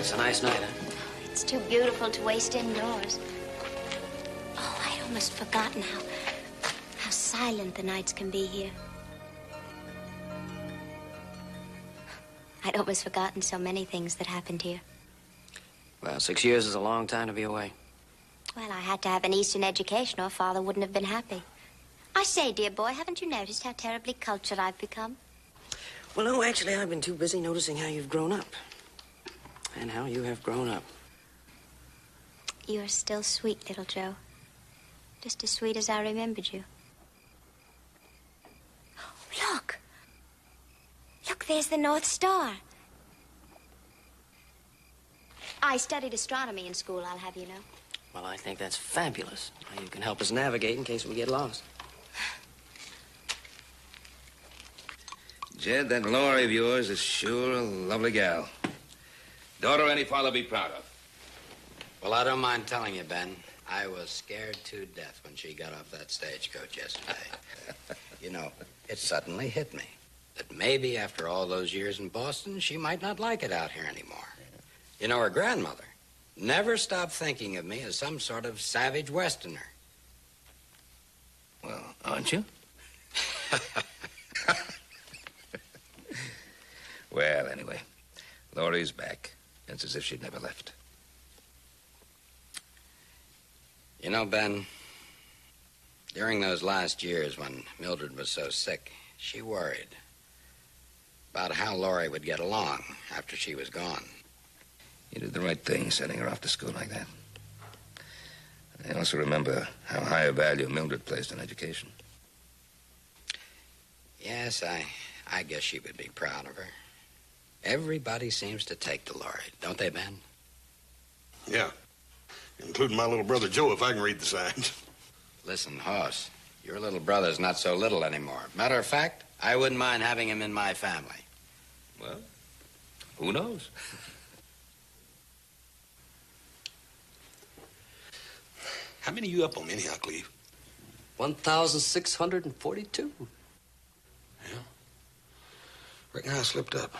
It's a nice night, huh? It's too beautiful to waste indoors. Oh, I'd almost forgotten how silent the nights can be here. I'd almost forgotten so many things that happened here. Well, 6 years is a long time to be away. Well, I had to have an Eastern education or Father wouldn't have been happy. I say, dear boy, haven't you noticed how terribly cultured I've become? Well, no, actually, I've been too busy noticing how you've grown up. And how you have grown up. You're still sweet, little Joe. Just as sweet as I remembered you. Oh, look! Look, there's the North Star. I studied astronomy in school, I'll have you know. Well, I think that's fabulous. You can help us navigate in case we get lost. Jed, that Laurie of yours is sure a lovely gal. Daughter any father be proud of. Well, I don't mind telling you, Ben. I was scared to death when she got off that stagecoach yesterday. You know, it suddenly hit me that maybe after all those years in Boston, she might not like it out here anymore. You know, her grandmother never stopped thinking of me as some sort of savage Westerner. Well, aren't you? Well, anyway, Laurie's back. It's as if she'd never left. You know, Ben, during those last years when Mildred was so sick, she worried about how Laurie would get along after she was gone. You did the right thing sending her off to school like that. I also remember how high a value Mildred placed on education. Yes, I guess she would be proud of her. Everybody seems to take to Laurie, don't they, Ben? Yeah, including my little brother Joe, if I can read the signs. Listen, Hoss, your little brother's not so little anymore. Matter of fact, I wouldn't mind having him in my family. Well, who knows? How many you up on anyhow, Cleve? 1,642. Yeah. Reckon I slipped up.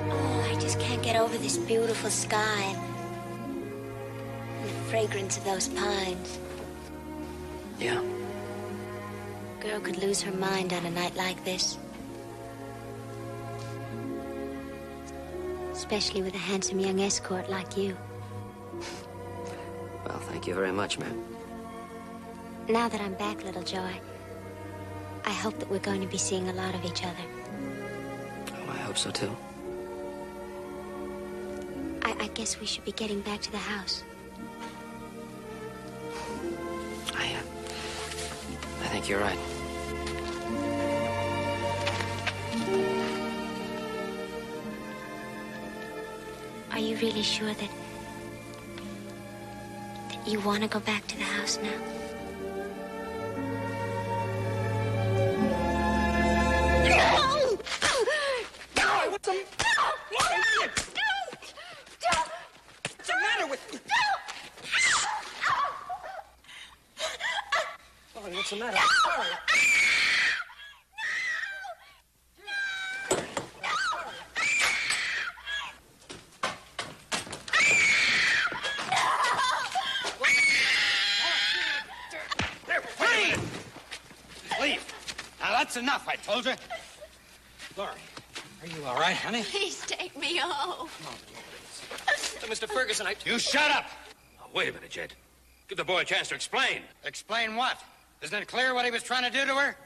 Oh, I just can't get over this beautiful sky and the fragrance of those pines. Yeah. A girl could lose her mind on a night like this. Especially with a handsome young escort like you. Well, thank you very much, ma'am. Now that I'm back, little Joe, I hope that we're going to be seeing a lot of each other. Oh, I hope so, too. I guess we should be getting back to the house. I think you're right. Are you really sure that you want to go back to the house now? What's the matter with you? Laurie, what's the matter? Laurie. That's enough, I told you. Laurie, are you all right, honey? Please take me home. So, Mr. Ferguson, You shut up! Oh, wait a minute, Jed. Give the boy a chance to explain. Explain what? Isn't it clear what he was trying to do to her?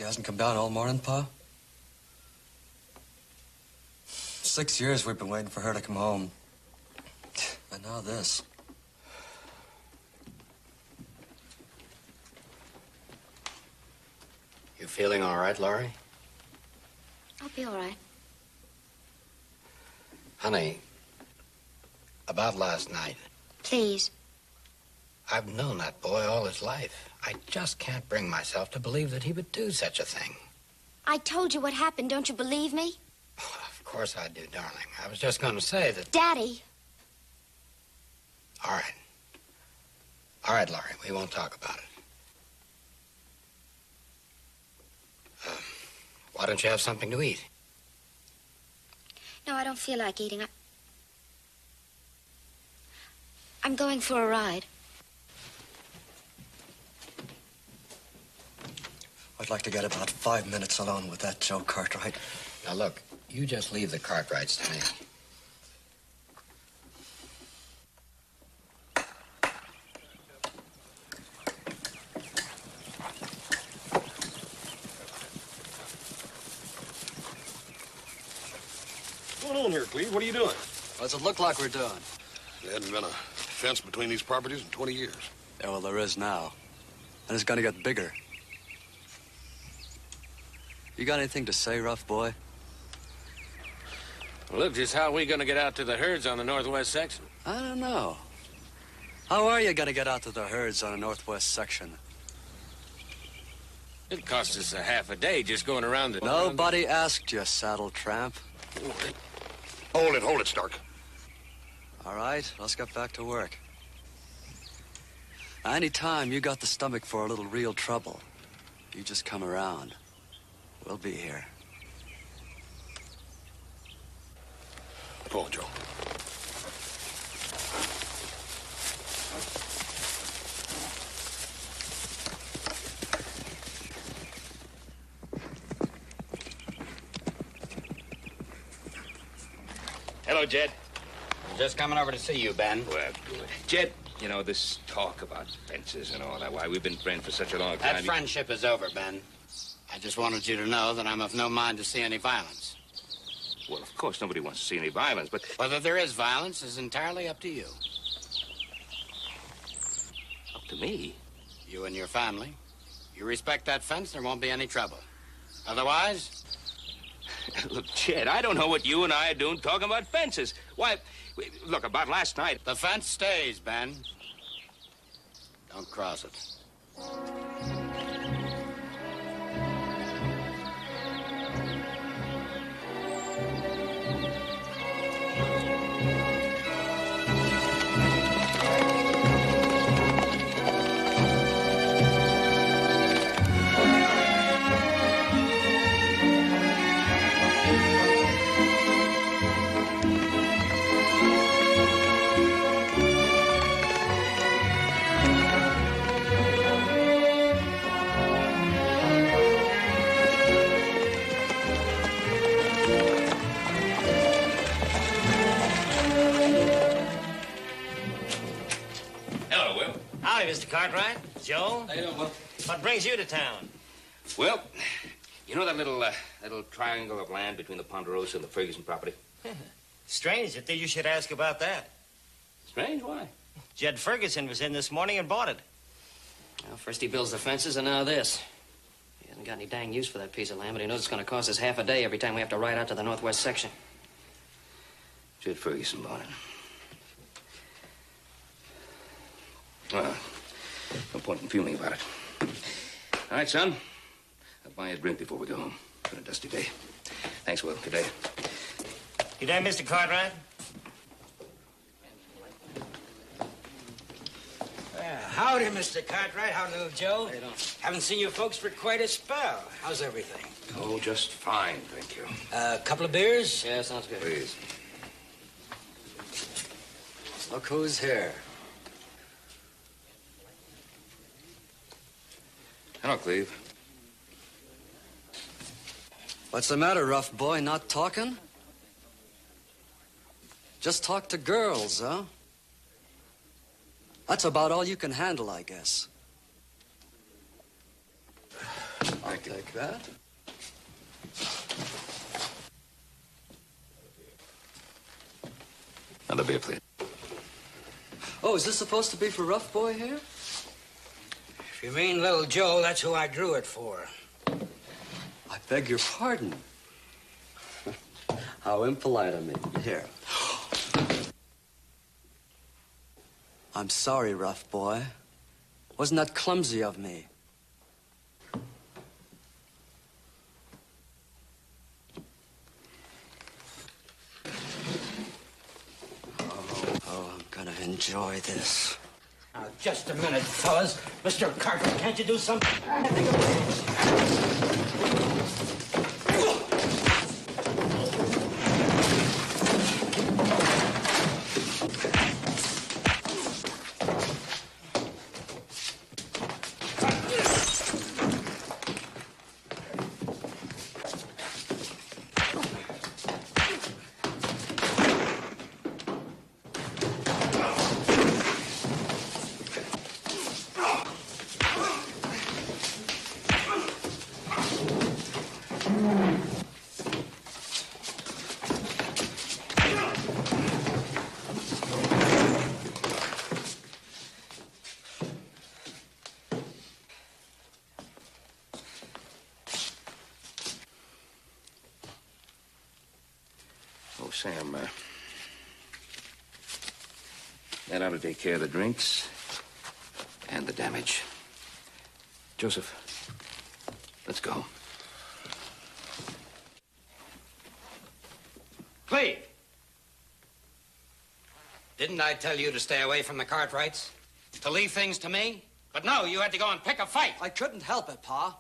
She hasn't come down all morning, Pa? 6 years we've been waiting for her to come home. And now this. You feeling all right, Laurie? I'll be all right. Honey, about last night, Please. I've known that boy all his life. I just can't bring myself to believe that he would do such a thing. I told you what happened. Don't you believe me? Of course I do, darling. I was just going to say that... Daddy. All right. All right, Laurie, we won't talk about it. Why don't you have something to eat? No, I don't feel like eating. I'm going for a ride. I'd like to get about 5 minutes alone with that Joe Cartwright. Now, look, you just leave the Cartwrights to me. What's going on here, Cleve? What are you doing? What's it look like we're doing? There hadn't been a fence between these properties in 20 years. Yeah, well, there is now. And it's gonna get bigger. You got anything to say, rough boy? Look, just how are we gonna get out to the herds on the northwest section? I don't know. How are you gonna get out to the herds on the northwest section? It cost us a half a day just going around the... Nobody asked you, saddle tramp. Hold it, Stark. All right, let's get back to work. Any time you got the stomach for a little real trouble, you just come around. We'll be here. Go on, Joe. Hello, Jed. Just coming over to see you, Ben. Well, good. Jed, you know, this talk about fences and all that, why, we've been friends for such a long time. That friendship is over, Ben. I just wanted you to know that I'm of no mind to see any violence. Well, of course, nobody wants to see any violence, but... Whether there is violence is entirely up to you. Up to me? You and your family. You respect that fence, there won't be any trouble. Otherwise... Look, Jed, I don't know what you and I are doing talking about fences. Why, look, about last night... The fence stays, Ben. Don't cross it. Hello, Will. Howdy, Mr. Cartwright. Joe? How you doing, Will? What brings you to town? Well, you know that little triangle of land between the Ponderosa and the Ferguson property? Strange that you should ask about that. Strange, why? Jed Ferguson was in this morning and bought it. Well, first he builds the fences, and now this. He hasn't got any dang use for that piece of land, but he knows it's going to cost us half a day every time we have to ride out to the northwest section. Jed Ferguson bought it. Well, no point in fuming about it. All right, son. I'll buy you a drink before we go home. It's been a dusty day. Thanks, Will. Good day. Good day, Mr. Cartwright. Howdy, Mr. Cartwright. How do, Joe? How you doing? Haven't seen you folks for quite a spell. How's everything? Oh, just fine, thank you. A couple of beers? Yeah, sounds good. Please. Look who's here. Hello, Cleve. What's the matter, rough boy? Not talking? Just talk to girls, huh? That's about all you can handle, I guess. Thank take that. Another beer, please. Oh, is this supposed to be for Rough Boy here? If you mean little Joe, that's who I drew it for. I beg your pardon. How impolite of me. Here. I'm sorry, Rough Boy. Wasn't that clumsy of me? Oh, I'm gonna enjoy this. Now, just a minute, fellas. Mr. Cartwright, can't you do something? Oh, Sam, that ought to take care of the drinks and the damage. Joseph, let's go. Cleve! Didn't I tell you to stay away from the Cartwrights? To leave things to me? But no, you had to go and pick a fight. I couldn't help it, Pa.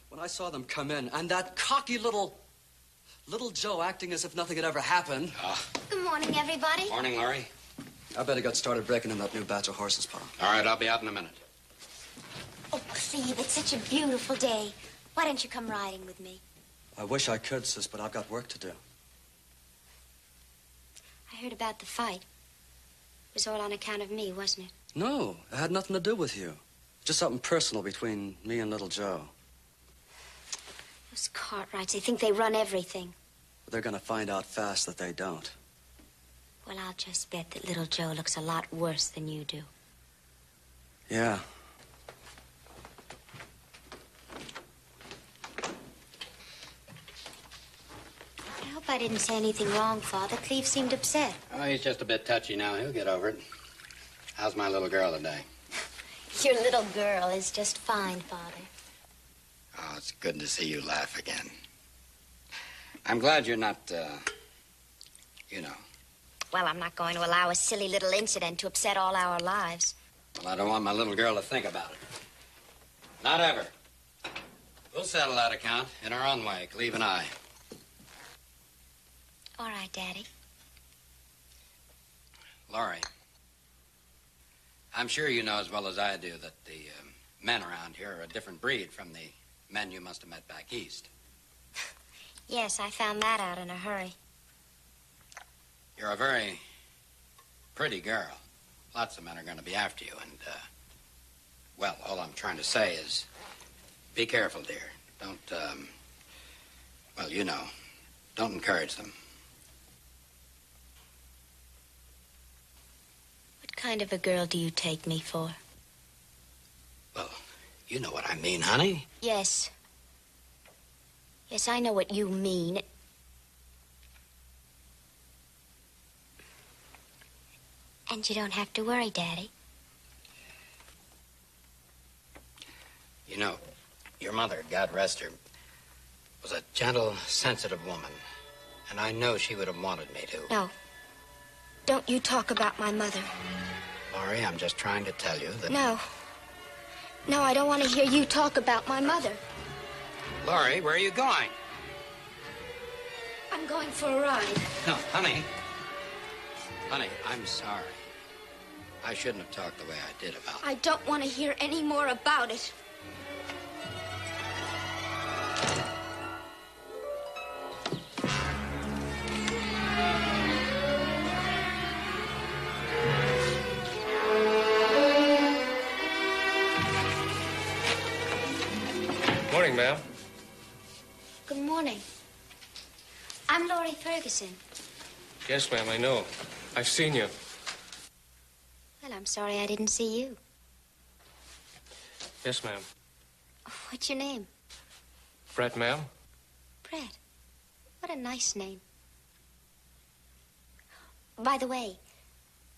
When I saw them come in, and that cocky little Joe acting as if nothing had ever happened. Good morning, everybody. Morning, Laurie. I better get started breaking in that new batch of horses, Pa. All right, I'll be out in a minute. Oh, Cleve, it's such a beautiful day. Why don't you come riding with me? I wish I could, sis, but I've got work to do. I heard about the fight. It was all on account of me, wasn't it? No, it had nothing to do with you. Just something personal between me and little Joe. Those Cartwrights, they think they run everything. But they're gonna find out fast that they don't. Well, I'll just bet that little Joe looks a lot worse than you do. Yeah. I hope I didn't say anything wrong, Father. Cleve seemed upset. Oh, he's just a bit touchy now. He'll get over it. How's my little girl today? Your little girl is just fine, Father. Oh, it's good to see you laugh again. I'm glad you're not, you know. Well, I'm not going to allow a silly little incident to upset all our lives. Well, I don't want my little girl to think about it. Not ever. We'll settle that account in our own way, Cleve and I. All right, Daddy. Laurie, I'm sure you know as well as I do that the men around here are a different breed from the men you must have met back east. Yes, I found that out in a hurry. You're a very pretty girl. Lots of men are going to be after you, and, well, all I'm trying to say is be careful, dear. Don't, well, you know, don't encourage them. What kind of a girl do you take me for? Well, you know what I mean, honey. Yes. Yes, I know what you mean. And you don't have to worry, Daddy. You know, your mother, God rest her, was a gentle, sensitive woman. And I know she would have wanted me to. No. Don't you talk about my mother. Laurie, I'm just trying to tell you that... No. No, I don't want to hear you talk about my mother. Laurie, where are you going? I'm going for a ride. No, honey. Honey, I'm sorry. I shouldn't have talked the way I did about it. I don't want to hear any more about it. Morning, morning, ma'am. Good morning. I'm Laurie Ferguson. Yes, ma'am, I know. I've seen you. Well, I'm sorry I didn't see you. Yes, ma'am. What's your name? Brett, ma'am? Brett. What a nice name. By the way,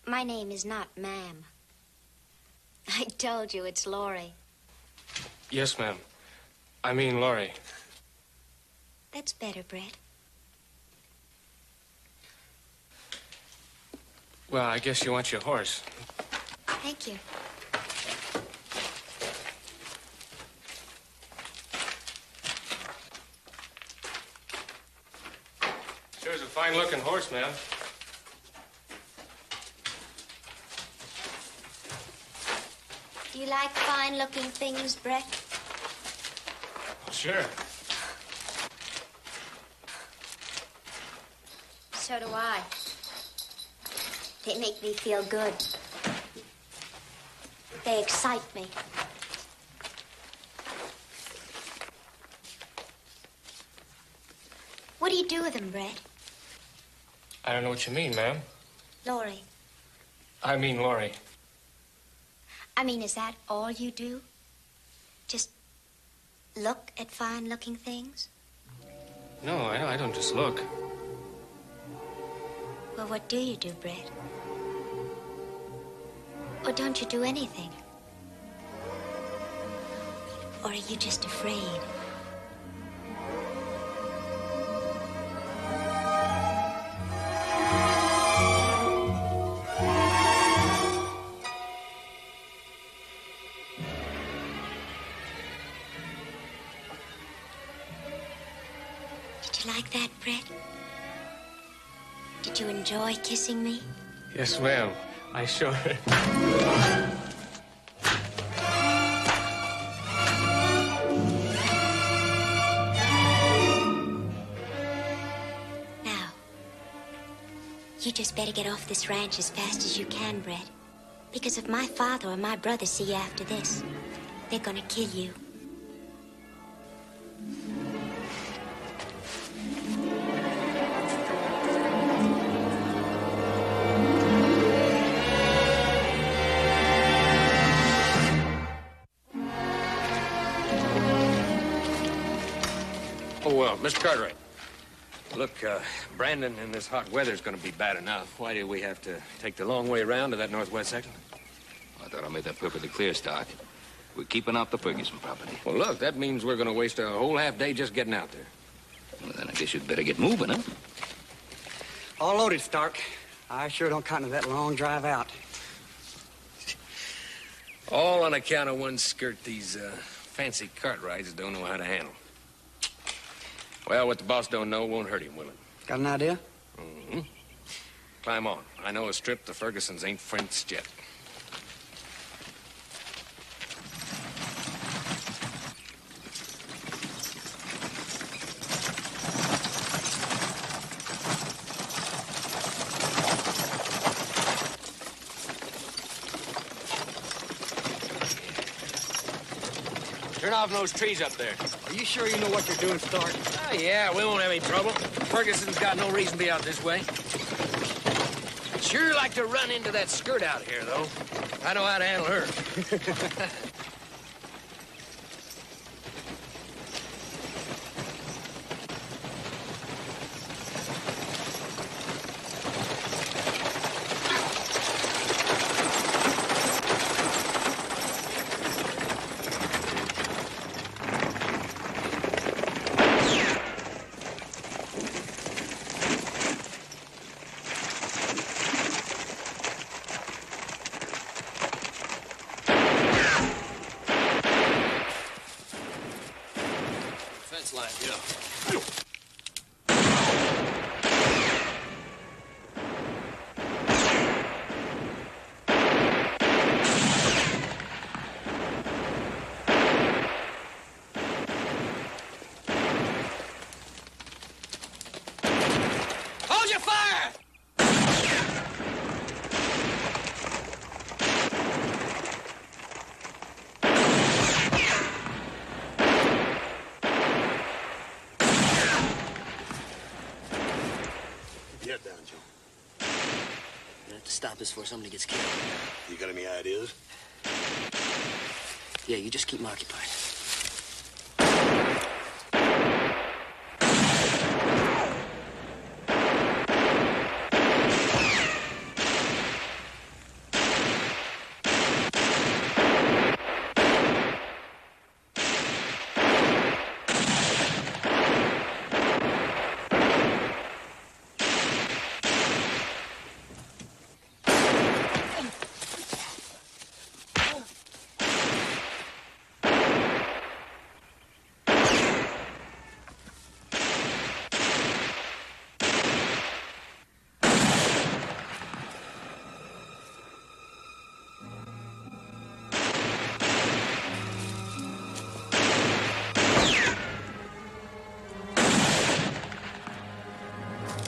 my name is not Ma'am. I told you it's Laurie. Yes, ma'am. I mean Laurie. That's better, Brett. Well, I guess you want your horse. Thank you. Sure is a fine-looking horse, ma'am. Do you like fine-looking things, Brett? Sure. So do I. They make me feel good. They excite me. What do you do with them, Brett? I don't know what you mean, ma'am. Laurie. I mean Laurie. I mean, is that all you do? Just look at fine-looking things? No, I don't just look. Well, what do you do, Brett? Or don't you do anything? Or are you just afraid? Did you like that, Brett? Did you enjoy kissing me? Yes, ma'am. I sure... Now, you just better get off this ranch as fast as you can, Brett. Because if my father or my brother see you after this, they're gonna kill you. Oh, well, Mr. Cartwright. Look, Brandon in this hot weather's going to be bad enough. Why do we have to take the long way around to that northwest section? I thought I made that perfectly clear, Stark. We're keeping out the Ferguson property. Well, look, that means we're going to waste a whole half day just getting out there. Well, then I guess you'd better get moving, huh? All loaded, Stark. I sure don't count on that long drive out. All on account of one skirt these fancy Cartwrights don't know how to handle. Well, what the boss don't know won't hurt him, will it? Got an idea? Mm-hmm. Climb on. I know a strip the Fergusons ain't fenced yet. Turn off those trees up there. Are you sure you know what you're doing, Stark? Oh, yeah, we won't have any trouble. Ferguson's got no reason to be out this way. I'd sure like to run into that skirt out here, though. I know how to handle her. Fence line, yeah. Hold your fire! Joe? You have to stop this before somebody gets killed. You got any ideas? Yeah, you just keep them occupied.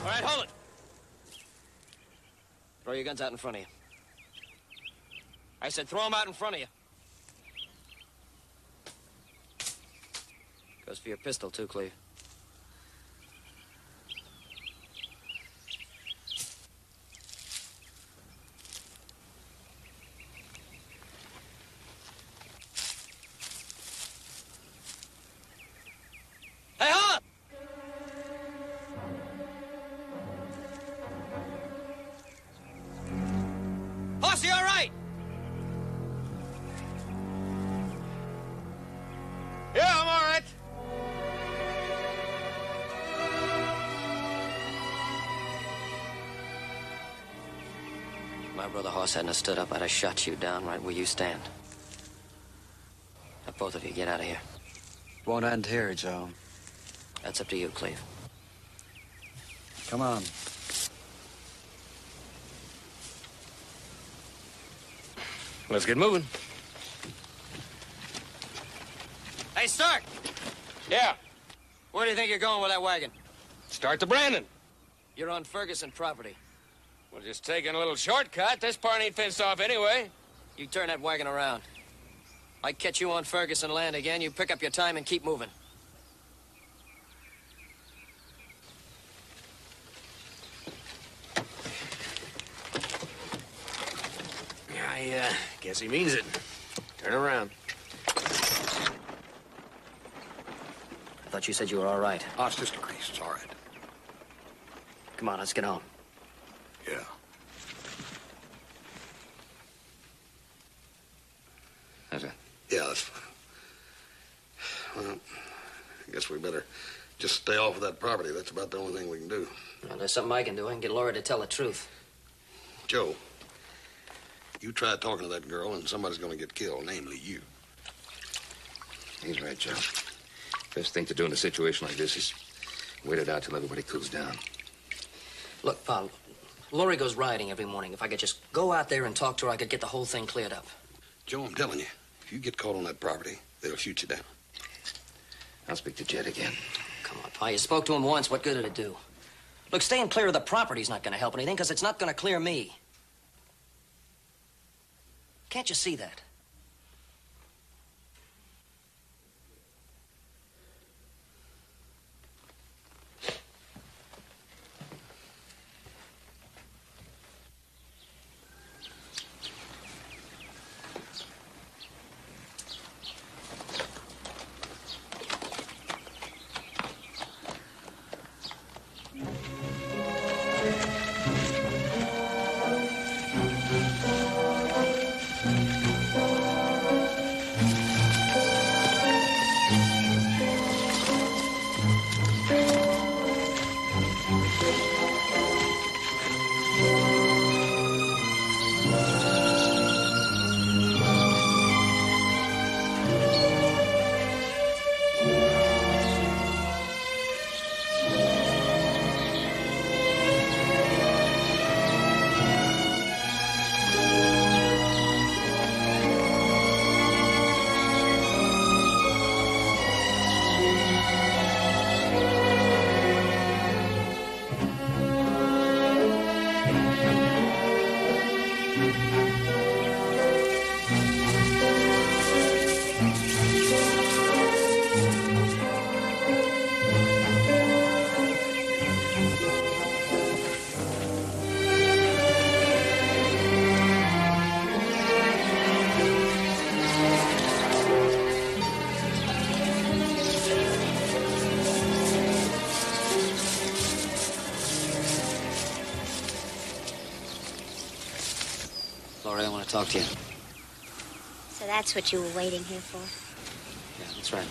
All right, hold it. Throw your guns out in front of you. I said throw them out in front of you. Goes for your pistol, too, Cleve. Hey, hold it! Horsey, all right? Yeah, I'm all right. My brother Hoss hadn't have stood up, I'd have shot you down right where you stand. Now, both of you, get out of here. Won't end here, Joe. That's up to you, Cleve. Come on. Let's get moving. Hey, Stark! Yeah. Where do you think you're going with that wagon? Start the Brandon. You're on Ferguson property. We're just taking a little shortcut. This part ain't fenced off anyway. You turn that wagon around. I catch you on Ferguson land again, you pick up your time and keep moving. I guess he means it. Turn around. I thought you said you were all right. Oh, it's just a crease. It's all right. Come on, let's get home. Yeah. How's that? Yeah, that's fine. Well, I guess we better just stay off of that property. That's about the only thing we can do. Well, there's something I can do. I can get Laura to tell the truth. Joe, you try talking to that girl and somebody's going to get killed, namely you. He's right, Joe. Best thing to do in a situation like this is wait it out till everybody cools down. Look, pal, Lori goes riding every morning. If I could just go out there and talk to her, I could get the whole thing cleared up. Joe, I'm telling you, if you get caught on that property, they'll shoot you down. I'll speak to Jed again. Come on, Pa, you spoke to him once. What good did it do? Look, staying clear of the property's not going to help anything, because it's not going to clear me. Can't you see that? Laurie, I want to talk to you. So that's what you were waiting here for? Yeah, that's right.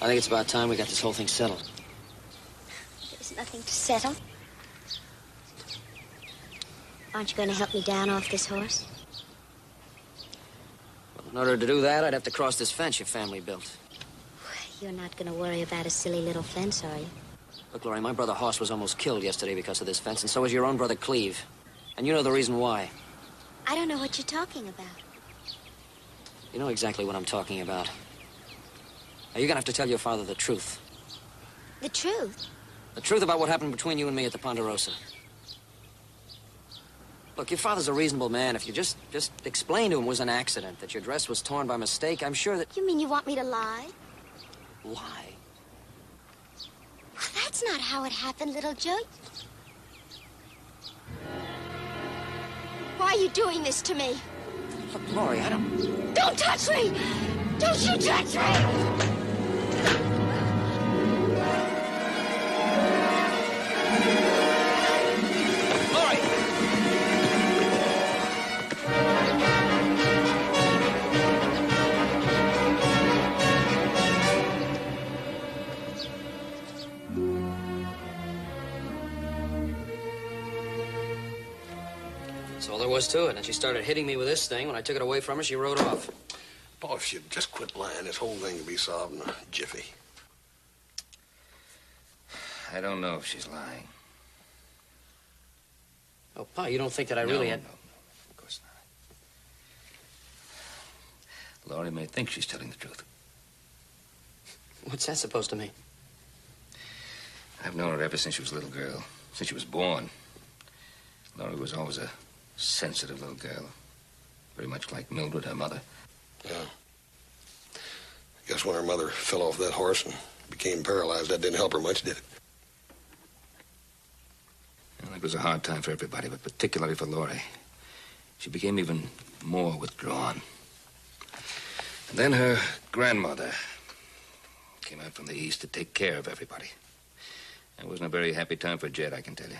I think it's about time we got this whole thing settled. There's nothing to settle. Aren't you going to help me down off this horse? Well, in order to do that, I'd have to cross this fence your family built. You're not going to worry about a silly little fence, are you? Look, Laurie, my brother Hoss was almost killed yesterday because of this fence, and so was your own brother Cleve. And you know the reason why. I don't know what you're talking about. You know exactly what I'm talking about. Now, you're gonna have to tell your father the truth. The truth? The truth about what happened between you and me at the Ponderosa. Look, your father's a reasonable man. If you just explain to him it was an accident, that your dress was torn by mistake, I'm sure that... You mean you want me to lie? Lie? That's not how it happened, little Joe. Why are you doing this to me? Look, Laurie, I don't... Don't touch me! Don't you touch me! That's all there was to it. And she started hitting me with this thing. When I took it away from her, she rode off. Pa, if you'd just quit lying, this whole thing could be solved in a jiffy. I don't know if she's lying. Oh, Pa, you don't think that I really had... No, of course not. Laurie may think she's telling the truth. What's that supposed to mean? I've known her ever since she was a little girl, since she was born. Laurie was always a sensitive little girl, very much like Mildred, her mother. Yeah. I guess when her mother fell off that horse and became paralyzed, that didn't help her much, did it? Well, it was a hard time for everybody, but particularly for Laurie. She became even more withdrawn. And then her grandmother came out from the east to take care of everybody. It wasn't a very happy time for Jed, I can tell you.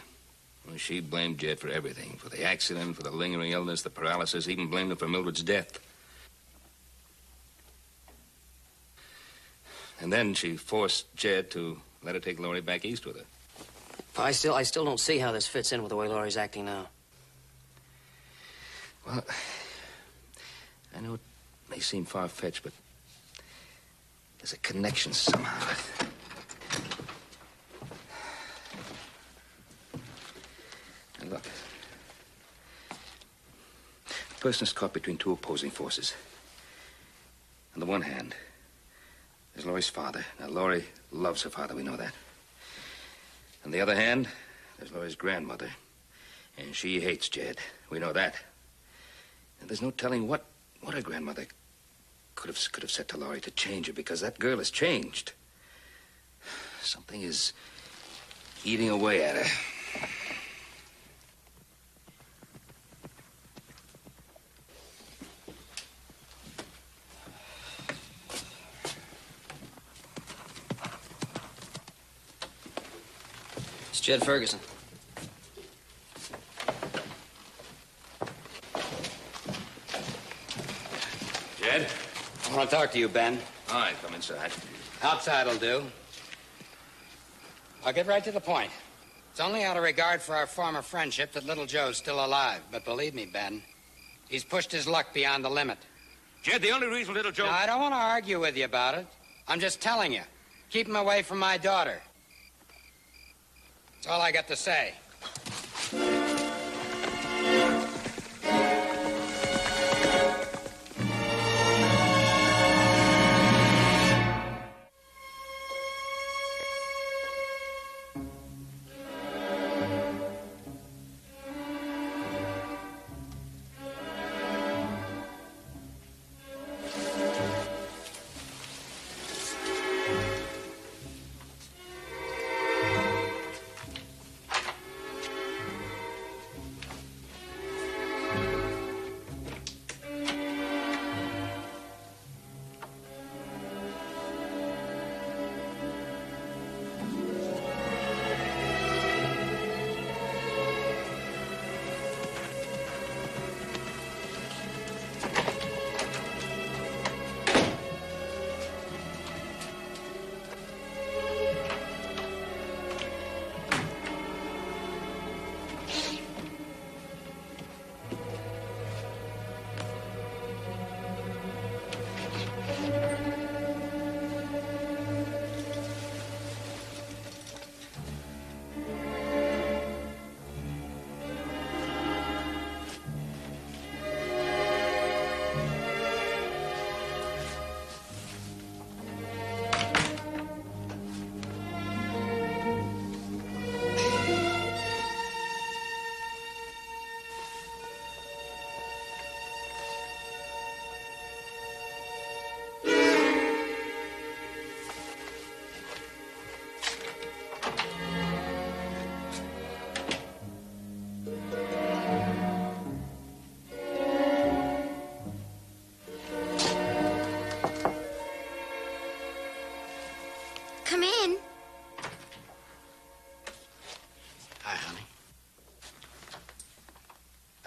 Well, she blamed Jed for everything, for the accident, for the lingering illness, the paralysis, even blamed him for Mildred's death. And then she forced Jed to let her take Laurie back east with her. Pa, I still don't see how this fits in with the way Laurie's acting now. Well, I know it may seem far-fetched, but there's a connection somehow. And look, a person is caught between two opposing forces. On the one hand, there's Laurie's father. Now, Laurie loves her father, we know that. On the other hand, there's Laurie's grandmother. And she hates Jed. We know that. And there's no telling what her grandmother could have said to Laurie to change her, because that girl has changed. Something is eating away at her. It's Jed Ferguson. Jed? I want to talk to you, Ben. All right, come inside. Outside'll do. I'll get right to the point. It's only out of regard for our former friendship that little Joe's still alive. But believe me, Ben, he's pushed his luck beyond the limit. Jed, the only reason little Joe... Now, I don't want to argue with you about it. I'm just telling you. Keep him away from my daughter. That's all I got to say.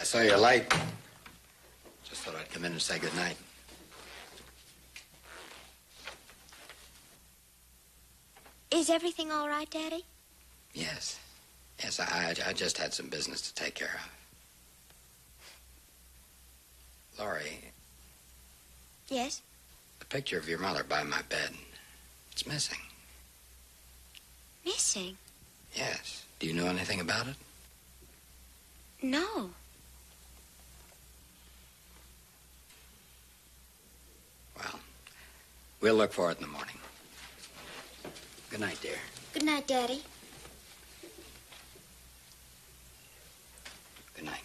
saw your light. Just thought I'd come in and say goodnight. Is everything all right, Daddy? Yes. Yes, I just had some business to take care of. Laurie, Yes? the picture of your mother by my bed, it's missing. Missing? Yes. Do you know anything about it? No. Well, we'll look for it in the morning. Good night, dear. Good night, Daddy. Good night.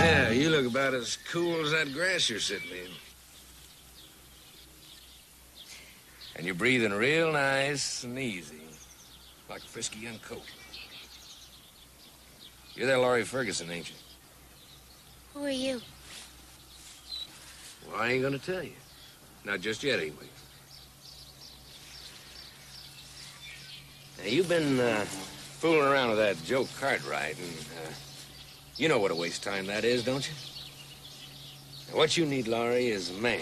Yeah, you look about as cool as that grass you're sitting in. And you're breathing real nice and easy, like a frisky young coat. You're that Laurie Ferguson, ain't you? Who are you? Well, I ain't gonna tell you. Not just yet, anyway. Now, you've been fooling around with that Joe Cartwright, and you know what a waste of time that is, don't you? Now, what you need, Laurie, is a man.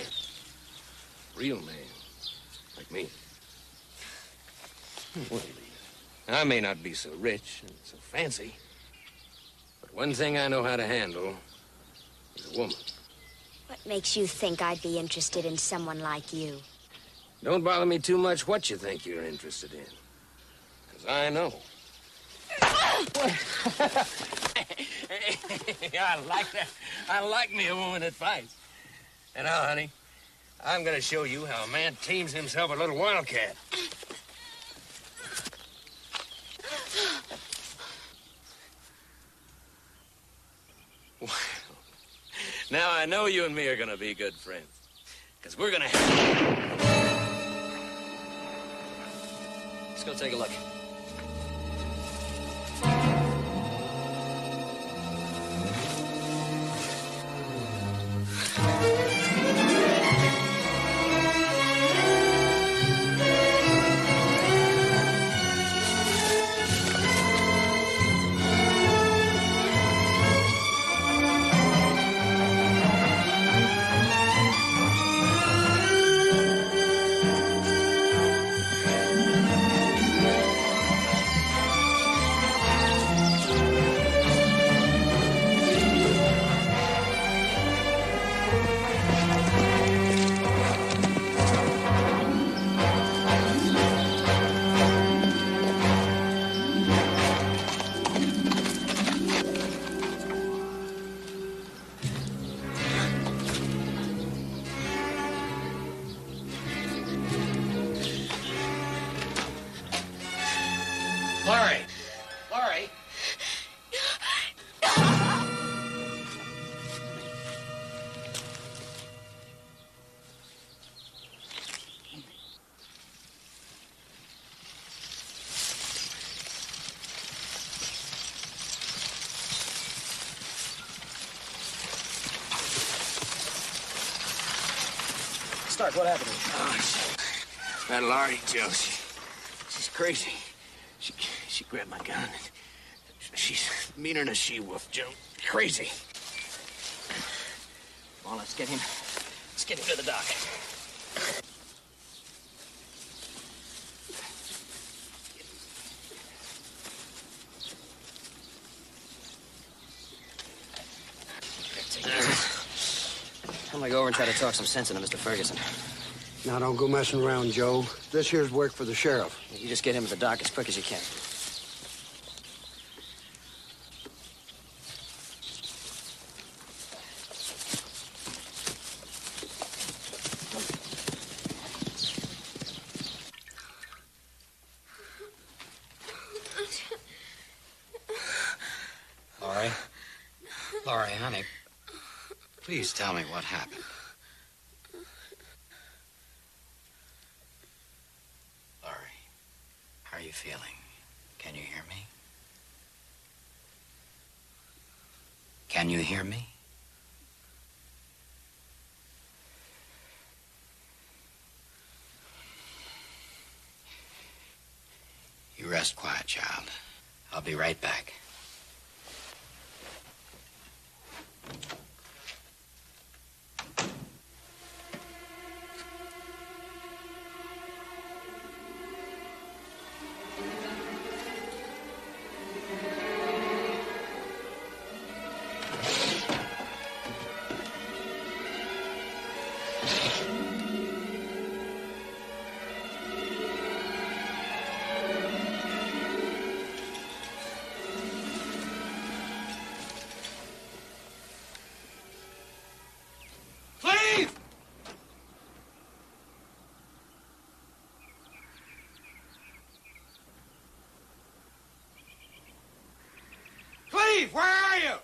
Real man. Like me. Well, I may not be so rich and so fancy, but one thing I know how to handle is a woman. What makes you think I'd be interested in someone like you? Don't bother me too much what you think you're interested in, because I know. I like that. I like me a woman that fights. And now, honey, I'm going to show you how a man tames himself a little wildcat. Well, now I know you and me are going to be good friends. Because we're going to have... Let's go take a look. Laurie! Laurie! Stark, what happened? Oh, that Laurie, Joe, she's crazy. She grabbed my gun. And she's meaner than a she-wolf, Joe. Crazy. Come on, let's get him. Let's get him to the dock. I'm gonna go over and try to talk some sense into Mr. Ferguson. Now, don't go messing around, Joe. This here's work for the sheriff. You just get him to the dock as quick as you can. Laurie? Laurie, honey, please tell me what happened. Laurie, how are you feeling? Can you hear me? Can you hear me? You rest quiet, child. I'll be right back. Cleve, where are you?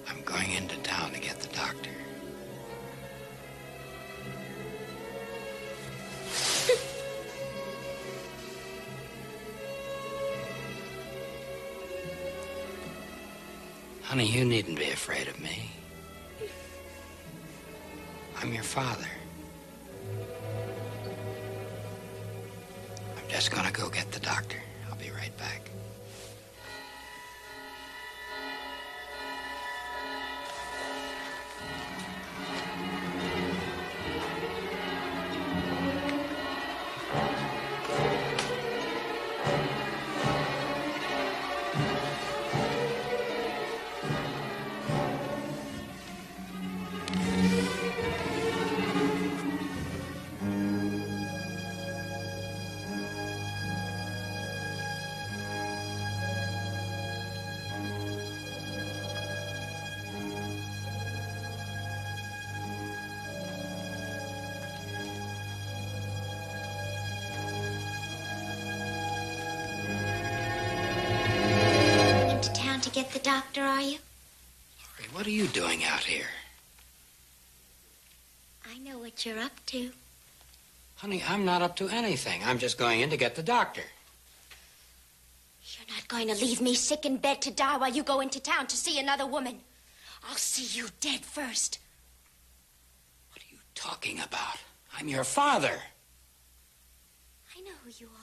I'm going into town to get the doctor. Honey, you needn't be afraid of me. I'm your father. I'm just gonna go get the doctor. I'll be right back. To get the doctor, are you? Laurie, what are you doing out here? I know what you're up to. Honey, I'm not up to anything. I'm just going in to get the doctor. You're not going to leave me sick in bed to die while you go into town to see another woman. I'll see you dead first. What are you talking about? I'm your father. I know who you are.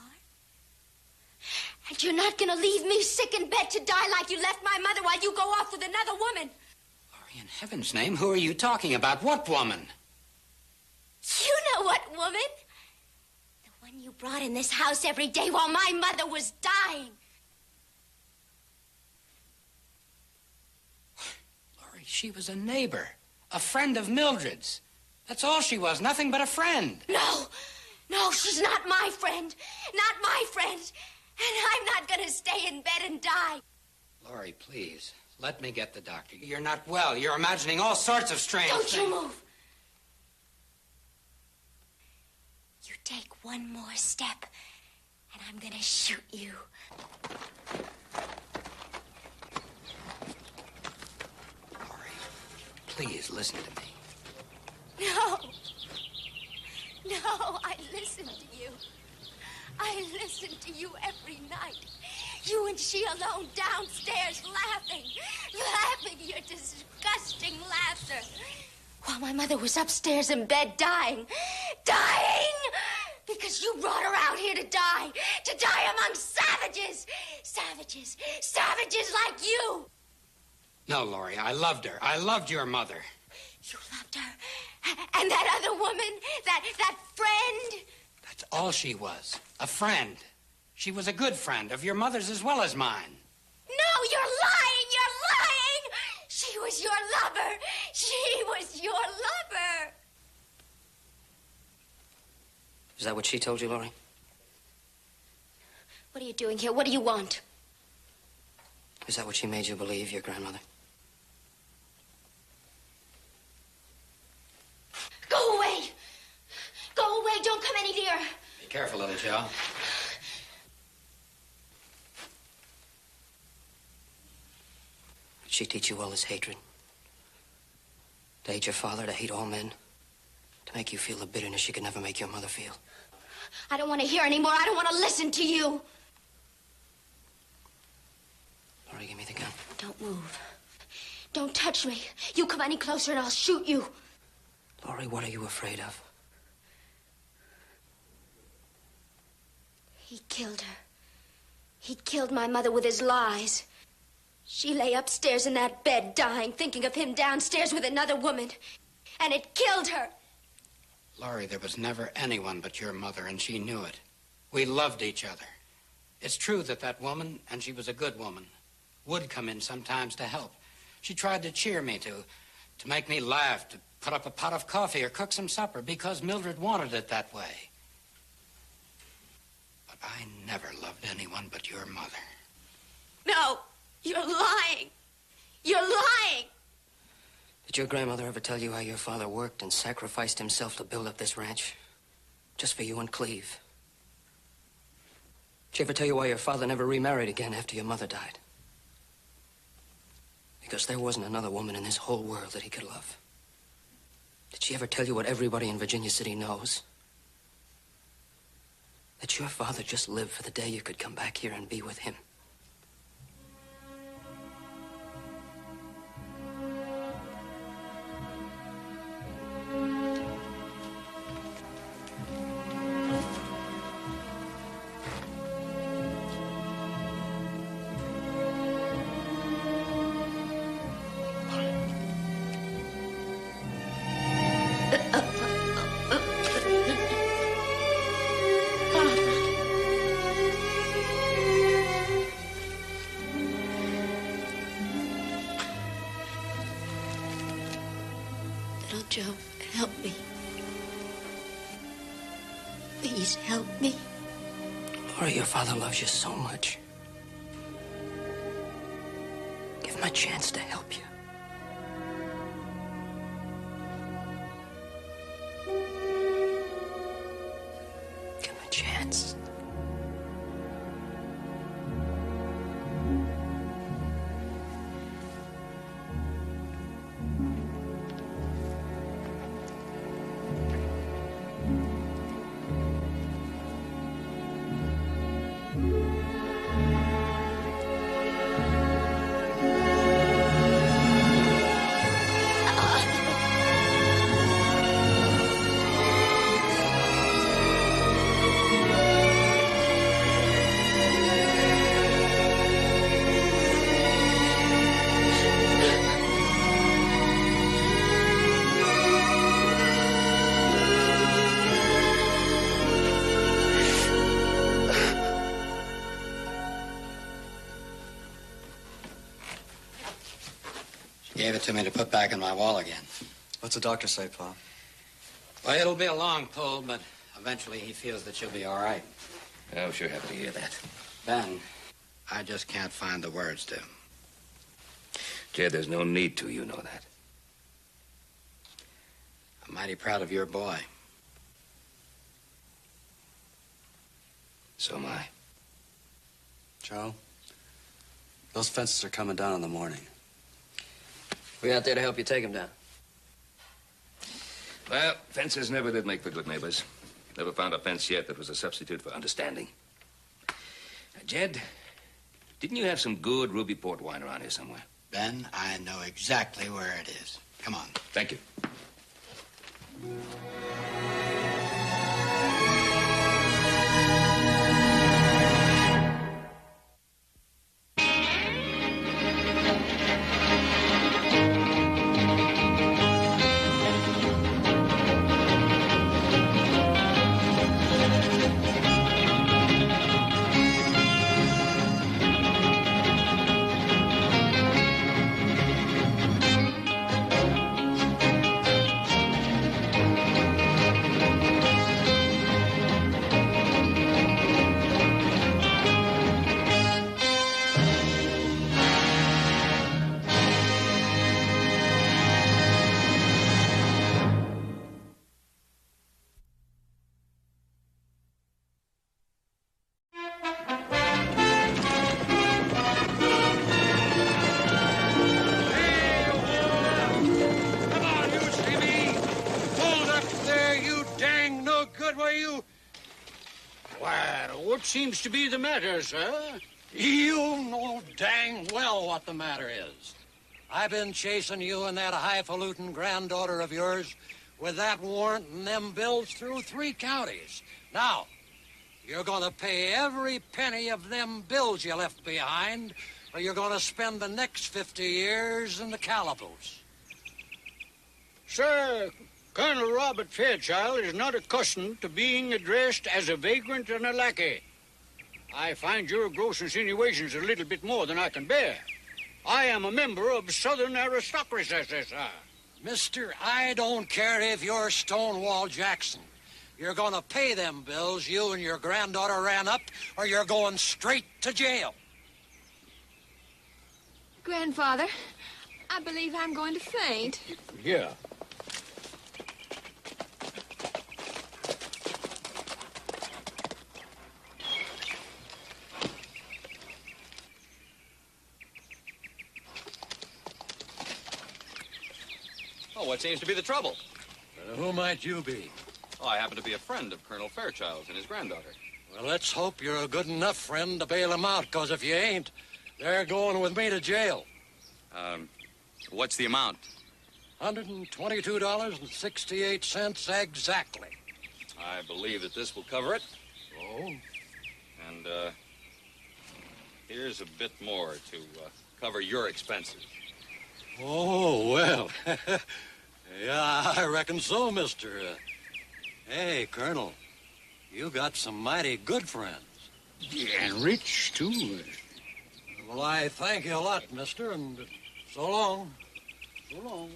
And you're not going to leave me sick in bed to die like you left my mother while you go off with another woman. Laurie, in heaven's name, who are you talking about? What woman? You know what woman? The one you brought in this house every day while my mother was dying. Laurie, she was a neighbor, a friend of Mildred's. That's all she was, nothing but a friend. No, she's not my friend. Not my friend. And I'm not going to stay in bed and die. Laurie, please, let me get the doctor. You're not well. You're imagining all sorts of strange things. Don't you move. You take one more step, and I'm going to shoot you. Laurie, please listen to me. No. No, I listen to you. I listen to you every night. You and she alone downstairs laughing. Laughing your disgusting laughter. While my mother was upstairs in bed dying. Dying! Because you brought her out here to die. To die among savages. Savages. Savages like you. No, Laurie, I loved her. I loved your mother. You loved her? And that other woman? That friend? That's all she was. A friend. She was a good friend of your mother's as well as mine. No, you're lying! You're lying! She was your lover. She was your lover. Is that what she told you, Laurie? What are you doing here? What do you want? Is that what she made you believe, your grandmother? Go away! Go away! Don't come any nearer! Be careful, little Joe. Did she teach you all this hatred? To hate your father, to hate all men? To make you feel the bitterness you could never make your mother feel? I don't want to hear anymore. I don't want to listen to you. Laurie, give me the gun. Don't move. Don't touch me. You come any closer and I'll shoot you. Laurie, what are you afraid of? He killed her. He killed my mother with his lies. She lay upstairs in that bed dying, thinking of him downstairs with another woman. And it killed her. Laurie, there was never anyone but your mother, and she knew it. We loved each other. It's true that that woman, and she was a good woman, would come in sometimes to help. She tried to cheer me, to make me laugh, to put up a pot of coffee or cook some supper because Mildred wanted it that way. But I never loved anyone but your mother. No, you're lying. You're lying. Did your grandmother ever tell you how your father worked and sacrificed himself to build up this ranch? Just for you and Cleve? Did she ever tell you why your father never remarried again after your mother died? Because there wasn't another woman in this whole world that he could love. Did she ever tell you what everybody in Virginia City knows? That your father just lived for the day you could come back here and be with him. Little Joe, help me. Please help me. Laurie, your father loves you so much. Give him a chance to help you. Give him a chance. Gave it to me to put back in my wall again. What's the doctor say, Pa? Well, it'll be a long pull, but eventually he feels that she'll be all right. I'm sure happy to hear that. Ben, I just can't find the words to. Jed, there's no need to, you know that. I'm mighty proud of your boy. So am I. Joe, those fences are coming down in the morning. We out there to help you take him down. Well, fences never did make for good neighbors. Never found a fence yet that was a substitute for understanding. Jed, didn't you have some good ruby port wine around here somewhere? Ben, I know exactly where it is. Come on. Thank you. What seems to be the matter, sir? You know dang well what the matter is. I've been chasing you and that highfalutin granddaughter of yours with that warrant and them bills through 3 counties. Now, you're going to pay every penny of them bills you left behind, or you're going to spend the next 50 years in the calaboose. Sir, Colonel Robert Fairchild is not accustomed to being addressed as a vagrant and a lackey. I find your gross insinuations a little bit more than I can bear. I am a member of Southern aristocracy, sir. Mister, I don't care if you're Stonewall Jackson. You're going to pay them bills you and your granddaughter ran up, or you're going straight to jail. Grandfather, I believe I'm going to faint. Yeah. Oh, what seems to be the trouble? Who might you be? Oh, I happen to be a friend of Colonel Fairchild's and his granddaughter. Well, let's hope you're a good enough friend to bail them out, because if you ain't, they're going with me to jail. What's the amount? $122.68 exactly. I believe that this will cover it. Oh? And, here's a bit more to cover your expenses. Oh, well. Yeah, I reckon so, mister. Hey, Colonel, you got some mighty good friends. Yeah, and rich, too. Well, I thank you a lot, mister, and so long. So long.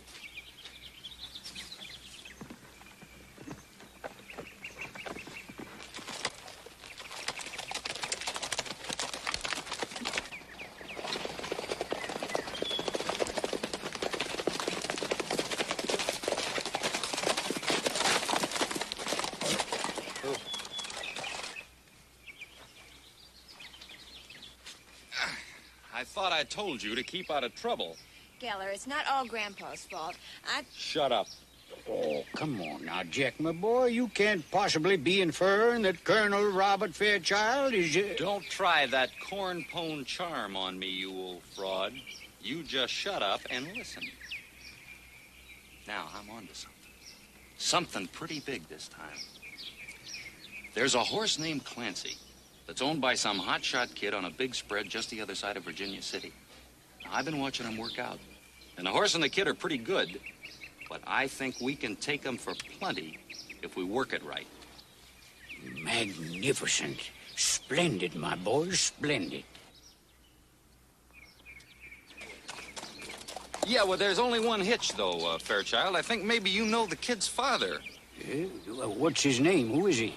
I thought I told you to keep out of trouble. Geller, it's not all Grandpa's fault. Shut up. Oh, come on now, Jack, my boy. You can't possibly be inferring that Colonel Robert Fairchild is... Don't try that corn-pone charm on me, you old fraud. You just shut up and listen. Now, I'm on to something. Something pretty big this time. There's a horse named Clancy that's owned by some hotshot kid on a big spread just the other side of Virginia City. Now, I've been watching him work out. And the horse and the kid are pretty good, but I think we can take them for plenty if we work it right. Magnificent. Splendid, my boy, splendid. Yeah, well, there's only one hitch, though, Fairchild. I think maybe you know the kid's father. Yeah? What's his name? Who is he?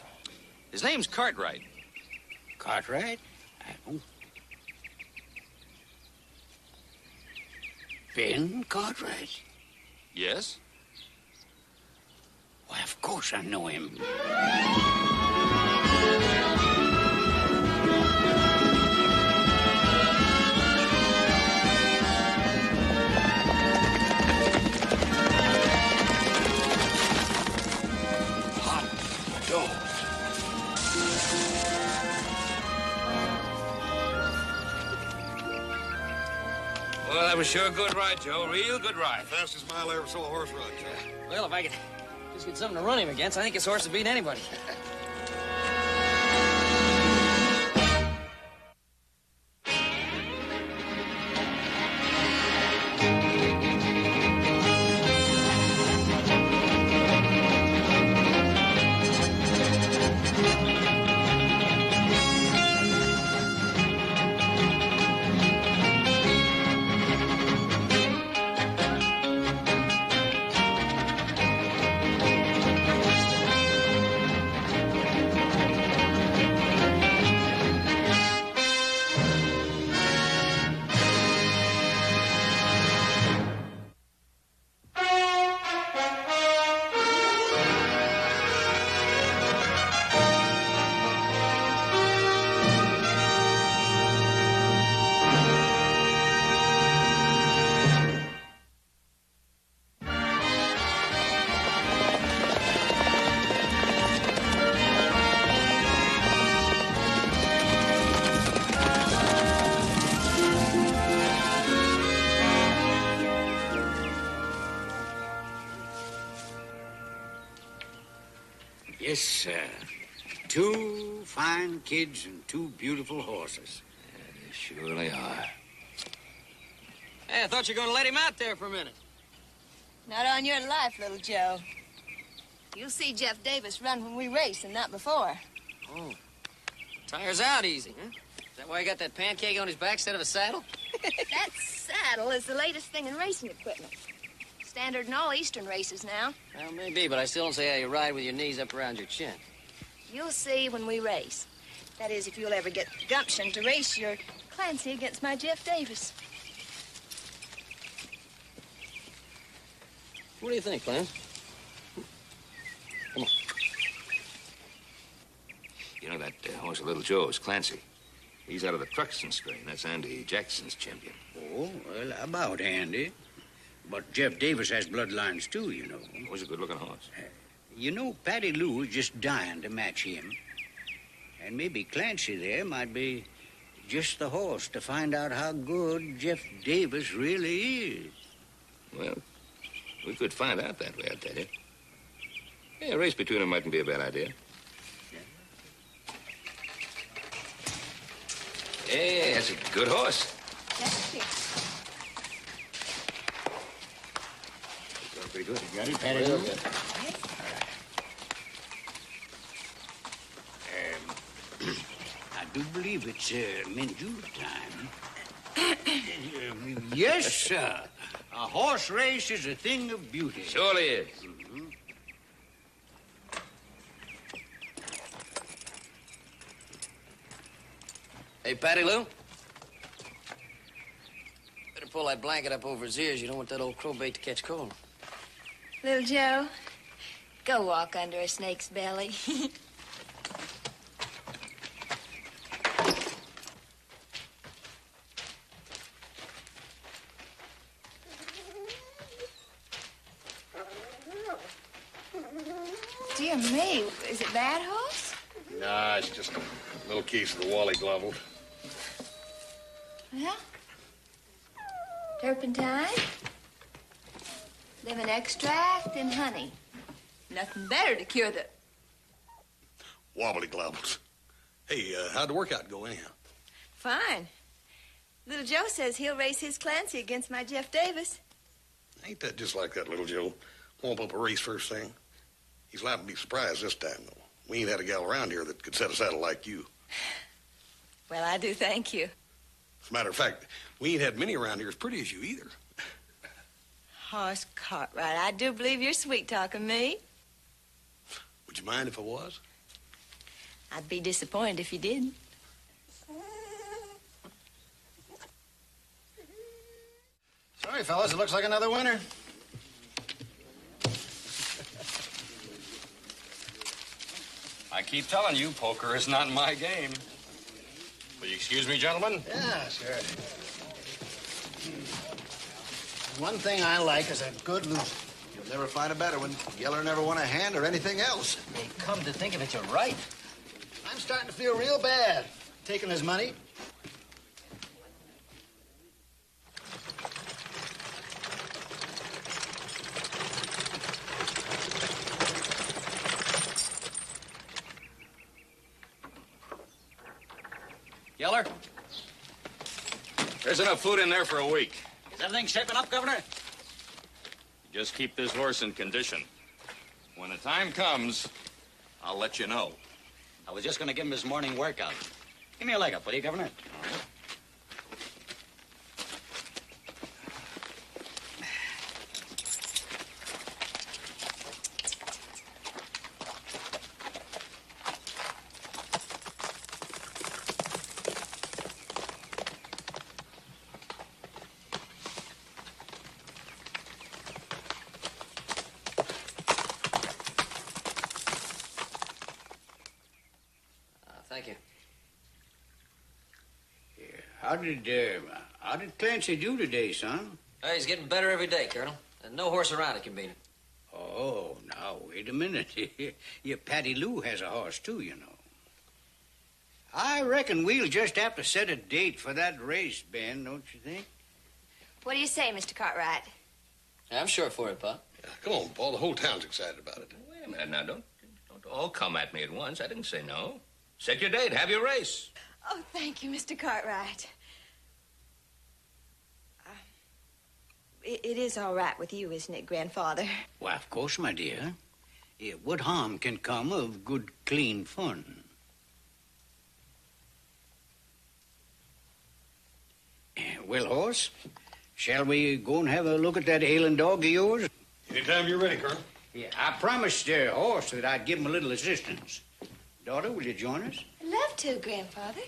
His name's Cartwright. Cartwright? I don't... Ben Cartwright? Yes? Why, of course I know him. was sure a good ride, Joe. Real good ride. Fastest mile I ever saw a horse run, Joe. Well, if I could just get something to run him against, I think his horse would beat anybody. Yes, sir. 2 fine kids and 2 beautiful horses. Yeah, they surely are. Hey, I thought you were going to let him out there for a minute. Not on your life, little Joe. You'll see Jeff Davis run when we race and not before. Oh. Tires out easy, huh? Is that why he got that pancake on his back instead of a saddle? That saddle is the latest thing in racing equipment. Standard in all Eastern races now. Well, maybe, but I still don't see how you ride with your knees up around your chin. You'll see when we race. That is, if you'll ever get the gumption to race your Clancy against my Jeff Davis. What do you think, Clarence? Come on. You know, that horse of Little Joe's, Clancy. He's out of the Truxton strain. That's Andy Jackson's champion. Oh, well, about Andy. But Jeff Davis has bloodlines, too, you know. Oh, he's a good-looking horse. You know, Patty Lou is just dying to match him. And maybe Clancy there might be just the horse to find out how good Jeff Davis really is. Well, we could find out that way, I tell you. Yeah, a race between them mightn't be a bad idea. Hey, that's a good horse. Thank you. Going pretty good. You got it, Patty Lou? I do believe it's Minjula time. Yes, sir. A horse race is a thing of beauty. Surely is. Hey, Patty Lou. Better pull that blanket up over his ears. You don't want that old crowbait to catch cold. Little Joe, go walk under a snake's belly. Dear me, is it bad, horse? Nah, it's just a little case of the Wally Global. Well, turpentine, lemon extract, and honey. Nothing better to cure the... Wobbly globbles. Hey, how'd the workout go anyhow? Fine. Little Joe says he'll race his Clancy against my Jeff Davis. Ain't that just like that little Joe? Womp up a race first thing. He's liable to be surprised this time, though. We ain't had a gal around here that could set a saddle like you. Well, I do thank you. As a matter of fact, we ain't had many around here as pretty as you either. Horse Cartwright, I do believe you're sweet-talking me. Would you mind if I was? I'd be disappointed if you didn't. Sorry, fellas, it looks like another winner. I keep telling you, poker is not my game. Will you excuse me, gentlemen? Yeah, sure. One thing I like is a good loser. You'll never find a better one. Yeller never won a hand or anything else. Hey, come to think of it, you're right. I'm starting to feel real bad taking his money. Yeller? There's enough food in there for a week. Is everything shaping up, Governor? Just keep this horse in condition. When the time comes, I'll let you know. I was just going to give him his morning workout. Give me a leg up, will you, Governor? Thank you. How did Clancy do today, son? He's getting better every day, Colonel. And no horse around it can beat him. Oh, now, wait a minute. Your Patty Lou has a horse, too, you know. I reckon we'll just have to set a date for that race, Ben, don't you think? What do you say, Mr. Cartwright? I'm sure for it, Pop. Yeah, come on, Paul. The whole town's excited about it. Wait a minute now. Don't all come at me at once. I didn't say no. Set your date. Have your race. Oh, thank you, Mr. Cartwright. It is all right with you, isn't it, Grandfather? Why, of course, my dear. Yeah, what harm can come of good, clean fun? Well, horse, shall we go and have a look at that ailing dog of yours? Anytime you're ready, Colonel. Yeah, I promised horse that I'd give him a little assistance. Daughter, will you join us? I'd love to, Grandfather.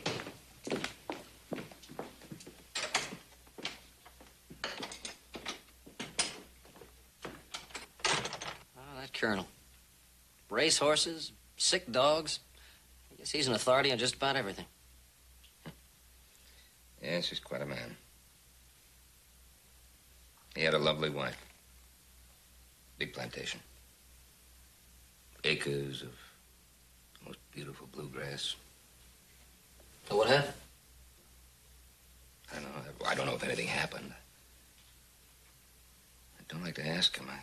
Oh, that Colonel. Race horses, sick dogs. I guess he's an authority on just about everything. Yes, he's quite a man. He had a lovely wife. Big plantation. Acres of most beautiful bluegrass. So what happened? I don't know. I don't know if anything happened. I don't like to ask him. I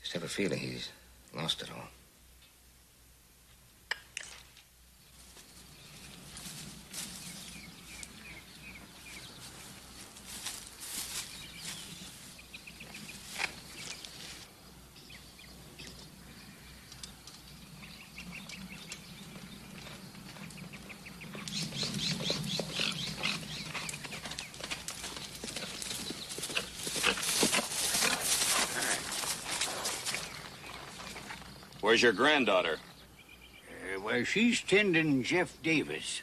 just have a feeling he's lost it all. Where's your granddaughter? Well, she's tending Jeff Davis.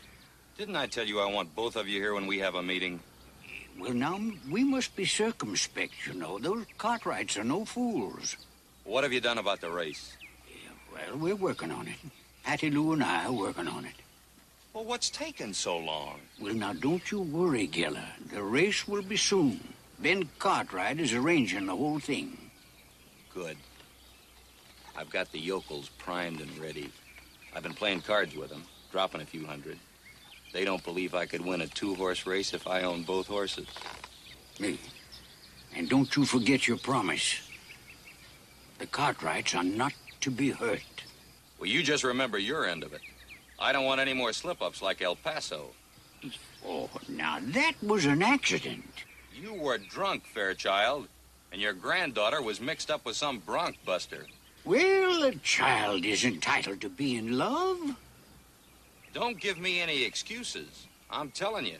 Didn't I tell you I want both of you here when we have a meeting? Well, now, we must be circumspect, you know. Those Cartwrights are no fools. What have you done about the race? Well, we're working on it. Patty Lou and I are working on it. Well, what's taking so long? Well, now, don't you worry, Geller. The race will be soon. Ben Cartwright is arranging the whole thing. Good. I've got the yokels primed and ready. I've been playing cards with them, dropping a few hundred. They don't believe I could win a two-horse race if I own both horses. Me. And don't you forget your promise. The Cartwrights are not to be hurt. Well, you just remember your end of it. I don't want any more slip-ups like El Paso. Oh, now that was an accident. You were drunk, Fairchild, and your granddaughter was mixed up with some bronc buster. Well, a child is entitled to be in love. Don't give me any excuses. I'm telling you.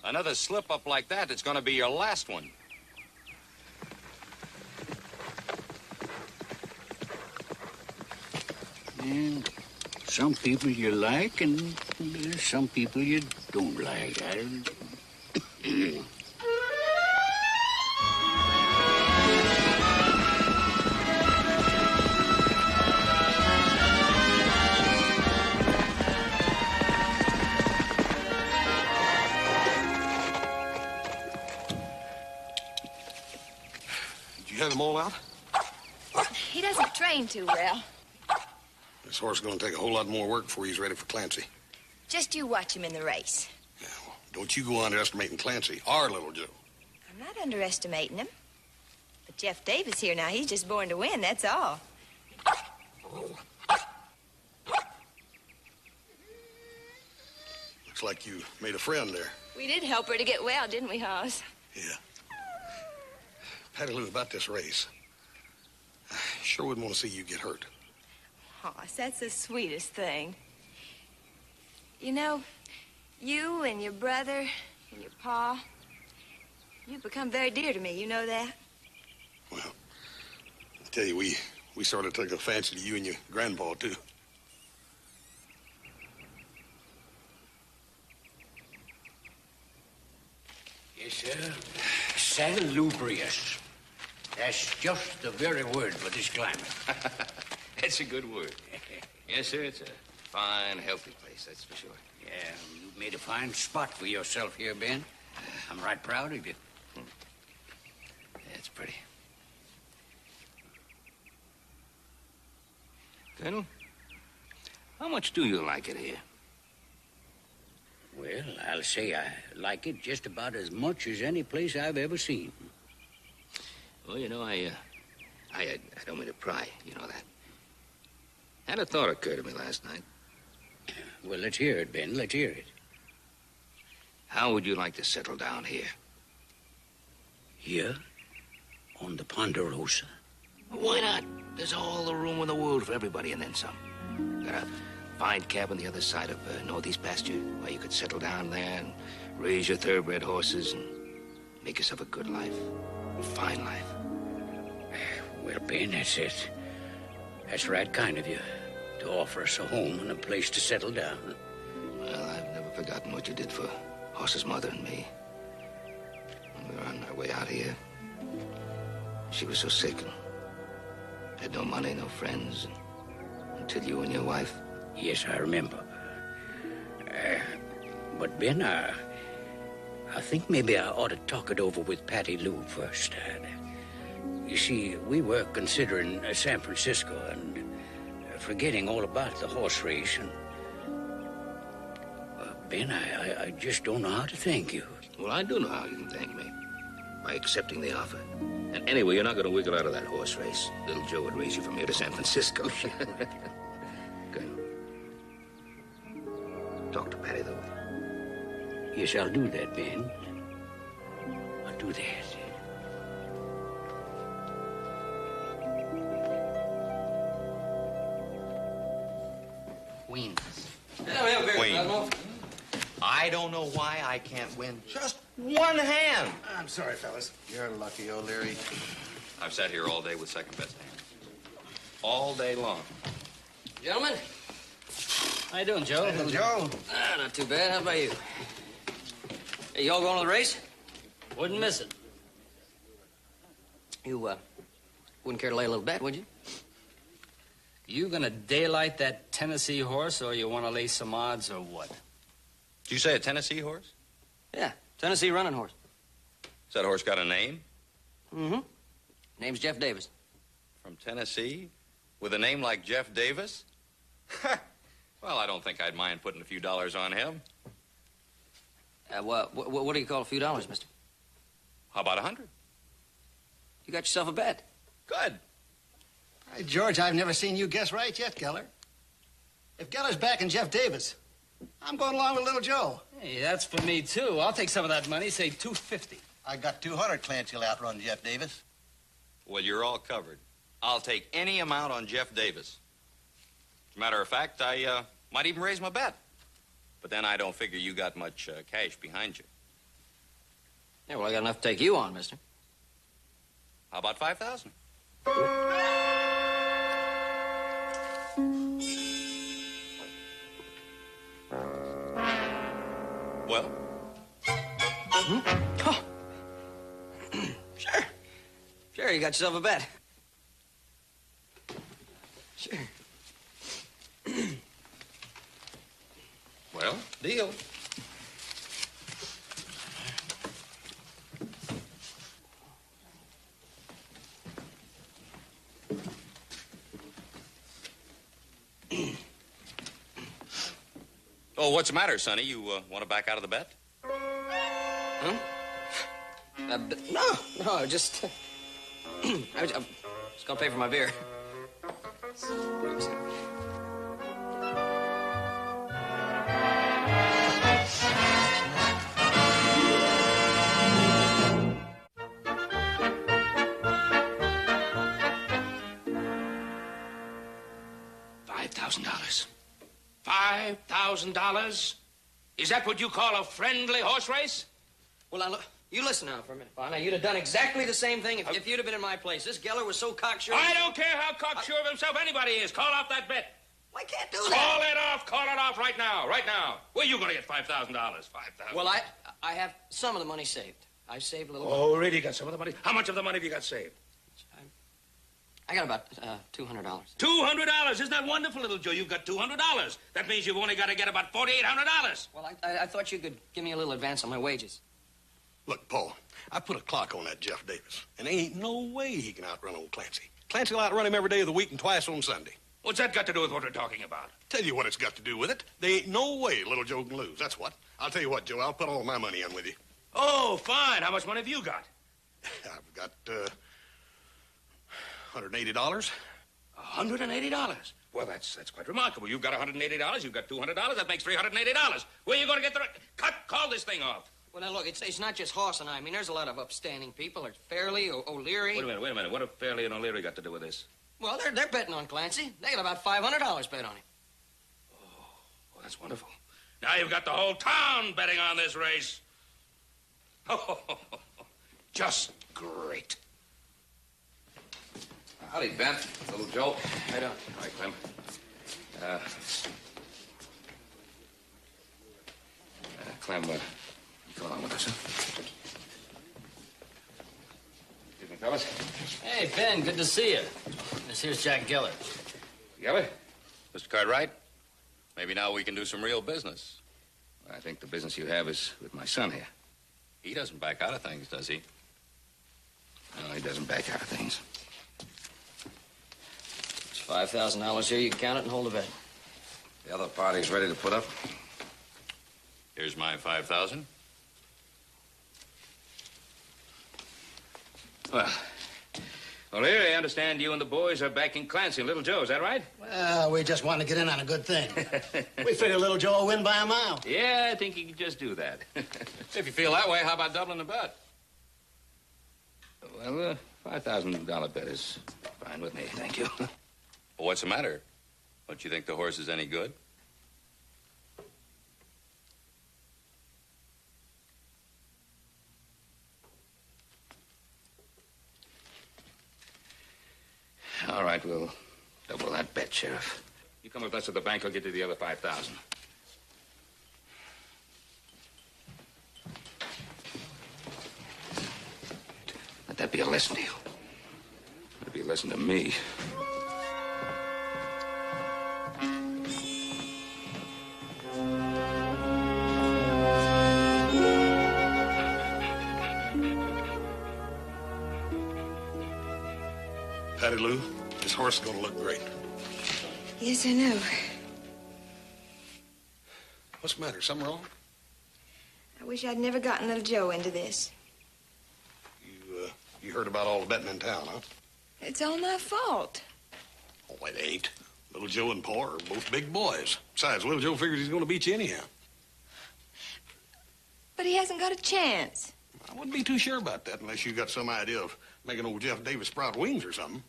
Another slip-up like that, it's going to be your last one. And some people you like, and some people you don't like. You have them all out? He doesn't train too well. This horse is going to take a whole lot more work before he's ready for Clancy. Just you watch him in the race. Yeah, well, don't you go underestimating Clancy, our little Joe. I'm not underestimating him. But Jeff Davis here now, he's just born to win, that's all. Looks like you made a friend there. We did help her to get well, didn't we, Hoss? Yeah. Patty Lou, about this race. I sure wouldn't want to see you get hurt. Hoss, that's the sweetest thing. You know, you and your brother and your pa, you've become very dear to me. You know that? Well, I tell you, we sort of took a fancy to you and your grandpa, too. Yes, sir. Salubrious. That's just the very word for this climate. That's a good word. Yes, sir, it's a fine, healthy place, that's for sure. Yeah, you've made a fine spot for yourself here, Ben. I'm right proud of you. Yeah, it's pretty. Colonel, how much do you like it here? Well, I'll say I like it just about as much as any place I've ever seen. Well, you know, I don't mean to pry, you know that. Had a thought occur to me last night. Well, let's hear it, Ben. Let's hear it. How would you like to settle down here? Here? On the Ponderosa? Why not? There's all the room in the world for everybody and then some. Got a fine cabin the other side of Northeast Pasture where you could settle down there and raise your thoroughbred horses and make yourself a good life. A fine life. Well, Ben, that's it. That's right kind of you to offer us a home and a place to settle down. Well, I've never forgotten what you did for Horse's mother and me. When we were on our way out here, she was so sick and had no money, no friends, until you and your wife. Yes, I remember. But, Ben, I think maybe I ought to talk it over with Patty Lou first. You see, we were considering San Francisco and forgetting all about the horse race. And, Ben, I just don't know how to thank you. Well, I do know how you can thank me. By accepting the offer. And anyway, you're not going to wiggle out of that horse race. Little Joe would race you from here to San Francisco. Good. Talk to Patty, though. Yes, I'll do that, Ben. I'll do that. Queens. Queen. I don't know why I can't win just one hand. I'm sorry, fellas. You're lucky, O'Leary. I've sat here all day with second best hands. All day long. Gentlemen, how you doing, Joe? Hey, Joe. Not too bad. How about you? Hey, you all going to the race? Wouldn't miss it. You, wouldn't care to lay a little bet, would you? You gonna daylight that Tennessee horse, or you want to lay some odds, or what? Did you say a Tennessee horse? Yeah, Tennessee running horse. Has that horse got a name? Mm-hmm. Name's Jeff Davis. From Tennessee? With a name like Jeff Davis? Well, I don't think I'd mind putting a few dollars on him. What do you call a few dollars, mister? How about 100? You got yourself a bet. Good. Hey, George, I've never seen you guess right yet, Geller. If Geller's backing Jeff Davis, I'm going along with Little Joe. Hey, that's for me, too. I'll take some of that money, say $250. I got 200 Clancy will outrun Jeff Davis. Well, you're all covered. I'll take any amount on Jeff Davis. As a matter of fact, I might even raise my bet. But then I don't figure you got much cash behind you. Yeah, well, I got enough to take you on, mister. How about 5,000? Well? Oh. Sure. Sure, you got yourself a bet. Sure. Well, deal. Oh, what's the matter, Sonny? You want to back out of the bet? Huh? No, just... I was gonna pay for my beer. $5,000. $5,000? Is that what you call a friendly horse race? Well, now, look, you listen now for a minute, Pa. Now, you'd have done exactly the same thing if you'd have been in my place. This Geller was so cocksure. I don't care how cocksure of himself anybody is. Call off that bet. I can't do that. Call it off right now, right now. Where are you going to get $5,000? $5,000. Well, I have some of the money saved. I've saved a little. Oh, really? You got some of the money? How much of the money have you got saved? I got about $200. $200? Isn't that wonderful, little Joe? You've got $200. That means you've only got to get about $4,800. Well, I thought you could give me a little advance on my wages. Look, Paul, I put a clock on that Jeff Davis, and there ain't no way he can outrun old Clancy. Clancy will outrun him every day of the week and twice on Sunday. What's that got to do with what we're talking about? Tell you what it's got to do with it. There ain't no way little Joe can lose, that's what. I'll tell you what, Joe, I'll put all my money in with you. Oh, fine. How much money have you got? I've got, $180. $180? Well, that's quite remarkable. You've got $180, you've got $200, that makes $380. Where are you going to get the... Call this thing off. Well, now, look, it's not just Hoss and I. I mean, there's a lot of upstanding people. There's Fairley, O'Leary. Wait a minute. What have Fairley and O'Leary got to do with this? Well, they're betting on Clancy. They got about $500 bet on him. Oh, that's wonderful. Now you've got the whole town betting on this race. Oh, just great. Howdy, Ben. Little Joe. How you doing? All right, Clem. Clem, you come along with us, huh? Excuse me, fellas. Hey, Ben, good to see you. This here's Jack Geller. Geller? Mr. Cartwright, maybe now we can do some real business. I think the business you have is with my son here. He doesn't back out of things, does he? No, he doesn't back out of things. It's $5,000 here. You can count it and hold the bet. The other party's ready to put up. Here's my 5,000. Well, O'Leary, I understand you and the boys are backing Clancy and Little Joe. Is that right? Well, we just want to get in on a good thing. We figure little Joe will win by a mile. Yeah, I think he can just do that. If you feel that way, how about doubling the bet? Well, $5,000 bet is fine with me, thank you. Well, what's the matter? Don't you think the horse is any good? All right, we'll double that bet, Sheriff. You come with us to the bank, I'll get you the other $5,000. Let that be a lesson to you. Let it be a lesson to me. Patty Lou, this horse is going to look great. Yes, I know. What's the matter? Something wrong? I wish I'd never gotten little Joe into this. You heard about all the betting in town, huh? It's all my fault. Oh, it ain't. Little Joe and Paul are both big boys. Besides, Little Joe figures he's going to beat you anyhow. But he hasn't got a chance. I wouldn't be too sure about that unless you got some idea of making old Jeff Davis sprout wings or something.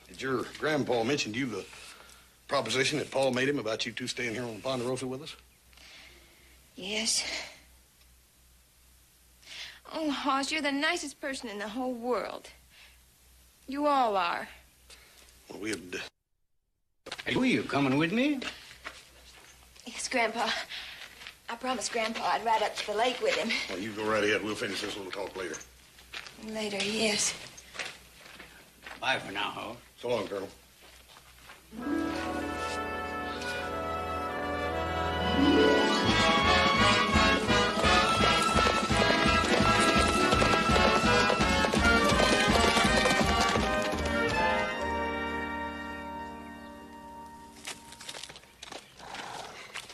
Did your grandpa mention to you the proposition that Paul made him about you two staying here on the Ponderosa with us? Yes. Oh, Hoss, you're the nicest person in the whole world. You all are. Well, we'd... Hey, who you coming with me? Yes, Grandpa. I promised Grandpa I'd ride up to the lake with him. Well, you go right ahead. We'll finish this little talk later. Later, yes. Bye for now, Ho. So long, Colonel.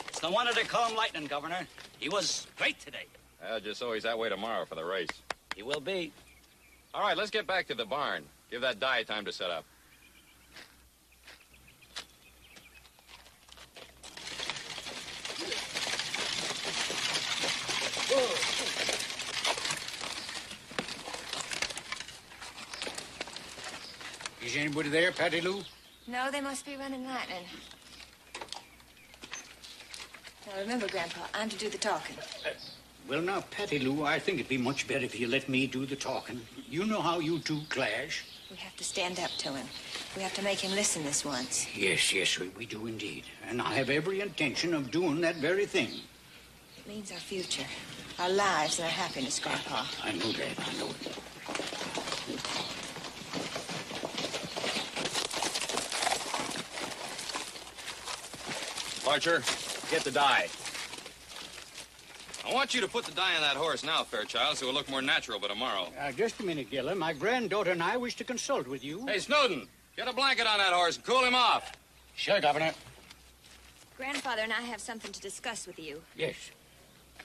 It's the one that they call him Lightning, Governor. He was great today. Just so he's that way tomorrow for the race. He will be. All right, let's get back to the barn. Give that die time to set up. Is anybody there, Patty Lou? No, they must be running lightning. Now, remember, Grandpa, I'm to do the talking. Well, now, Patty Lou, I think it'd be much better if you let me do the talking. You know how you two clash. We have to stand up to him. We have to make him listen this once. Yes, we do indeed. And I have every intention of doing that very thing. It means our future, our lives, and our happiness, Grandpa. I know that. I know it. Archer, get the dye. I want you to put the dye on that horse now, Fairchild, so it'll look more natural by tomorrow. Just a minute, Giller. My granddaughter and I wish to consult with you. Hey, Snowden, get a blanket on that horse and cool him off. Sure, Governor. Grandfather and I have something to discuss with you. Yes.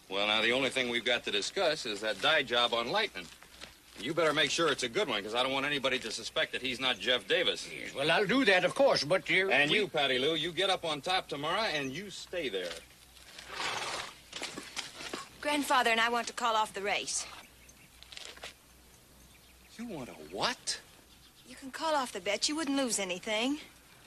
Well, now, the only thing we've got to discuss is that dye job on Lightning. You better make sure it's a good one, because I don't want anybody to suspect that he's not Jeff Davis. Yes, well, I'll do that, of course, but... And you, Patty Lou, you get up on top tomorrow, and you stay there. Grandfather and I want to call off the race. You want a what? You can call off the bet. You wouldn't lose anything.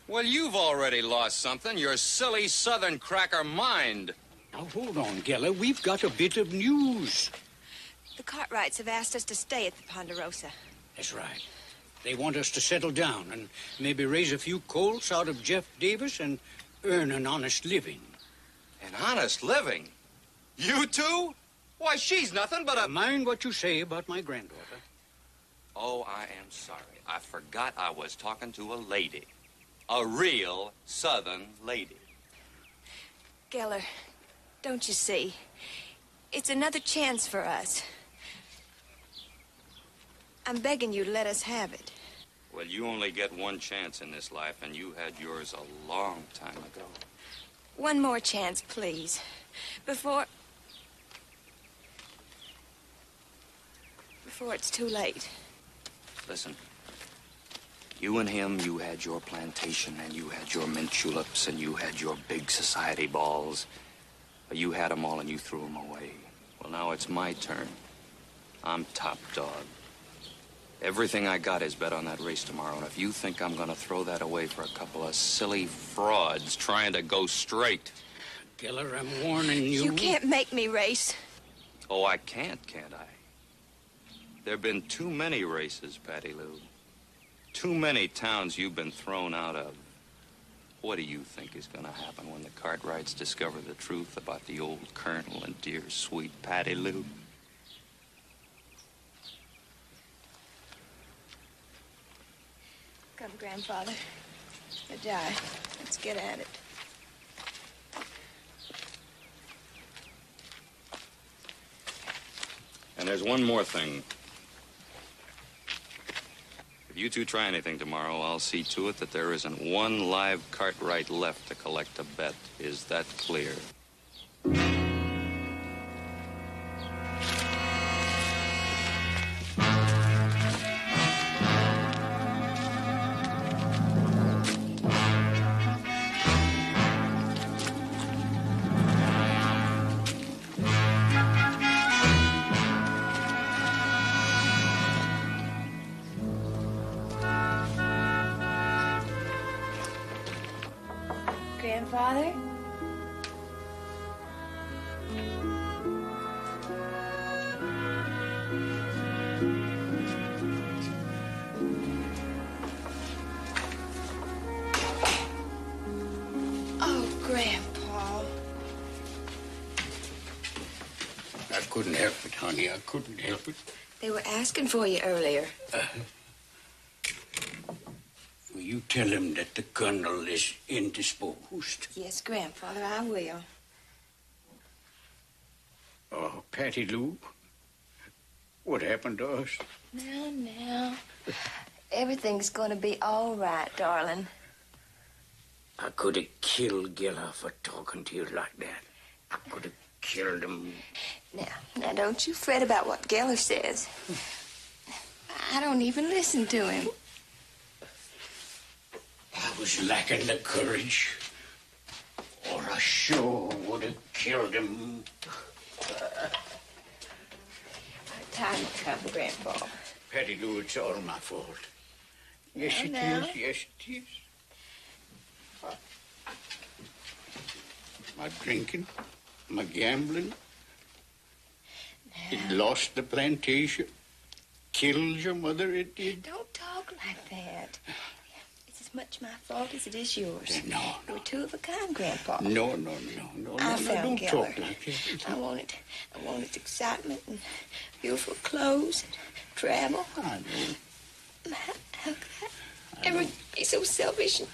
Well, you've already lost something. Your silly southern cracker mind. Now, hold on, Geller. We've got a bit of news. The Cartwrights have asked us to stay at the Ponderosa. That's right. They want us to settle down and maybe raise a few colts out of Jeff Davis and earn an honest living. An honest living? You two? Why, she's nothing but a... Mind what you say about my granddaughter. Oh, I am sorry. I forgot I was talking to a lady. A real southern lady. Geller, don't you see? It's another chance for us. I'm begging you to let us have it. Well, you only get one chance in this life, and you had yours a long time ago. One more chance, please. Before it's too late. Listen. You and him, you had your plantation, and you had your mint tulips, and you had your big society balls. But you had them all, and you threw them away. Well, now it's my turn. I'm top dog. Everything I got is bet on that race tomorrow, and if you think I'm going to throw that away for a couple of silly frauds trying to go straight... Geller, I'm warning you. You can't make me race. Oh, I can't I? There've been too many races, Patty Lou. Too many towns you've been thrown out of. What do you think is going to happen when the Cartwrights discover the truth about the old colonel and dear, sweet Patty Lou? Come, Grandfather. The die. Let's get at it. And there's one more thing. If you two try anything tomorrow, I'll see to it that there isn't one live Cartwright left to collect a bet. Is that clear? Grandfather? Oh, Grandpa. I couldn't help it, honey. I couldn't help it. They were asking for you earlier. Will you tell him that the colonel is indisposed? Yes, Grandfather, I will. Oh, Patty Lou, what happened to us? Now. Everything's going to be all right, darling. I could have killed Giller for talking to you like that. I could have killed him. Now, don't you fret about what Geller says. I don't even listen to him. I was lacking the courage, or I sure would have killed him. Time will come, Grandpa. Patty Lou, it's all my fault. Yes, Now, it now. is. Yes, it is. My drinking, my gambling. It lost the plantation. Killed your mother, it did. Don't talk like that. It's as much my fault as it is yours. No. We're two of a kind, Grandpa. No. I found Don't Geller. talk like that. I wanted excitement and beautiful clothes and travel. I know. How could I ever be so selfish and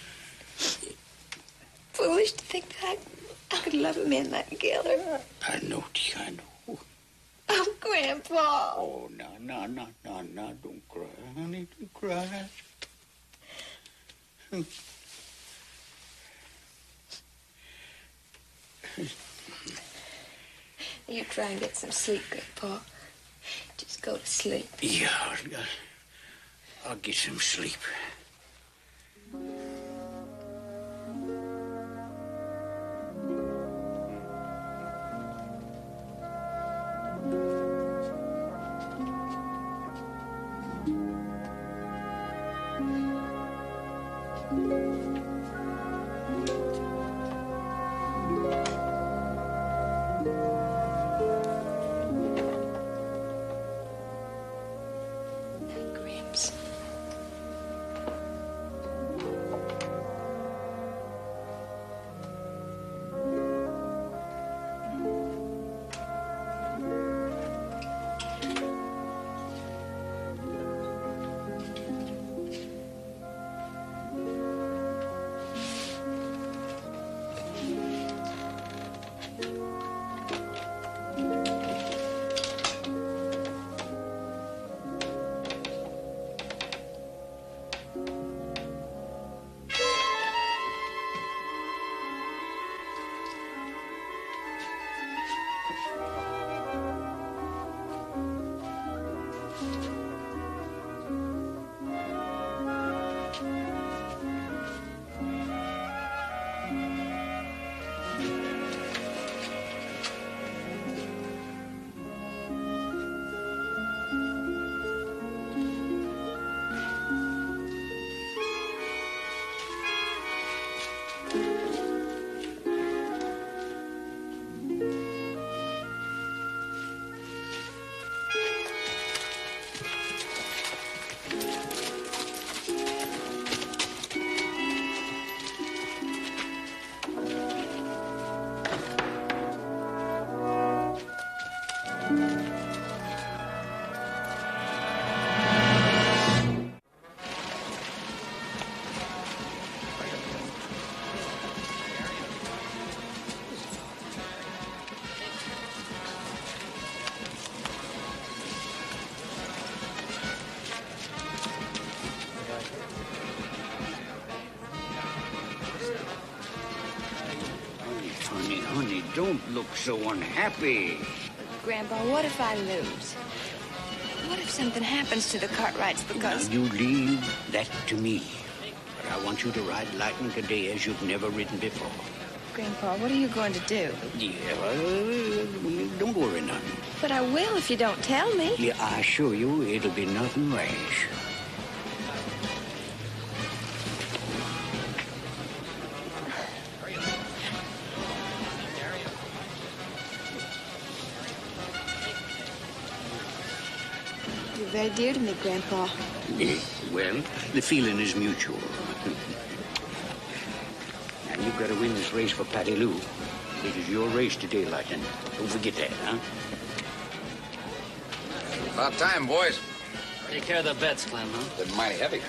foolish to think that I could love a man like Geller? I know, dear, I know. Oh, Grandpa. Oh, no. Don't cry, honey. Don't cry. You try and get some sleep, Grandpa. Just go to sleep. Yeah, I'll get some sleep. Gramps. Honey, don't look so unhappy. Grandpa, what if I lose? What if something happens to the Cartwrights because... Now, you leave that to me. But I want you to ride lightning today as you've never ridden before. Grandpa, what are you going to do? Yeah, don't worry none. But I will if you don't tell me. Yeah, I assure you it'll be nothing rash. You're very dear to me, Grandpa. Yeah, well, the feeling is mutual. Now, you've got to win this race for Patty Lou. It is your race today, Lightning. Don't forget that, huh? About time, boys. Take care of the bets, Clem, huh? They're mighty heavy.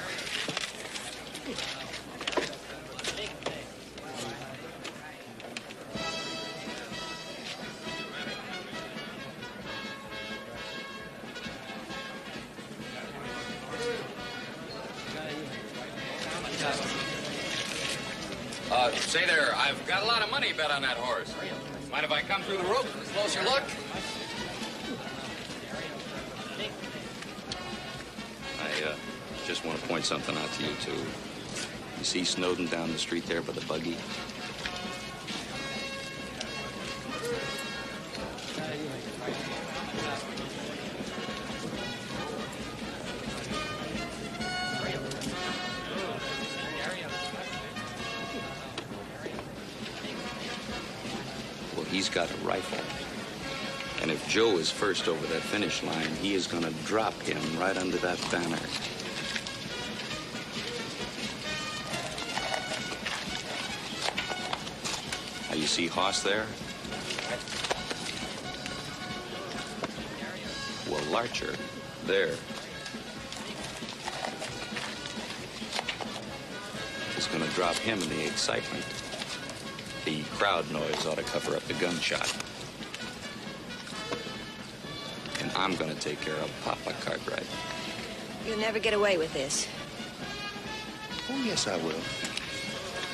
Say there, I've got a lot of money bet on that horse. Mind if I come through the ropes with a closer look? I just want to point something out to you, too. You see Snowden down the street there by the buggy? got a rifle. And if Joe is first over that finish line, he is going to drop him right under that banner. Now, you see Hoss there? Well, Larcher, there, is going to drop him in the excitement. The crowd noise ought to cover up the gunshot. And I'm going to take care of Papa Cartwright. You'll never get away with this. Oh, yes, I will.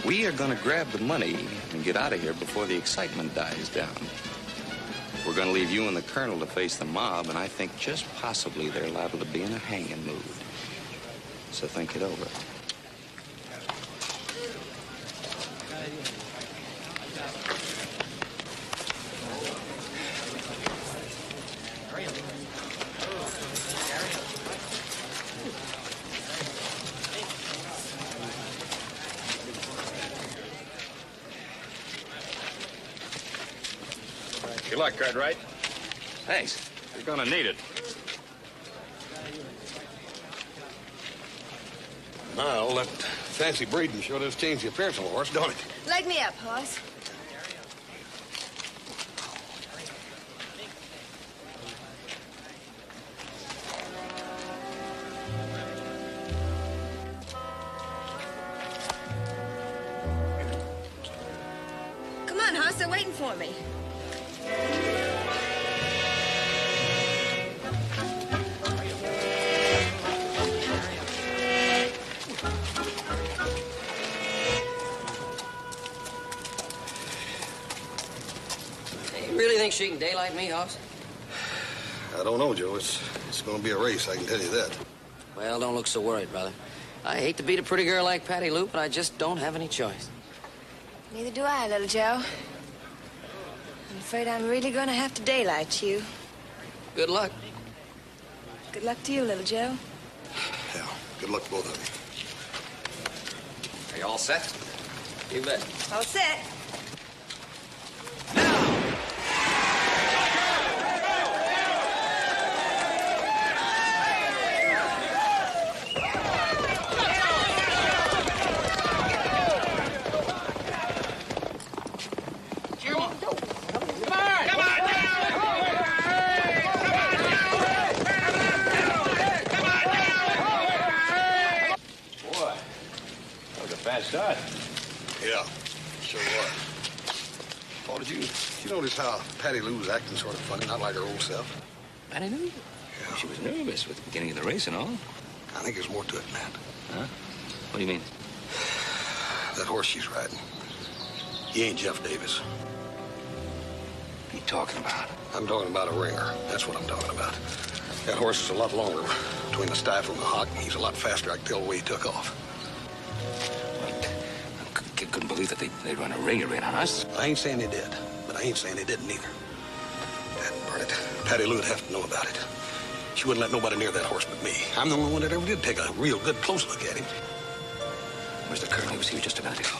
We are going to grab the money and get out of here before the excitement dies down. We're going to leave you and the Colonel to face the mob, and I think just possibly they're liable to be in a hanging mood. So think it over. Good luck, Cartwright. Thanks. You're gonna need it. Now, that fancy breeding sure does change the appearance of a horse, don't it? Leg me up, Hoss. Come on, Hoss, they're waiting for me. You really think she can daylight me, Hoss? I don't know, Joe. It's going to be a race, I can tell you that. Well, don't look so worried, brother. I hate to beat a pretty girl like Patty Lou, but I just don't have any choice. Neither do I, little Joe. I'm afraid I'm really going to have to daylight you. Good luck. Good luck to you, little Joe. Yeah, good luck to both of you. Are you all set? You bet. All set. Start. Yeah, sure was. Oh, did you notice how Patty Lou's acting sort of funny, not like her old self? Patty Lou? Yeah. She was nervous with the beginning of the race and all. I think there's more to it than that. Huh? What do you mean? That horse she's riding. He ain't Jeff Davis. What are you talking about? I'm talking about a ringer. That's what I'm talking about. That horse is a lot longer between the stifle and the hock. He's a lot faster. I can tell the way he took off. I couldn't believe that they'd run a ringer in on us. I ain't saying they did, but I ain't saying they didn't either. Dad, Barnett, Patty Lou would have to know about it. She wouldn't let nobody near that horse but me. I'm the only one that ever did take a real good close look at him. Where's the Colonel? He was here just a minute ago.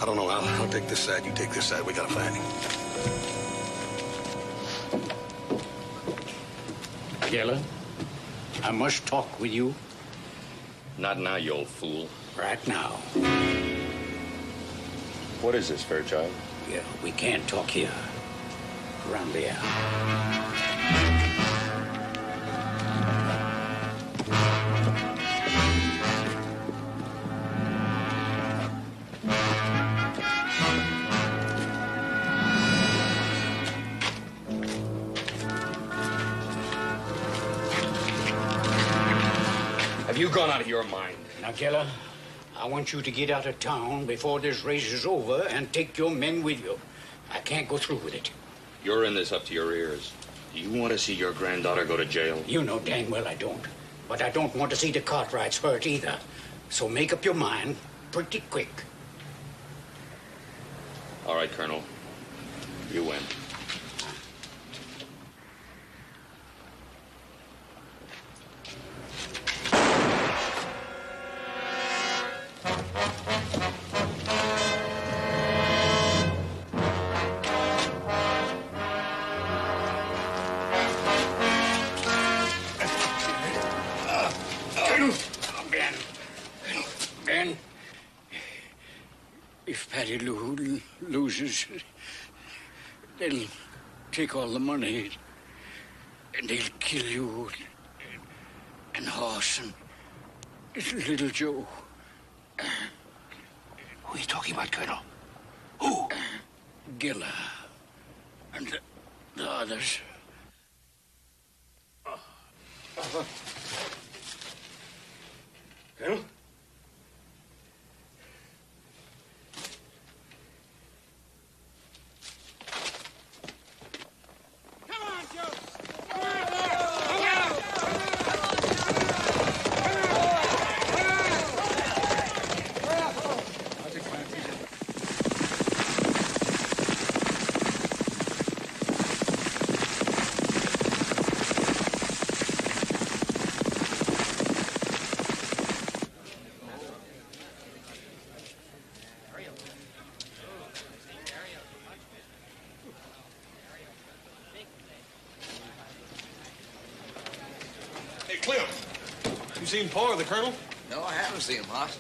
I don't know. I'll take this side. You take this side. We gotta find him. Keller, I must talk with you. Not now, you old fool. Right now. What is this, Fairchild? Yeah, we can't talk here. Around there. Have you gone out of your mind? Now, Keller, I want you to get out of town before this race is over and take your men with you. I can't go through with it. You're in this up to your ears. Do you want to see your granddaughter go to jail? You know dang well I don't. But I don't want to see the Cartwrights hurt either. So make up your mind pretty quick. All right, Colonel. You win. Patty Lou loses, they'll take all the money, and they'll kill you, and Hoss, and little Joe. Who are you talking about, Colonel? Who? Gilla, and the others. Colonel? Hey, Clem, you seen Pa or the Colonel? No, I haven't seen him, Hoss.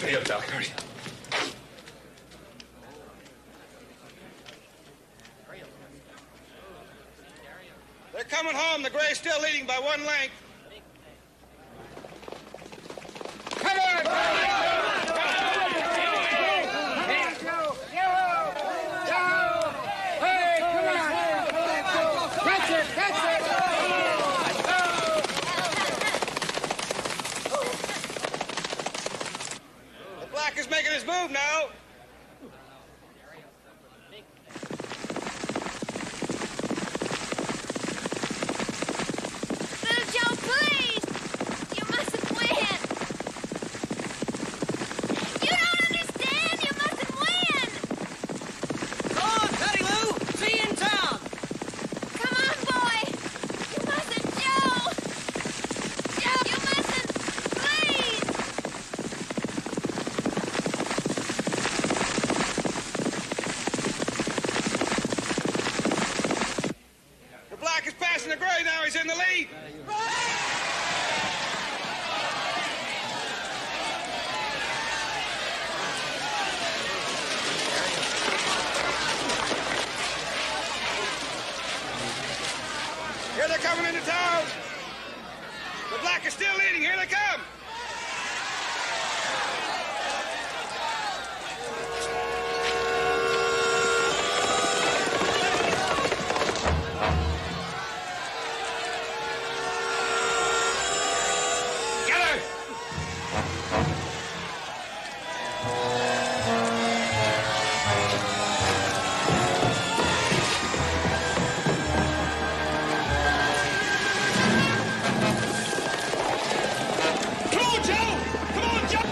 Hurry up, Doc, hurry. They're coming home. The Gray's still leading by one length. Come on! The black is making his move now. Little Joe, please! You mustn't win! You don't understand! You mustn't win! Go on, Patty Lou! See you in town! Come on, boy! You mustn't, Joe! Joe, you mustn't! Please! The black is passing the Gray now. He's in the lead. Here they're coming into town. The black is still leading. Here they come. Get her! Come on, Joe! Come on, Joe!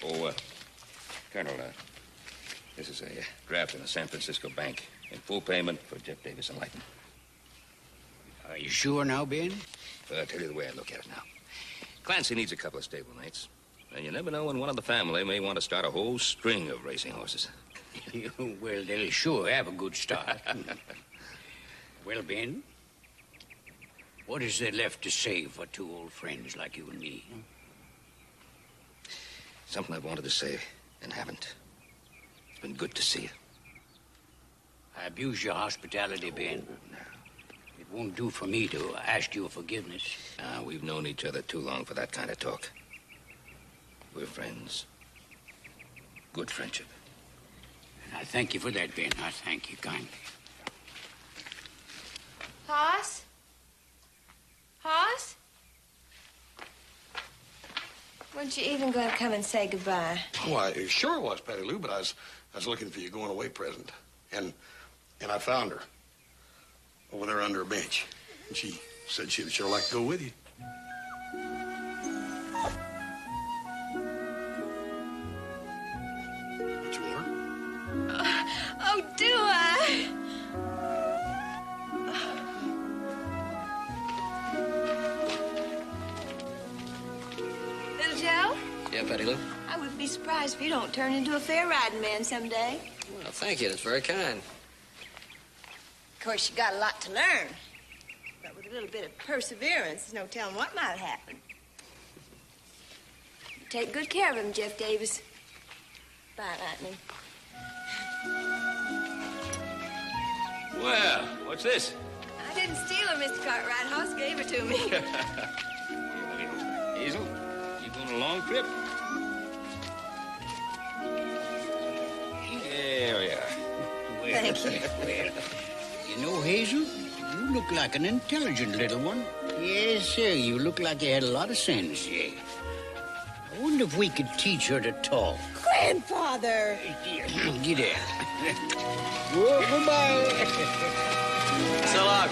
Oh, Colonel, This is a draft in a San Francisco bank in full payment for Jeff Davis and Lighton. Are you sure now, Ben? I'll tell you the way I look at it now. Clancy needs a couple of stable mates. And you never know when one of the family may want to start a whole string of racing horses. Well, they'll sure have a good start. Well, Ben, what is there left to say for two old friends like you and me? Something I've wanted to say and haven't. It's been good to see you. I abuse your hospitality, Ben. It won't do for me to ask your forgiveness. We've known each other too long for that kind of talk. We're friends. Good friendship. And I thank you for that, Ben. I thank you kindly. Hoss? Hoss? Weren't you even going to come and say goodbye? Oh, I sure was, Patty Lou, but I was looking for your going away present. And I found her over there under a bench. And she said she'd sure like to go with you. What you want her? Oh, do I? Little Joe? Yeah, Patty Lou? I wouldn't be surprised if you don't turn into a fair riding man someday. Well, thank you. That's very kind. Of course, you got a lot to learn. But with a little bit of perseverance, there's no telling what might happen. Take good care of him, Jeff Davis. Bye, Lightning. Well, what's this? I didn't steal her, Mr. Cartwright. Hoss gave her to me. Hazel, you going on a long trip? There we are. Thank you. Well, you know, Hazel, you look like an intelligent little one. Yes, sir, you look like you had a lot of sense, yeah. I wonder if we could teach her to talk. Grandfather! Get there. Whoa, goodbye. So long.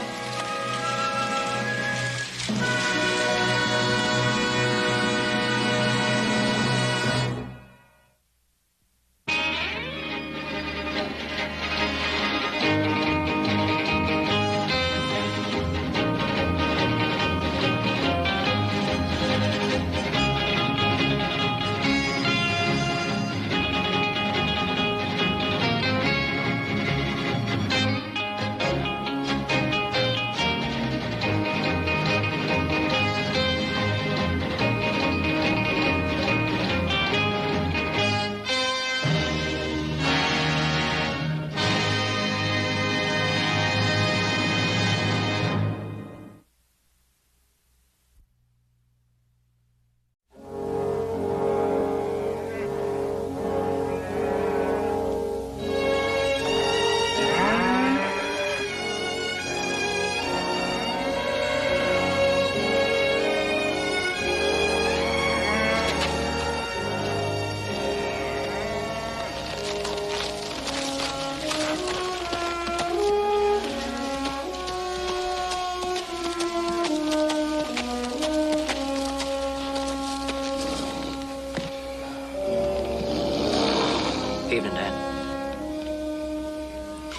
Evening, Dad.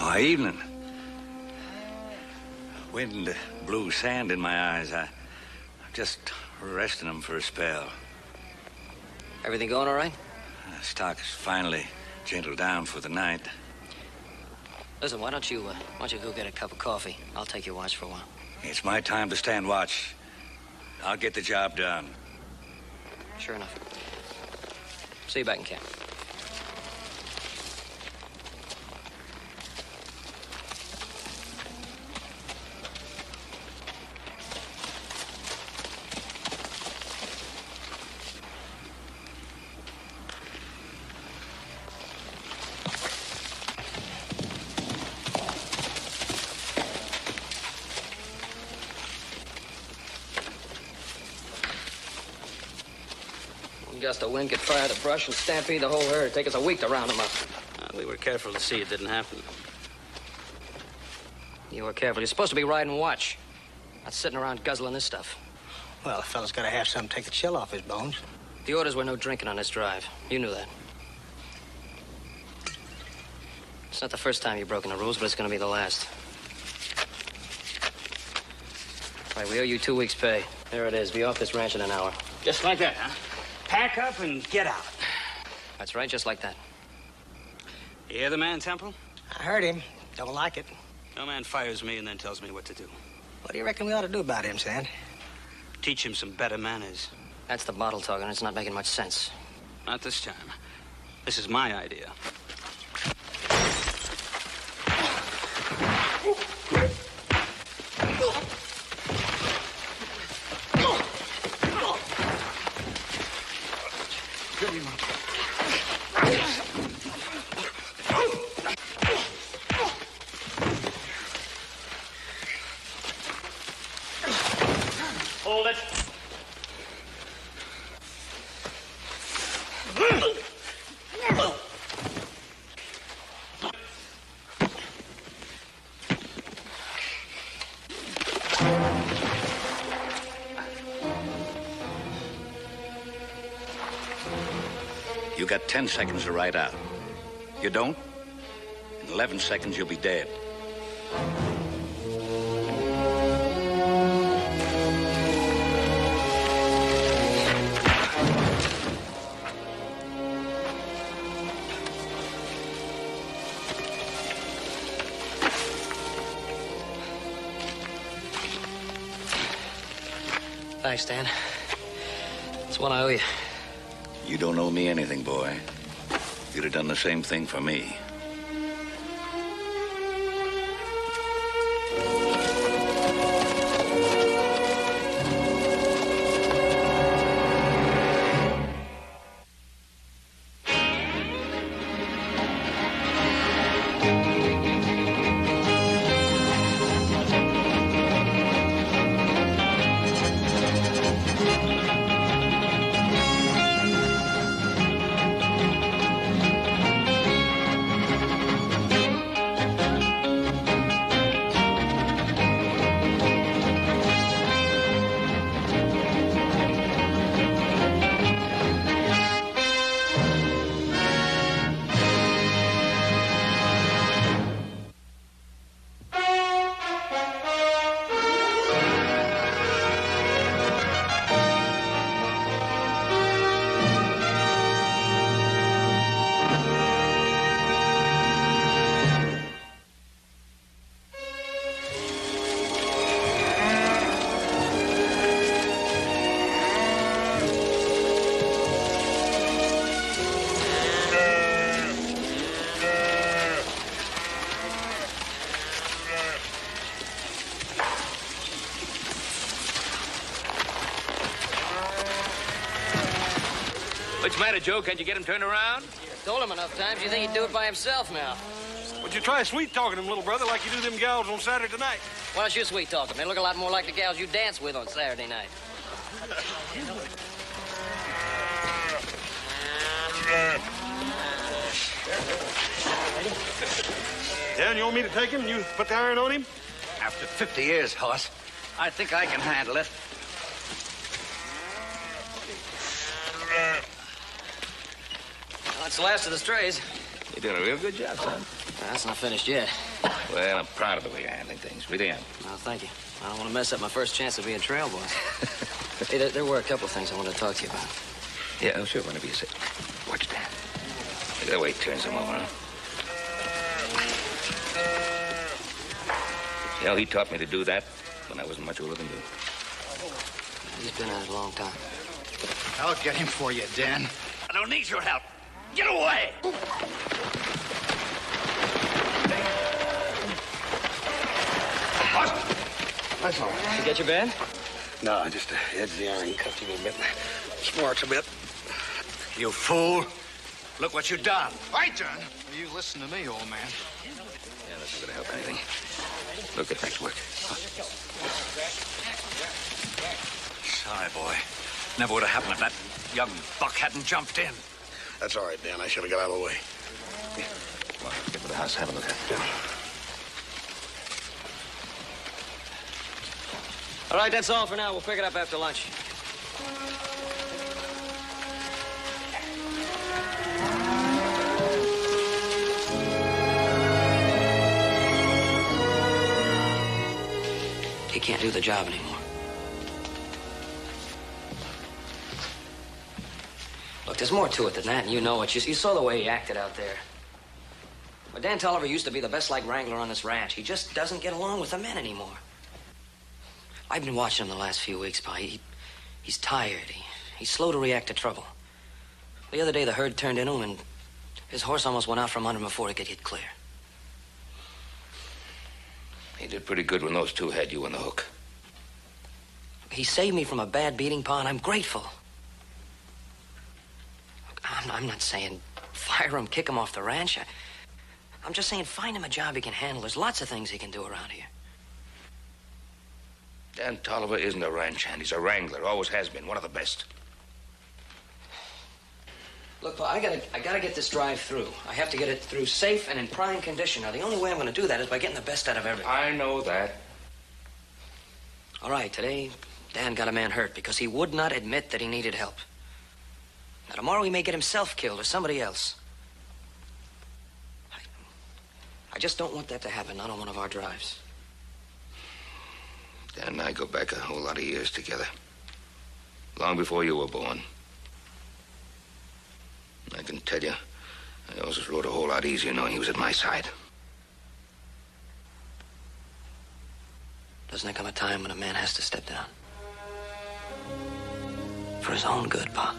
Oh, evening. Wind blew sand in my eyes. I'm just resting them for a spell. Everything going all right? Stock has finally gentled down for the night. Listen, why don't you go get a cup of coffee? I'll take your watch for a while. It's my time to stand watch. I'll get the job done. Sure enough. See you back in camp. Just a wind could fire the brush and stampede the whole herd. It'd take us a week to round them up. We were careful to see it didn't happen. You were careful. You're supposed to be riding watch, not sitting around guzzling this stuff. Well, a fella's got to have something to take the chill off his bones. The orders were no drinking on this drive. You knew that. It's not the first time you've broken the rules, but it's going to be the last. All right, we owe you 2 weeks' pay. There it is. Be off this ranch in an hour. Just like that, huh? Pack up and get out. That's right, just like that. You hear the man, Temple? I heard him. Don't like it. No man fires me and then tells me what to do. What do you reckon we ought to do about him, Sand? Teach him some better manners. That's the bottle talking. It's not making much sense. Not this time. This is my idea. Hold it. You got 10 seconds to ride out. You don't? In 11 seconds, you'll be dead. Thanks, Dan. It's one I owe you. You don't owe me anything, boy. You'd have done the same thing for me. What's the matter, Joe? Can't you get him turned around? Told him enough times. You think he'd do it by himself now? Would you try sweet-talking him, little brother, like you do them gals on Saturday night? Why don't you sweet-talk them? They look a lot more like the gals you dance with on Saturday night. Dan, you want me to take him and you put the iron on him? After 50 years, Hoss, I think I can handle it. Well, that's the last of the strays. You're doing a real good job, son. That's not finished yet. Well, I'm proud of the way you're handling things. Really am. No, thank you. I don't want to mess up my first chance of being trail boss. Hey, there were a couple of things I wanted to talk to you about. Yeah, oh, sure, whenever you say. Watch that. Look at the way he turns them over, huh? You know, he taught me to do that when I wasn't much older than you. He's been at it a long time. I'll get him for you, Dan. I don't need your help. Get away! That's all right. Did you get your band? No, I just edged the iron cuffed him a bit. Smarts a bit. You fool. Look what you done. Right, John. You listen to me, old man. Yeah, that's not gonna help anything. Look, get back to work. Sorry, boy. Never would have happened if that young buck hadn't jumped in. That's all right, Dan. I should have got out of the way. Come on, let's get to the house, have a look at it. All right, that's all for now. We'll pick it up after lunch. he can't do the job anymore. Look, there's more to it than that, and you know it. You saw the way he acted out there. Well, Dan Tolliver used to be the best-liked wrangler on this ranch. He just doesn't get along with the men anymore. I've been watching him the last few weeks, Pa. He's tired. He's slow to react to trouble. The other day, the herd turned into him, and his horse almost went out from under him before he could get clear. He did pretty good when those two had you on the hook. He saved me from a bad beating, Pa, and I'm grateful. Look, I'm not saying fire him, kick him off the ranch. I'm just saying find him a job he can handle. There's lots of things he can do around here. Dan Tolliver isn't a ranch hand. He's a wrangler. Always has been. One of the best. Look, Pa, I gotta get this drive through. I have to get it through safe and in prime condition. Now, the only way I'm gonna do that is by getting the best out of everything. I know that. All right, today, Dan got a man hurt because he would not admit that he needed help. Now, tomorrow he may get himself killed or somebody else. I just don't want that to happen, not on one of our drives. Dan and I go back a whole lot of years together. Long before you were born. I can tell you, I always rode a whole lot easier knowing he was at my side. Doesn't there come a time when a man has to step down? For his own good, Pa.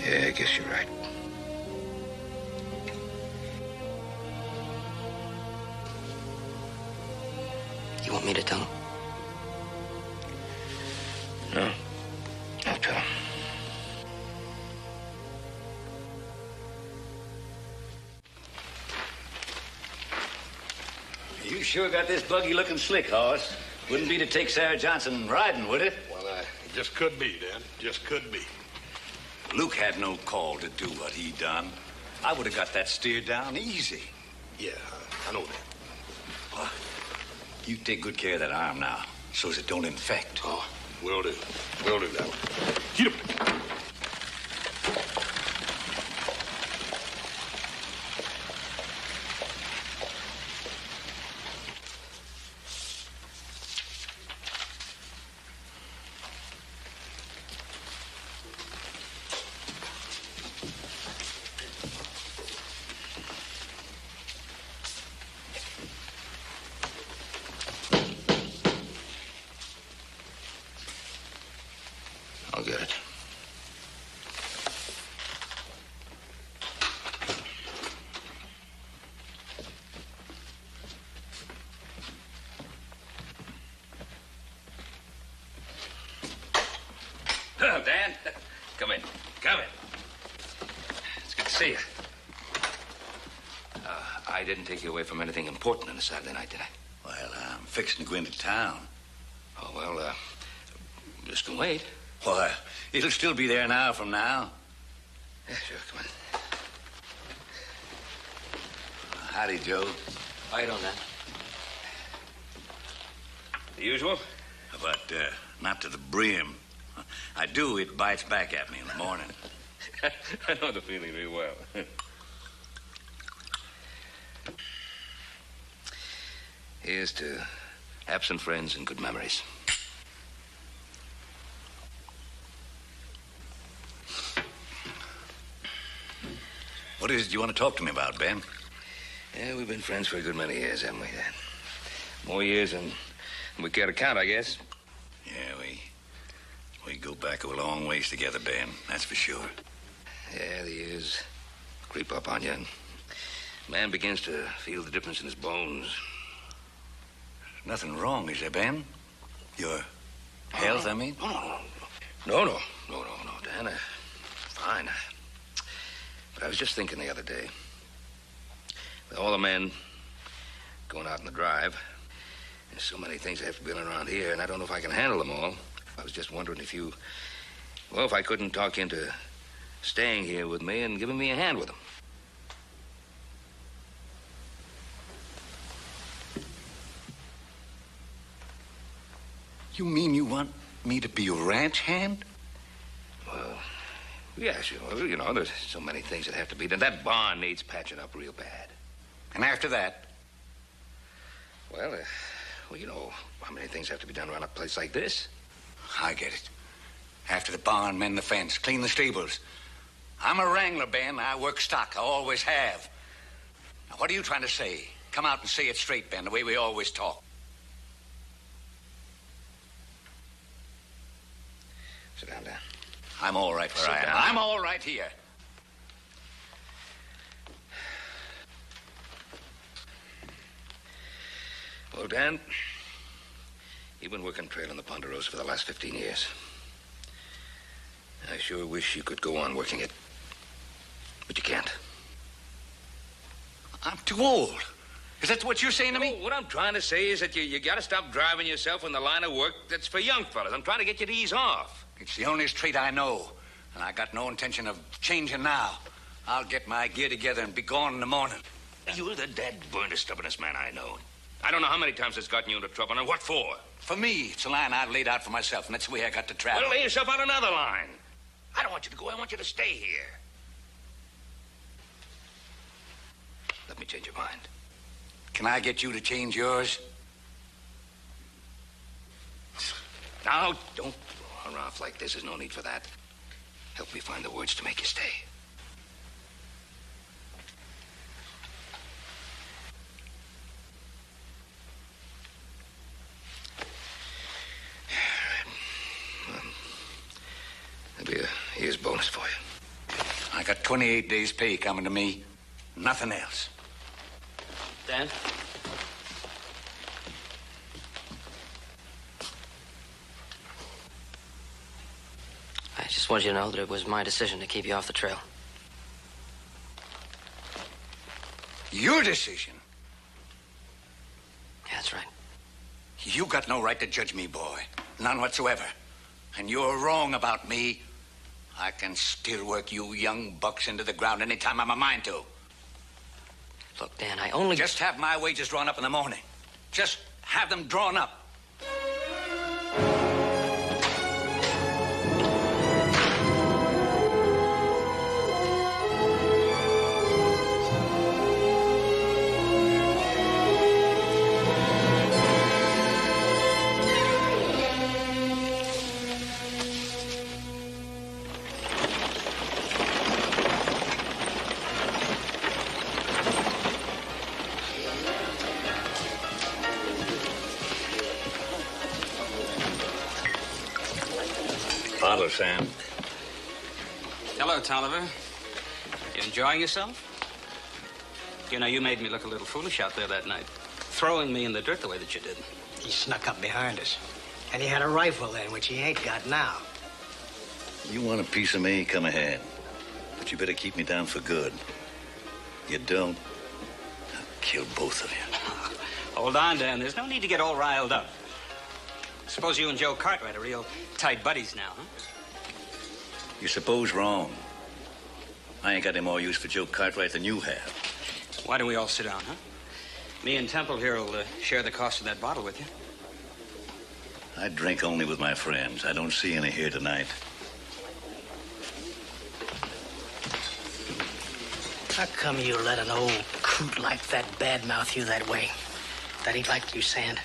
Yeah, I guess you're right. You want me to tell him? No. I'll tell him. You sure got this buggy looking slick, Hoss. Wouldn't be to take Sarah Johnson riding, would it? Well, it just could be, Dan. Just could be. Luke had no call to do what he done. I would have got that steer down easy. Yeah, I know that. Well, you take good care of that arm now, so as it don't infect. Oh, will do. Will do that. Get him. I'll get it. Oh, Dan. Come in. Come in. It's good to see you. I didn't take you away from anything important on the Saturday night, did I? Well, I'm fixing to go into town. Oh, well, just can wait. Why, it'll still be there an hour from now. Yeah, sure, come on. Howdy, Joe. Right on that. The usual? But not to the brim. I do, it bites back at me in the morning. I know the feeling very well. Here's to absent friends and good memories. What is it you want to talk to me about, Ben? Yeah, we've been friends for a good many years, haven't we, Dan? More years than we care to count, I guess. Yeah, we go back a long ways together, Ben. That's for sure. Yeah, the years creep up on you, and man begins to feel the difference in his bones. Nothing wrong, is there, Ben? Your health, I mean? No, Dan. Fine. But I was just thinking the other day. With all the men going out on the drive, there's so many things that have to be done around here, and I don't know if I can handle them all. I was just wondering if you Well, if I couldn't talk you into staying here with me and giving me a hand with them. You mean you want me to be a ranch hand? Well, yes, you know, there's so many things that have to be done. That barn needs patching up real bad. And after that? Well, you know how many things have to be done around a place like this. I get it. After the barn, mend the fence, clean the stables. I'm a wrangler, Ben. I work stock. I always have. Now, what are you trying to say? Come out and say it straight, Ben, the way we always talk. Sit down, Dan. I'm all right where Sit I am. down. I'm all right here. Well, Dan, you've been working trail in the Ponderosa for the last 15 years. I sure wish you could go on working it. But you can't. I'm too old. Is that what you're saying to me? What I'm trying to say is that you got to stop driving yourself in the line of work that's for young fellas. I'm trying to get you to ease off. It's the only trait I know. And I got no intention of changing now. I'll get my gear together and be gone in the morning. You're the dead-burned, stubbornest man I know. I don't know how many times it's gotten you into trouble, and what for? For me, it's a line I've laid out for myself, and that's the way I got to travel. Well, lay yourself out another line. I don't want you to go. I want you to stay here. Let me change your mind. Can I get you to change yours? Now, don't run off like this. There's no need for that. Help me find the words to make you stay. There'll be a year's bonus for you. I got 28 days' pay coming to me. Nothing else. Dan? I just want you to know that it was my decision to keep you off the trail. Your decision? Yeah, that's right. You got no right to judge me, boy. None whatsoever. And you're wrong about me. I can still work you young bucks into the ground anytime I'm a mind to. Look, Dan, I only... Just have my wages drawn up in the morning. Just have them drawn up. Bottle, Sam. Hello, Tolliver. You enjoying yourself? You know, you made me look a little foolish out there that night, throwing me in the dirt the way that you did. He snuck up behind us. And he had a rifle then, which he ain't got now. You want a piece of me, come ahead. But you better keep me down for good. You don't, I'll kill both of you. Hold on, Dan. There's no need to get all riled up. Suppose you and Joe Cartwright are real tight buddies now, huh? You suppose wrong. I ain't got any more use for Joe Cartwright than you have. Why don't we all sit down, huh? Me and Temple here will share the cost of that bottle with you. I drink only with my friends. I don't see any here tonight. How come you let an old coot like that badmouth you that way? That ain't like you, Sand.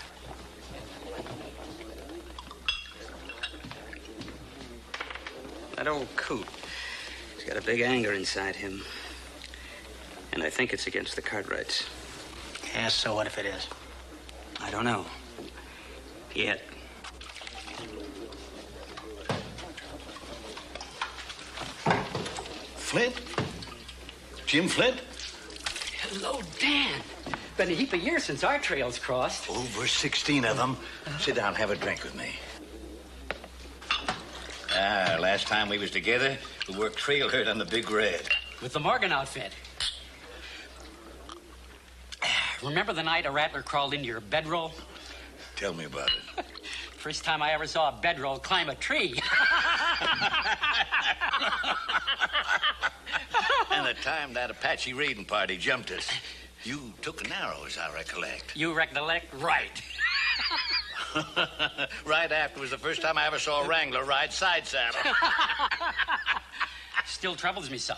That old coot, he's got a big anger inside him. And I think it's against the Cartwrights. Yeah, so what if it is? I don't know. Yet. Flint? Jim Flint? Hello, Dan. Been a heap of years since our trails crossed. Over 16 of them. Sit down, have a drink with me. Last time we was together, we worked trail herd on the Big Red. With the Morgan outfit. Remember the night a rattler crawled into your bedroll? Tell me about it. First time I ever saw a bedroll climb a tree. time that Apache raiding party jumped us. You took an arrow, as I recollect. You recollect? Right. Right after was the first time I ever saw a Wrangler ride side saddle. Still troubles me some.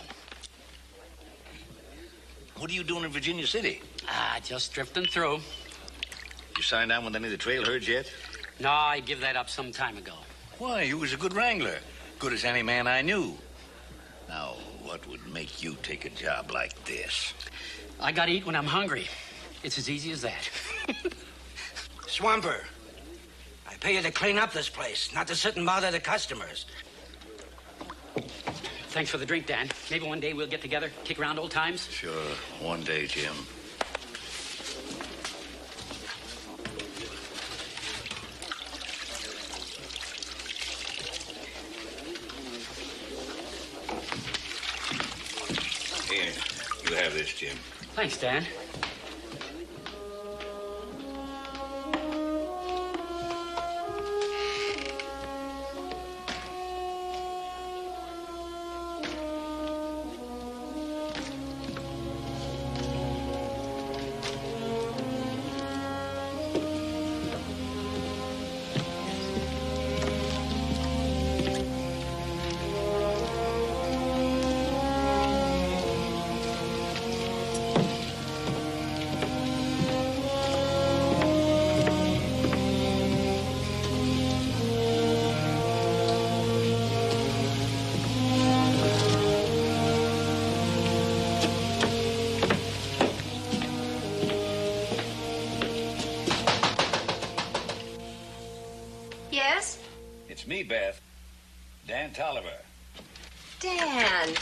What are you doing in Virginia City? Just drifting through. You signed on with any of the trail herds yet? No, I give that up some time ago. Why, you was a good wrangler. Good as any man I knew. Now, what would make you take a job like this? I gotta eat when I'm hungry. It's as easy as that. Swamper, I pay you to clean up this place, not to sit and bother the customers. Thanks for the drink, Dan. Maybe one day we'll get together, kick around old times. Sure, one day, Jim. Here, you have this, Jim. Thanks, Dan. Yes? It's me, Beth. Dan Tolliver. Dan.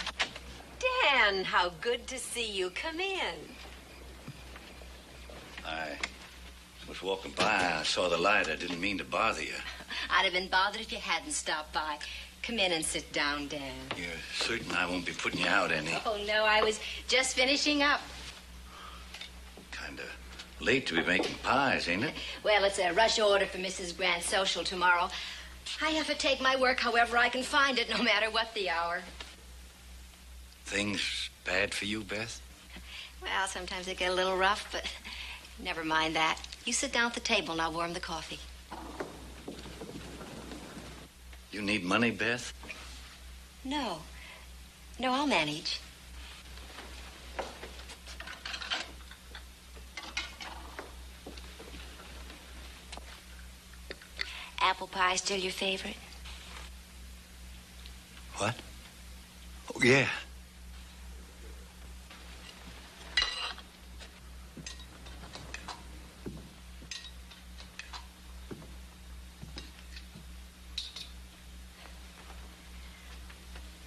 Dan, how good to see you. Come in. I was walking by. I saw the light. I didn't mean to bother you. I'd have been bothered if you hadn't stopped by. Come in and sit down, Dan. You're certain I won't be putting you out any? Oh, no, I was just finishing up. Kinda late to be making pies, ain't it? Well, it's a rush order for Mrs. Grant's social tomorrow. I have to take my work however I can find it, no matter what the hour. Things bad for you, Beth? Well, sometimes they get a little rough, but never mind that. You sit down at the table and I'll warm the coffee. You need money, Beth? No. No, I'll manage. Apple pie still your favorite? What? Oh, yeah.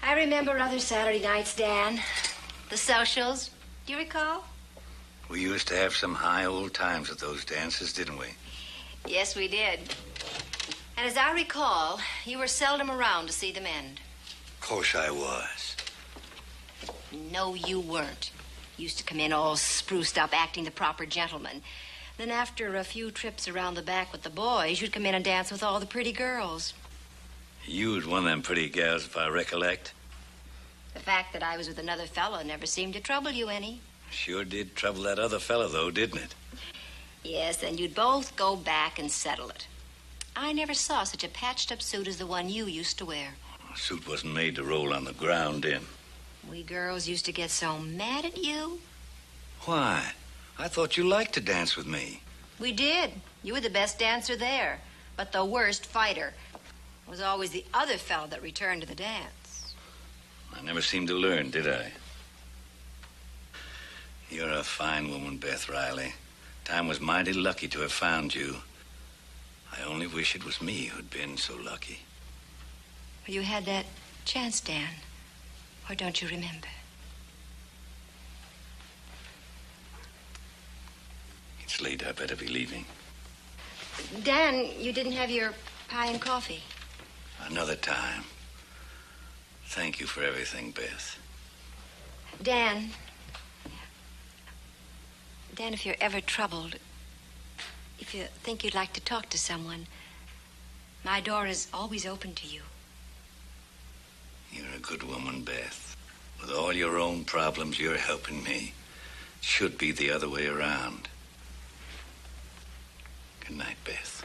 I remember other Saturday nights, Dan. The socials. Do you recall? We used to have some high old times at those dances, didn't we? Yes, we did. And as I recall, you were seldom around to see them end. Of course I was. No, you weren't. You used to come in all spruced up, acting the proper gentleman. Then after a few trips around the back with the boys, you'd come in and dance with all the pretty girls. You was one of them pretty gals, if I recollect. The fact that I was with another fellow never seemed to trouble you any. Sure did trouble that other fellow, though, didn't it? Yes, then you'd both go back and settle it. I never saw such a patched-up suit as the one you used to wear. The suit wasn't made to roll on the ground in. We girls used to get so mad at you. Why? I thought you liked to dance with me. We did. You were the best dancer there, but the worst fighter. It was always the other fellow that returned to the dance. I never seemed to learn, did I? You're a fine woman, Beth Riley. Time was mighty lucky to have found you. I only wish it was me who'd been so lucky. Well, you had that chance, Dan. Or don't you remember? It's late. I better be leaving. Dan, you didn't have your pie and coffee. Another time. Thank you for everything, Beth. Dan, if you're ever troubled, if you think you'd like to talk to someone, my door is always open to you. You're a good woman, Beth. With all your own problems, you're helping me. Should be the other way around. Good night, Beth.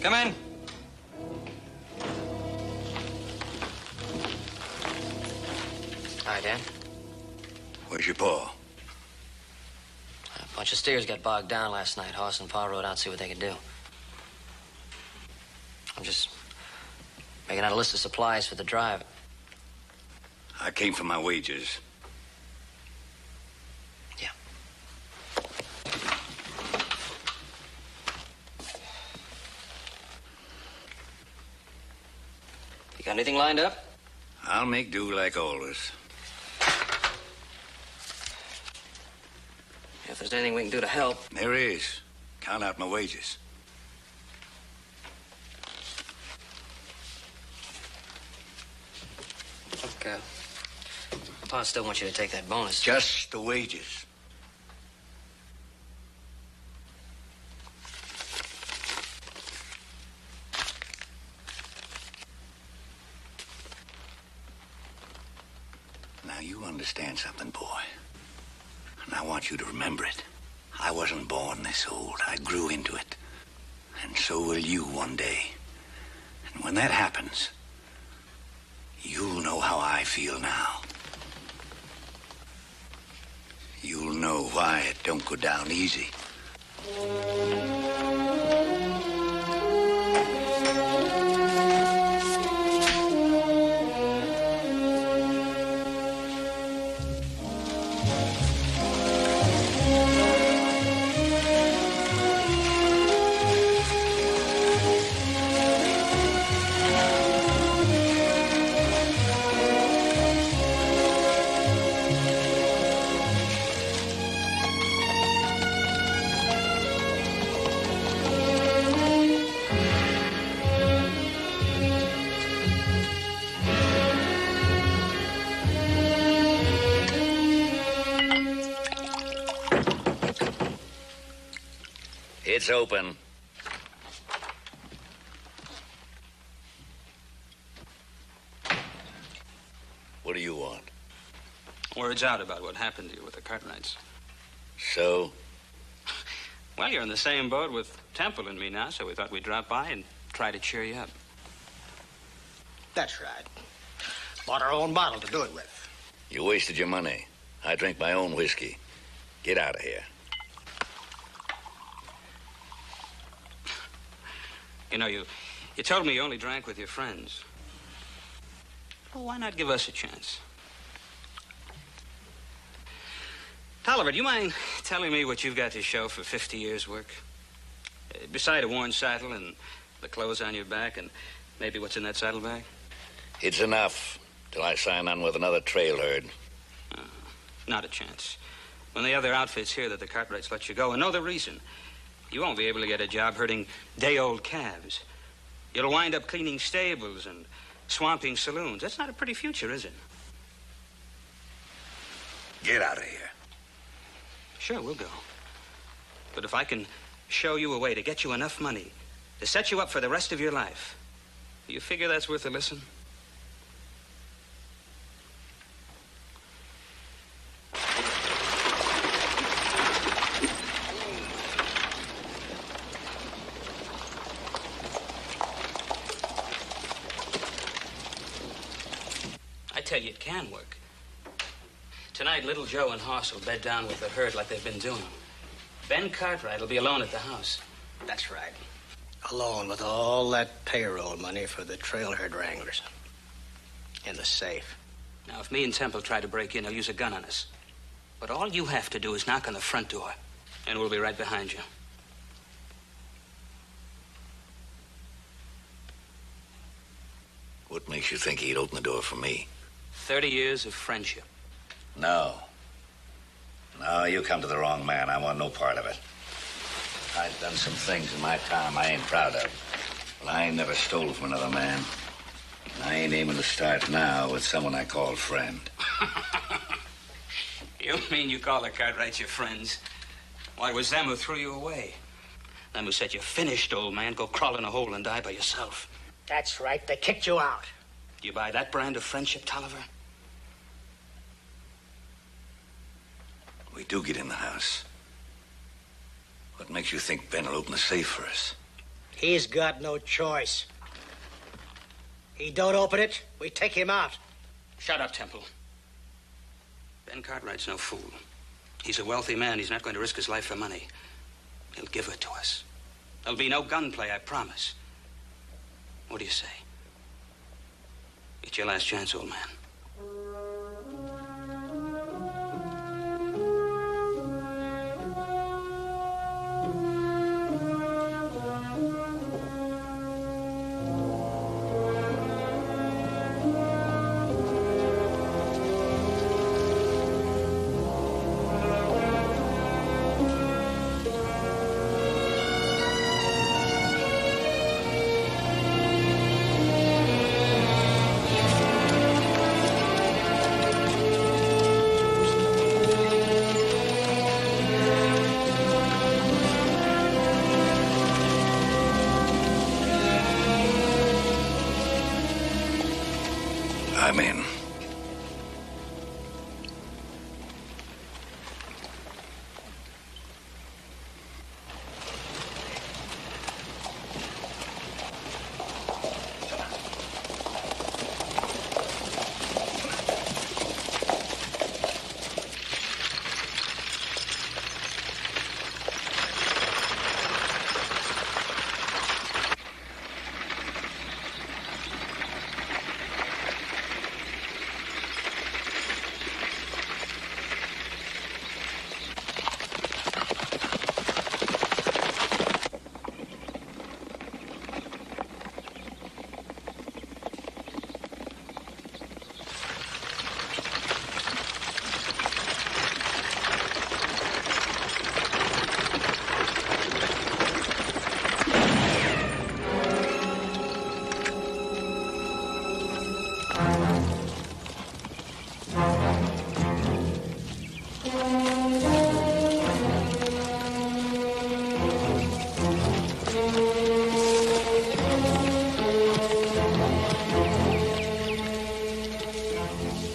Come in. Hi, Dan. Where's your pa? A bunch of steers got bogged down last night. Hoss and Pa rode out to see what they could do. I'm just making out a list of supplies for the drive. I came for my wages. Yeah. You got anything lined up? I'll make do like always. If there's anything we can do to help. There is. Count out my wages. Look, Pa still wants you to take that bonus. Just the wages. Now you understand something, boy. And I want you to remember it. I wasn't born this old. I grew into it. And so will you one day. And when that happens, you'll know how I feel now. You'll know why it don't go down easy. It's open. What do you want? Word's out about what happened to you with the Cartwrights. So? Well, you're in the same boat with Temple and me now, so we thought we'd drop by and try to cheer you up. That's right. Bought our own bottle to do it with. You wasted your money. I drink my own whiskey. Get out of here. You know, you told me you only drank with your friends. Well, why not give us a chance? Tolliver, do you mind telling me what you've got to show for 50 years' work? Beside a worn saddle and the clothes on your back and maybe what's in that saddlebag? It's enough till I sign on with another trail herd. Not a chance. When the other outfits hear that the Cartwrights let you go and know the reason, you won't be able to get a job herding day-old calves. You'll wind up cleaning stables and swamping saloons. That's not a pretty future, is it? Get out of here. Sure, we'll go. But if I can show you a way to get you enough money to set you up for the rest of your life, you figure that's worth a listen? I tell you, it can work. Tonight, Little Joe and Hoss will bed down with the herd like they've been doing. Ben Cartwright will be alone at the house. That's right. Alone with all that payroll money for the trail herd wranglers. In the safe. Now, if me and Temple try to break in, they'll use a gun on us. But all you have to do is knock on the front door, and we'll be right behind you. What makes you think he'd open the door for me? 30 years of friendship. No. No, you come to the wrong man. I want no part of it. I've done some things in my time I ain't proud of. But I ain't never stole from another man. And I ain't aiming to start now with someone I call friend. You mean you call the Cartwrights your friends? Why, it was them who threw you away. Them who said you're finished, old man. Go crawl in a hole and die by yourself. That's right. They kicked you out. Do you buy that brand of friendship, Tolliver? We do get in the house. What makes you think Ben will open the safe for us? He's got no choice. He don't open it, we take him out. Shut up, Temple. Ben Cartwright's no fool. He's a wealthy man. He's not going to risk his life for money. He'll give it to us. There'll be no gunplay, I promise. What do you say? It's your last chance, old man. I'm in.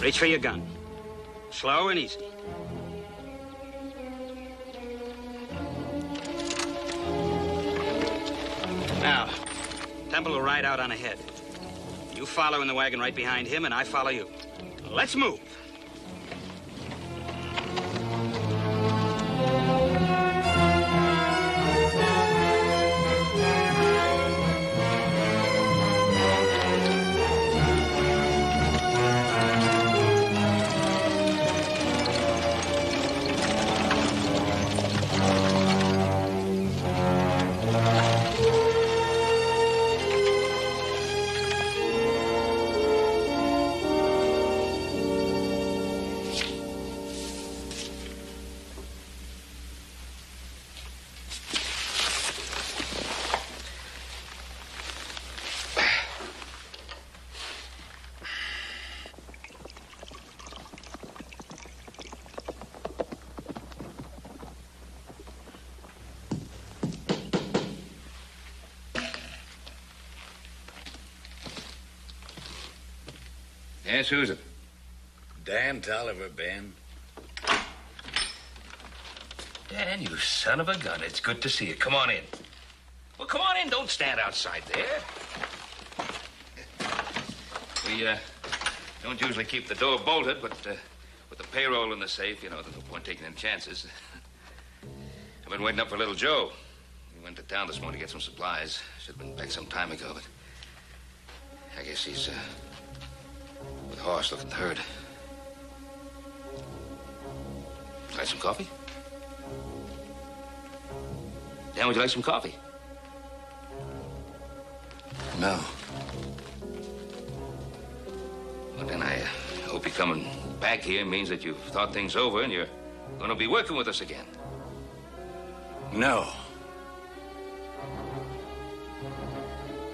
Reach for your gun. Slow and easy. Now, Temple will ride out on ahead. You follow in the wagon right behind him, and I follow you. Let's move. Yes, who's it? Dan Tolliver, Ben. Dan, you son of a gun. It's good to see you. Come on in. Well, come on in. Don't stand outside there. We, don't usually keep the door bolted, but, with the payroll in the safe, you know, there's no point taking any chances. I've been waiting up for little Joe. He went to town this morning to get some supplies. Should have been back some time ago, but I guess he's, with the horse looking herd. Would you like some coffee? Dan, would you like some coffee? No. Well, then I hope you come and back here means that you've thought things over and you're going to be working with us again. No.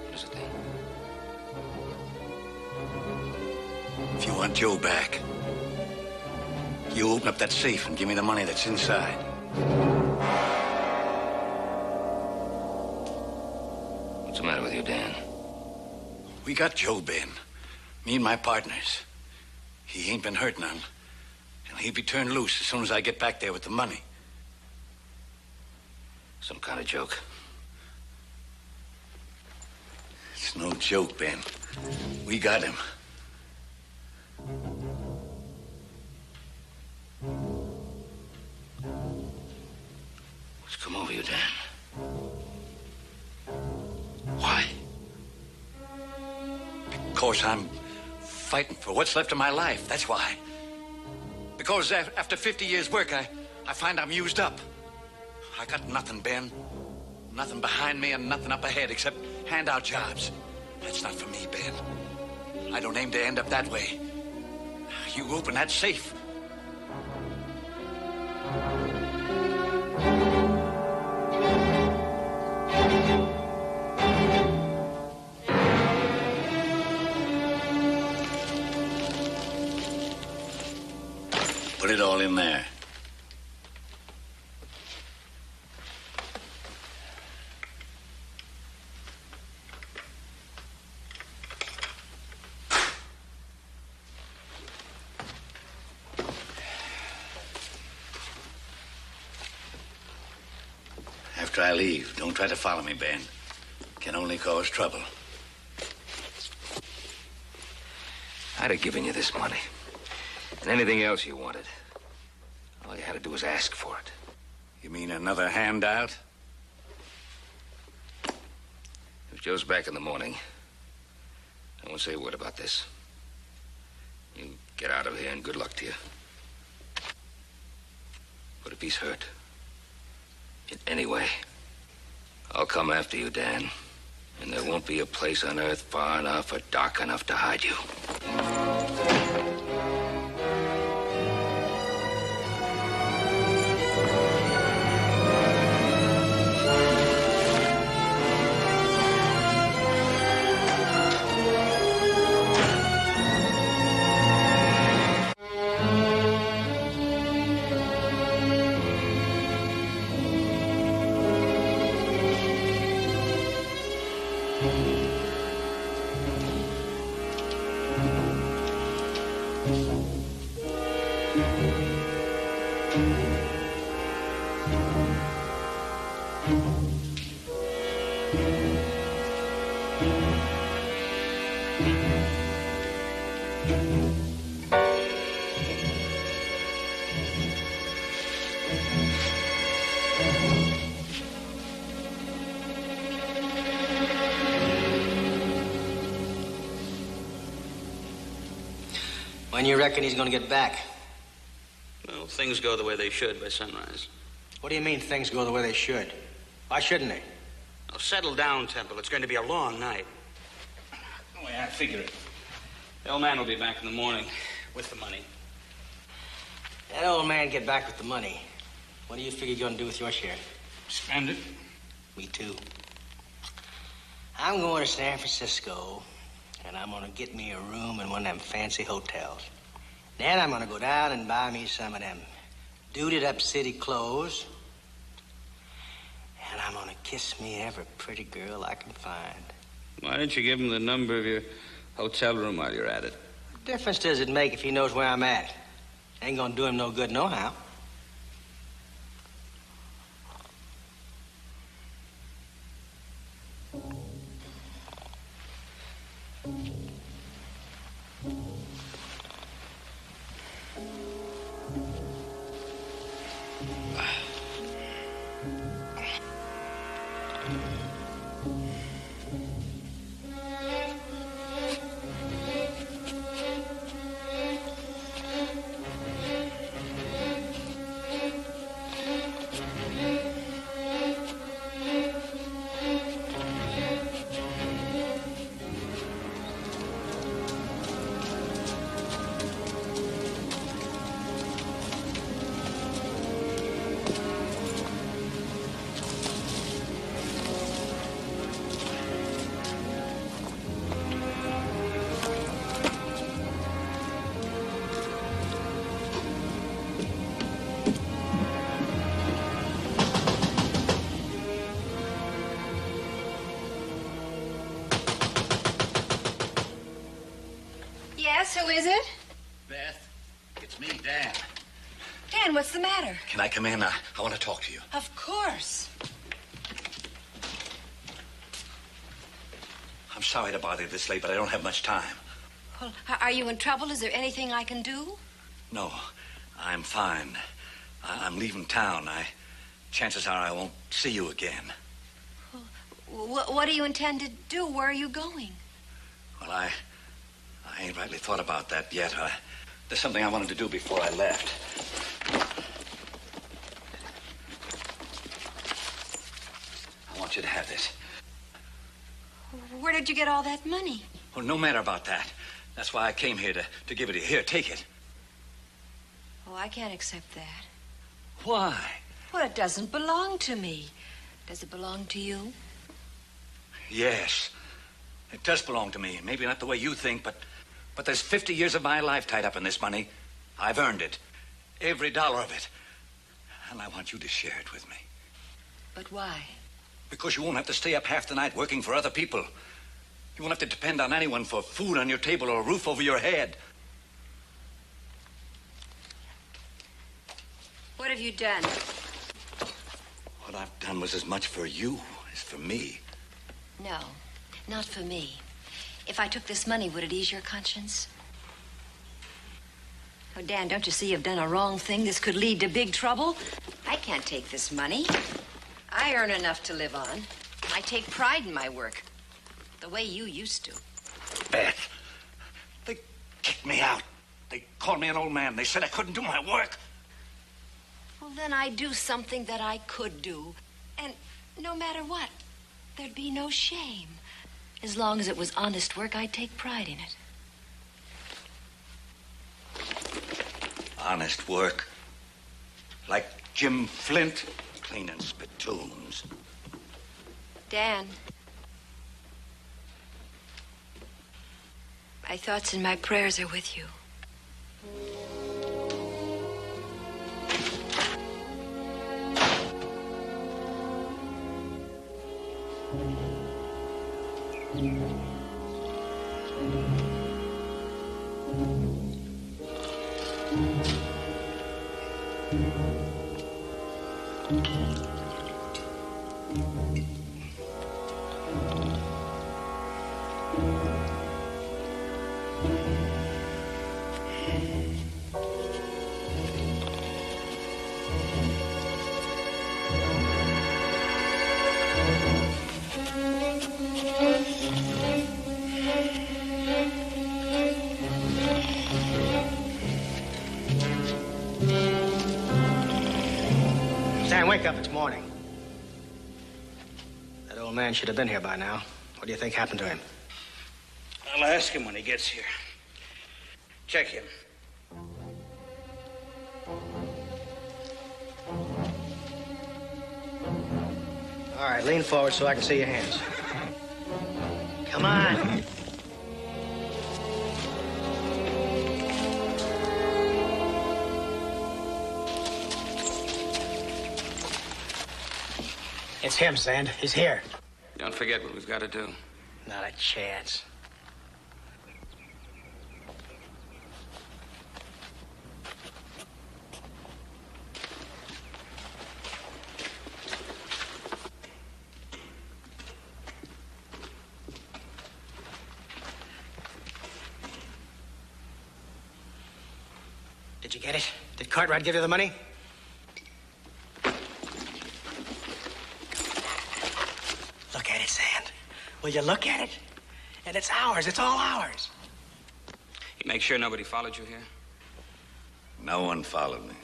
What is it then? If you want Joe back, you open up that safe and give me the money that's inside. What's the matter with you, Dan? We got Joe, Ben. Me and my partners. He ain't been hurt none. And he'll be turned loose as soon as I get back there with the money. Some kind of joke. It's no joke, Ben. We got him. What's come over you, Dan? Why? Because I'm fighting for what's left of my life. That's why. Because after 50 years' work, I find I'm used up. I got nothing, Ben. Nothing behind me and nothing up ahead except handout jobs. That's not for me, Ben. I don't aim to end up that way. You open that safe. Put it all in there. After I leave, don't try to follow me, Ben. Can only cause trouble. I'd have given you this money. And anything else you wanted. All you had to do was ask for it. You mean another handout? If Joe's back in the morning, I won't say a word about this. You get out of here and good luck to you. But if he's hurt, in any way, I'll come after you, Dan. And there won't be a place on earth far enough or dark enough to hide you. When you reckon he's gonna get back? Well, things go the way they should by sunrise. What do you mean things go the way they should? Why shouldn't they? Now, settle down, Temple. It's going to be a long night. The way I figure it. The old man will be back in the morning with the money. That old man get back with the money. What do you figure you're gonna do with your share? Spend it. Me too. I'm going to San Francisco, and I'm gonna get me a room in one of them fancy hotels. Then I'm gonna go down and buy me some of them duded up city clothes. And I'm gonna kiss me every pretty girl I can find. Why don't you give him the number of your hotel room while you're at it? What difference does it make if he knows where I'm at? Ain't gonna do him no good nohow. Who is it? Beth, it's me, Dan. Dan, what's the matter? Can I come in? I want to talk to you. Of course. I'm sorry to bother you this late, but I don't have much time. Well, are you in trouble? Is there anything I can do? No, I'm fine. I'm leaving town. Chances are I won't see you again. What do you intend to do? Where are you going? Well, I ain't rightly thought about that yet. There's something I wanted to do before I left. I want you to have this. Where did you get all that money? Well, no matter about that. That's why I came here to give it to you. Here, take it. Oh, I can't accept that. Why? Well, it doesn't belong to me. Does it belong to you? Yes. It does belong to me. Maybe not the way you think, but there's 50 years of my life tied up in this money. I've earned it. Every dollar of it. And I want you to share it with me. But why? Because you won't have to stay up half the night working for other people. You won't have to depend on anyone for food on your table or a roof over your head. What have you done? What I've done was as much for you as for me. No, not for me. If I took this money, would it ease your conscience? Oh, Dan, don't you see you've done a wrong thing? This could lead to big trouble. I can't take this money. I earn enough to live on. I take pride in my work, the way you used to. Beth, they kicked me out. They called me an old man. They said I couldn't do my work. Well, then I'd do something that I could do. And no matter what, there'd be no shame. As long as it was honest work, I'd take pride in it. Honest work. Like Jim Flint cleaning spittoons. Dan, my thoughts and my prayers are with you. Dan, wake up. It's morning. That old man should have been here by now. What do you think happened to him? I'll ask him when he gets here. Check him. All right, lean forward so I can see your hands. Come on. It's him, Sand. He's here. Don't forget what we've got to do. Not a chance. Did you get it? Did Cartwright give you the money? Look at it, Sand. Will you look at it? And it's ours. It's all ours. You make sure nobody followed you here? No one followed me.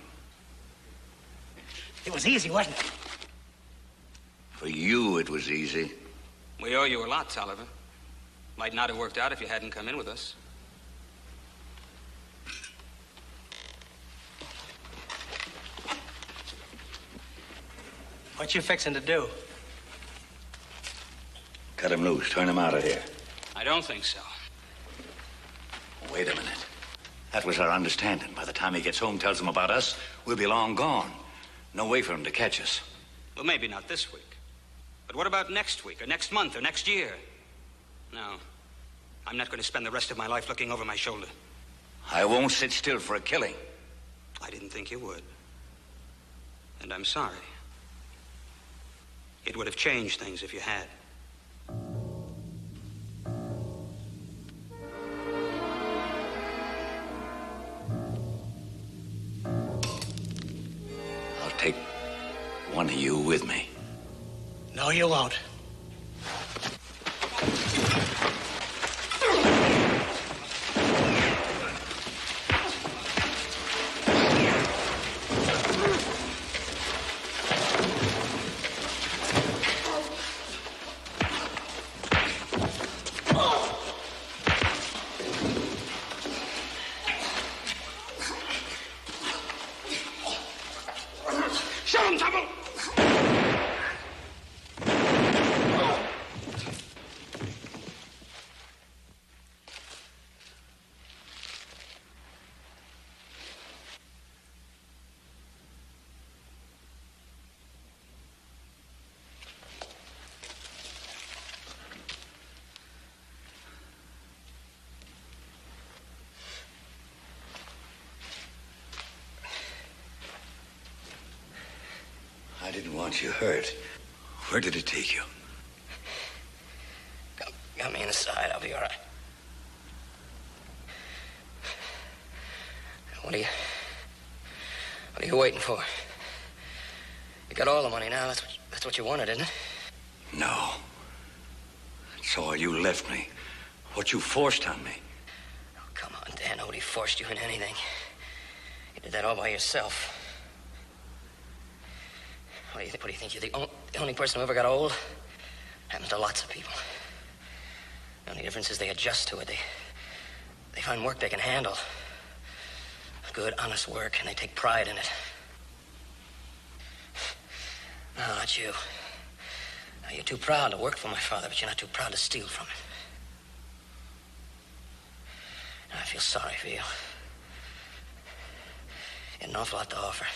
It was easy, wasn't it? For you, it was easy. We owe you a lot, Tolliver. Might not have worked out if you hadn't come in with us. What you fixing to do? Cut him loose. Turn him out of here. I don't think so. Wait a minute. That was our understanding. By the time he gets home, tells him about us, we'll be long gone. No way for him to catch us. Well, maybe not this week. But what about next week, or next month, or next year? No. I'm not going to spend the rest of my life looking over my shoulder. I won't sit still for a killing. I didn't think you would. And I'm sorry. It would have changed things if you had. I'll take one of you with me. No, you won't. Show him, Tumble! I didn't want you hurt. Where did it take you? Got me in the side. I'll be all right. What are you waiting for? You got all the money now. That's what you wanted, isn't it? No. It's all you left me. What you forced on me. Oh, come on, Dan. Nobody forced you into anything. You did that all by yourself. What do you think? You're the only person who ever got old? Happens to lots of people. The only difference is they adjust to it. They find work they can handle. Good, honest work, and they take pride in it. No, not you. Now, you're too proud to work for my father, but you're not too proud to steal from him. Now, I feel sorry for you. You had an awful lot to offer.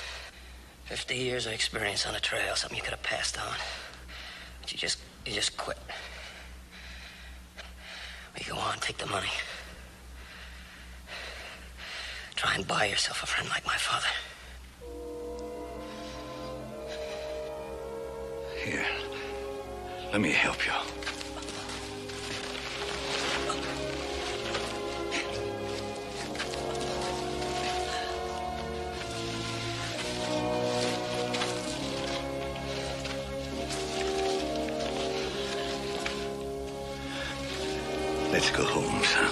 50 years of experience on the trail, something you could have passed on. But you just quit. Well, you go on, take the money. Try and buy yourself a friend like my father. Here. Let me help you. Let's go home, son.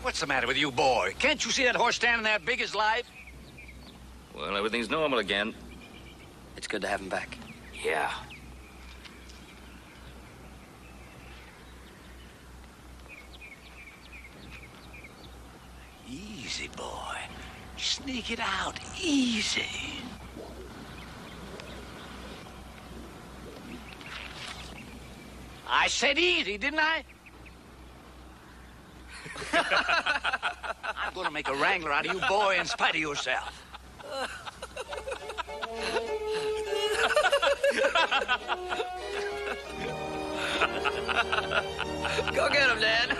What's the matter with you, boy? Can't you see that horse standing there big as life? Well, everything's normal again. It's good to have him back. Yeah. Easy, boy. Sneak it out. Easy. I said easy, didn't I? I'm going to make a wrangler out of you, boy, in spite of yourself. Go get him, Dad.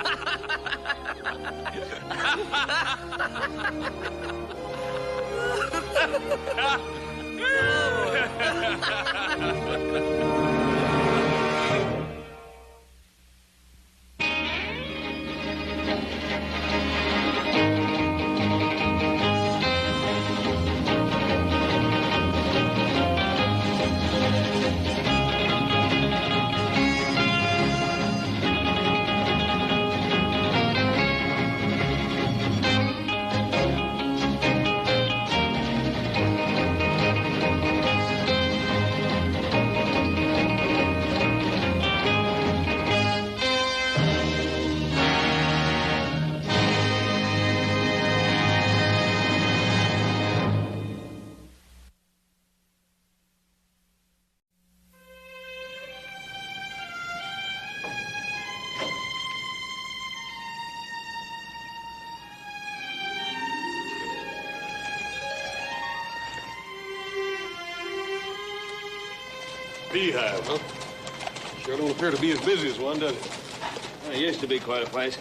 beehive, huh? Sure don't appear to be as busy as one, does it? Well, it used to be quite a place.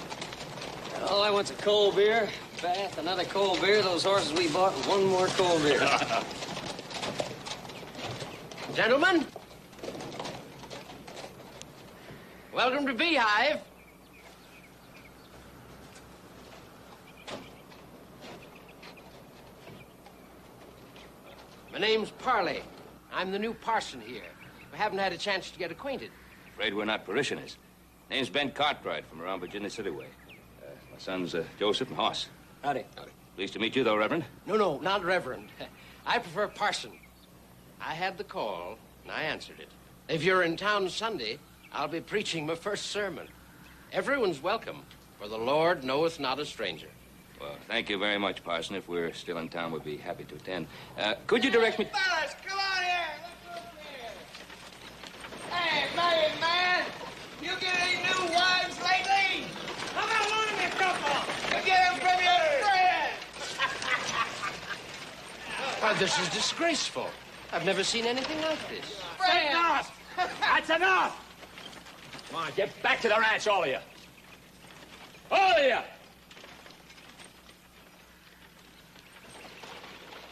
All I want's a cold beer, bath, another cold beer, those horses we bought, and one more cold beer. Gentlemen, welcome to Beehive. My name's Parley. I'm the new parson here. I haven't had a chance to get acquainted. Afraid we're not parishioners. Name's Ben Cartwright from around Virginia City way. My sons, Joseph and Hoss. Howdy. Pleased to meet you, though, Reverend. No, not Reverend. I prefer parson. I had the call, and I answered it. If you're in town Sunday, I'll be preaching my first sermon. Everyone's welcome, for the Lord knoweth not a stranger. Well, thank you very much, Parson. If we're still in town, we'd be happy to attend. Could you direct me... Fellas, come on here. Let's go here. Hey, married man, you get any new wives lately? How about loaning me a couple? You get them from your friends. This is disgraceful. I've never seen anything like this. Friends. Enough! That's enough! Come on, get back to the ranch, all of you. All of you!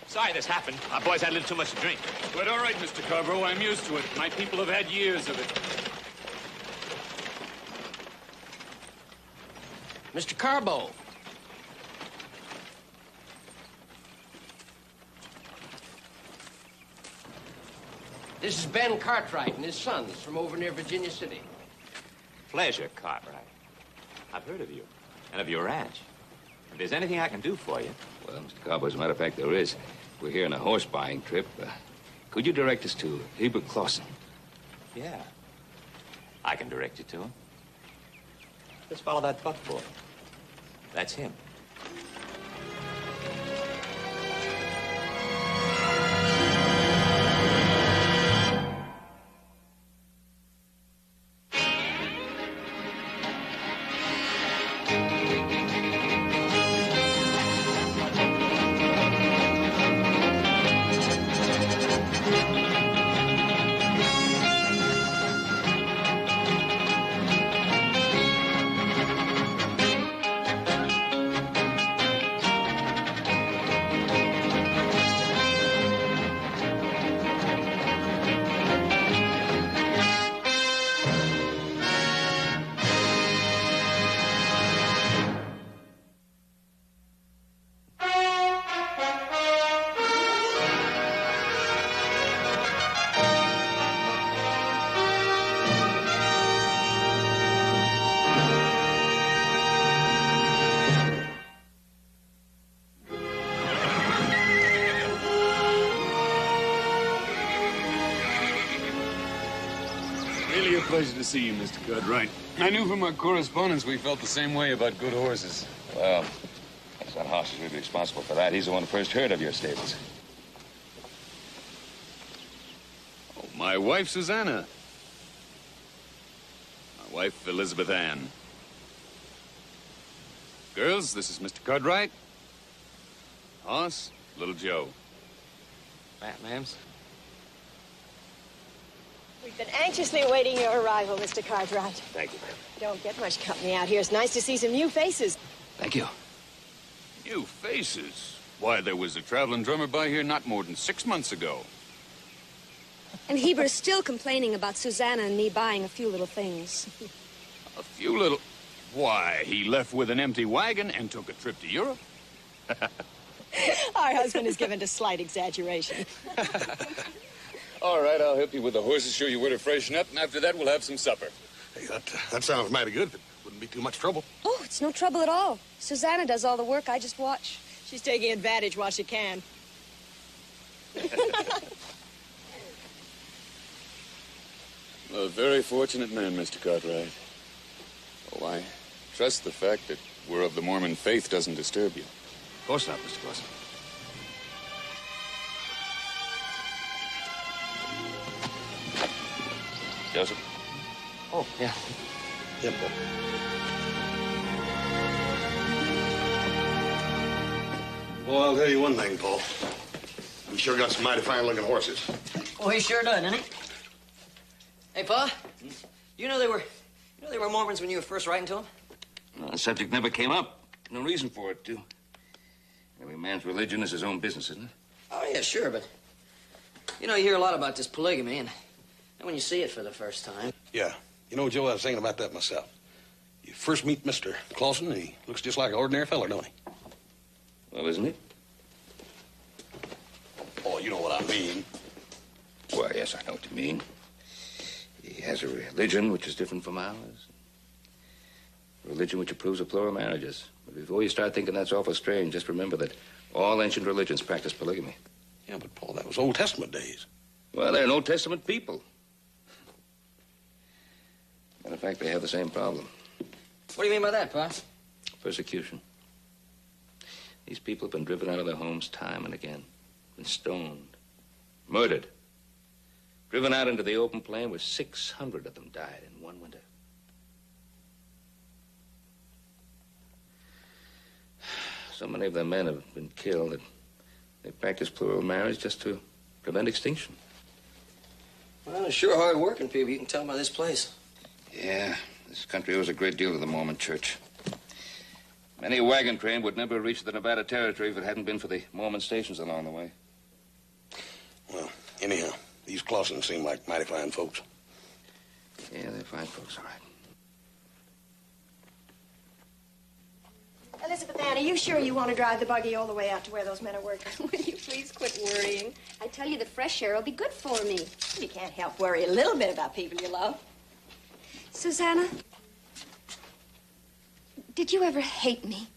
Sorry this happened. Our boys had a little too much to drink. But all right, Mr. Carbo, I'm used to it. My people have had years of it. Mr. Carbo. This is Ben Cartwright and his sons from over near Virginia City. Pleasure, Cartwright. I've heard of you and of your ranch. If there's anything I can do for you... Well, Mr. Carbo, as a matter of fact, there is. We're here on a horse buying trip. Could you direct us to Hebert Clausen? Yeah. I can direct you to him. Just follow that buckboard. That's him. Really a pleasure to see you, Mr. Cartwright. I knew from our correspondence we felt the same way about good horses. Well, my son Hoss is really responsible for that. He's the one who first heard of your stables. Oh, my wife, Susanna. My wife, Elizabeth Ann. Girls, this is Mr. Cartwright. Hoss, little Joe. Right, ma'ams. We've been anxiously awaiting your arrival, Mr. Cartwright. Thank you, ma'am. Don't get much company out here. It's nice to see some new faces. Thank you. New faces? Why, there was a traveling drummer by here not more than 6 months ago. And Heber's still complaining about Susanna and me buying a few little things. A few little... Why, he left with an empty wagon and took a trip to Europe. Our husband is given to slight exaggeration. All right, I'll help you with the horses, show you where to freshen up, and after that, we'll have some supper. Hey, that sounds mighty good. It wouldn't be too much trouble. Oh, it's no trouble at all. Susanna does all the work. I just watch. She's taking advantage while she can. A very fortunate man, Mr. Cartwright. Oh, I trust the fact that we're of the Mormon faith doesn't disturb you. Of course not, Mr. Clausen. Joseph? Oh, yeah. Simple. Well, I'll tell you one thing, Paul. You sure got some mighty fine-looking horses. Oh, he sure does, doesn't he? Hey, Pa. You know they were Mormons when you were first writing to them? Well, the subject never came up. No reason for it to. Every man's religion is his own business, isn't it? Oh, yeah, sure, but... You know, you hear a lot about this polygamy, and when you see it for the first time... Yeah. You know, Joe, I was thinking about that myself. You first meet Mr. Clausen, and he looks just like an ordinary fella, don't he? Well, isn't he? Oh, you know what I mean. Well, yes, I know what you mean. He has a religion which is different from ours. A religion which approves of plural marriages. But before you start thinking that's awful strange, just remember that all ancient religions practice polygamy. Yeah, but, Paul, that was Old Testament days. Well, they're an Old Testament people. Matter of fact, they have the same problem. What do you mean by that, Pa? Persecution. These people have been driven out of their homes time and again. Been stoned. Murdered. Driven out into the open plain where 600 of them died in one winter. So many of their men have been killed that they practice plural marriage just to prevent extinction. Well, they're sure hard-working people. You can tell by this place. Yeah, this country owes a great deal to the Mormon Church. Many a wagon train would never have reached the Nevada Territory if it hadn't been for the Mormon stations along the way. Well, anyhow, these Clausens seem like mighty fine folks. Yeah, they're fine folks, all right. Elizabeth Ann, are you sure you want to drive the buggy all the way out to where those men are working? Will you please quit worrying? I tell you, the fresh air will be good for me. You can't help worry a little bit about people you love. Susanna, did you ever hate me?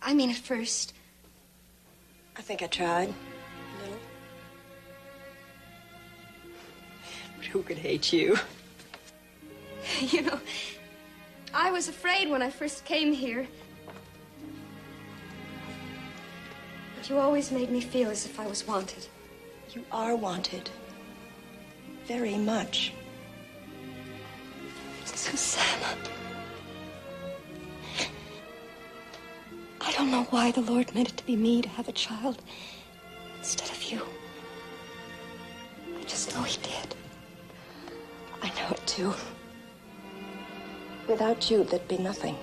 I mean, at first. I think I tried. A little. But who could hate you? You know, I was afraid when I first came here. But you always made me feel as if I was wanted. You are wanted. Very much. Susanna. I don't know why the Lord meant it to be me to have a child instead of you. I just know he did. I know it, too. Without you, there'd be nothing.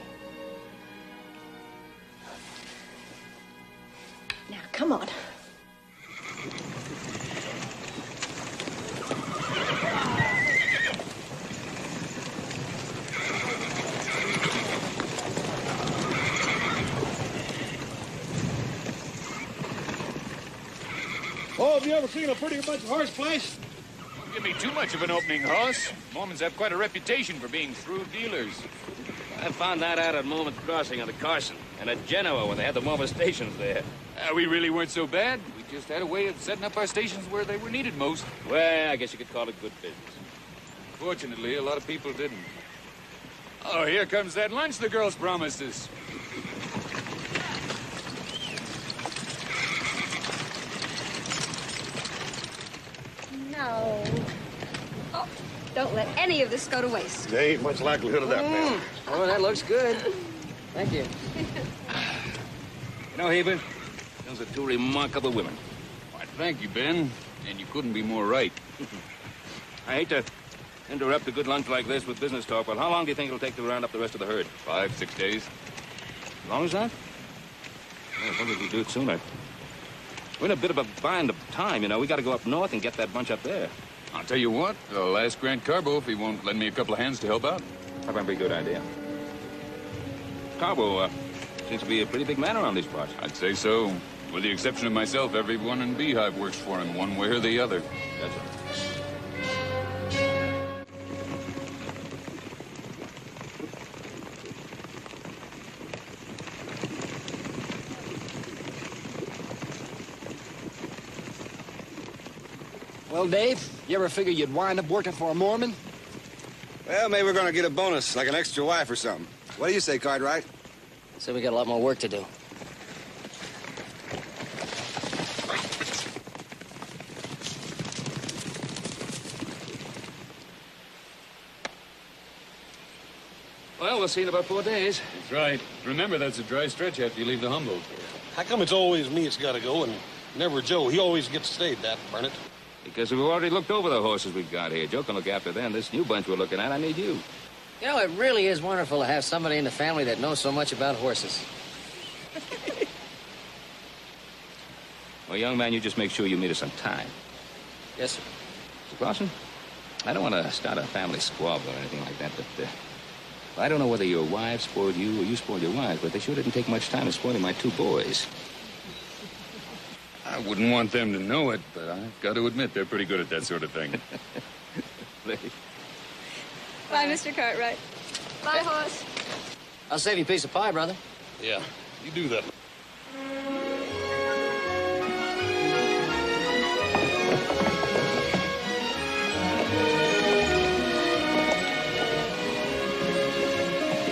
Now, come on. Oh, have you ever seen a pretty bunch of horse place? Don't give me too much of an opening, Hoss. Mormons have quite a reputation for being shrewd dealers. I found that out at Mormon Crossing on the Carson and at Genoa when they had the Mormon stations there. We really weren't so bad. We just had a way of setting up our stations where they were needed most. Well, I guess you could call it good business. Fortunately, a lot of people didn't. Oh, here comes that lunch the girls promised us. No. Oh, don't let any of this go to waste. There ain't much likelihood of that, man. Oh, that looks good. Thank you. You know, Heber, those are two remarkable women. Why, thank you, Ben. And you couldn't be more right. I hate to interrupt a good lunch like this with business talk, but how long do you think it'll take to round up the rest of the herd? 5, 6 days. As long as that? Well, why would we do it sooner? We're in a bit of a bind of time, you know. We got to go up north and get that bunch up there. I'll tell you what, I'll ask Grant Carbo if he won't lend me a couple of hands to help out. That might be a good idea. Carbo seems to be a pretty big man around these parts. I'd say so. With the exception of myself, everyone in Beehive works for him one way or the other. That's it. Well, Dave, you ever figure you'd wind up working for a Mormon? Well, maybe we're gonna get a bonus, like an extra wife or something. What do you say, Cartwright? So we got a lot more work to do. Well, we'll see in about 4 days. That's right. Remember, that's a dry stretch after you leave the Humboldt. How come it's always me that's got to go and never Joe? He always gets to stay, that, Burnett. Because we've already looked over the horses we've got here. Joe can look after them. This new bunch we're looking at, I need you. You know, it really is wonderful to have somebody in the family that knows so much about horses. Well, young man, you just make sure you meet us on time. Yes, sir. Mr. Clausen, I don't want to start a family squabble or anything like that, but I don't know whether your wife spoiled you or you spoiled your wife, but they sure didn't take much time in spoiling my two boys. I wouldn't want them to know it, but I've got to admit they're pretty good at that sort of thing. Bye, Mr. Cartwright. Bye, horse. I'll save you a piece of pie, brother. Yeah, you do that.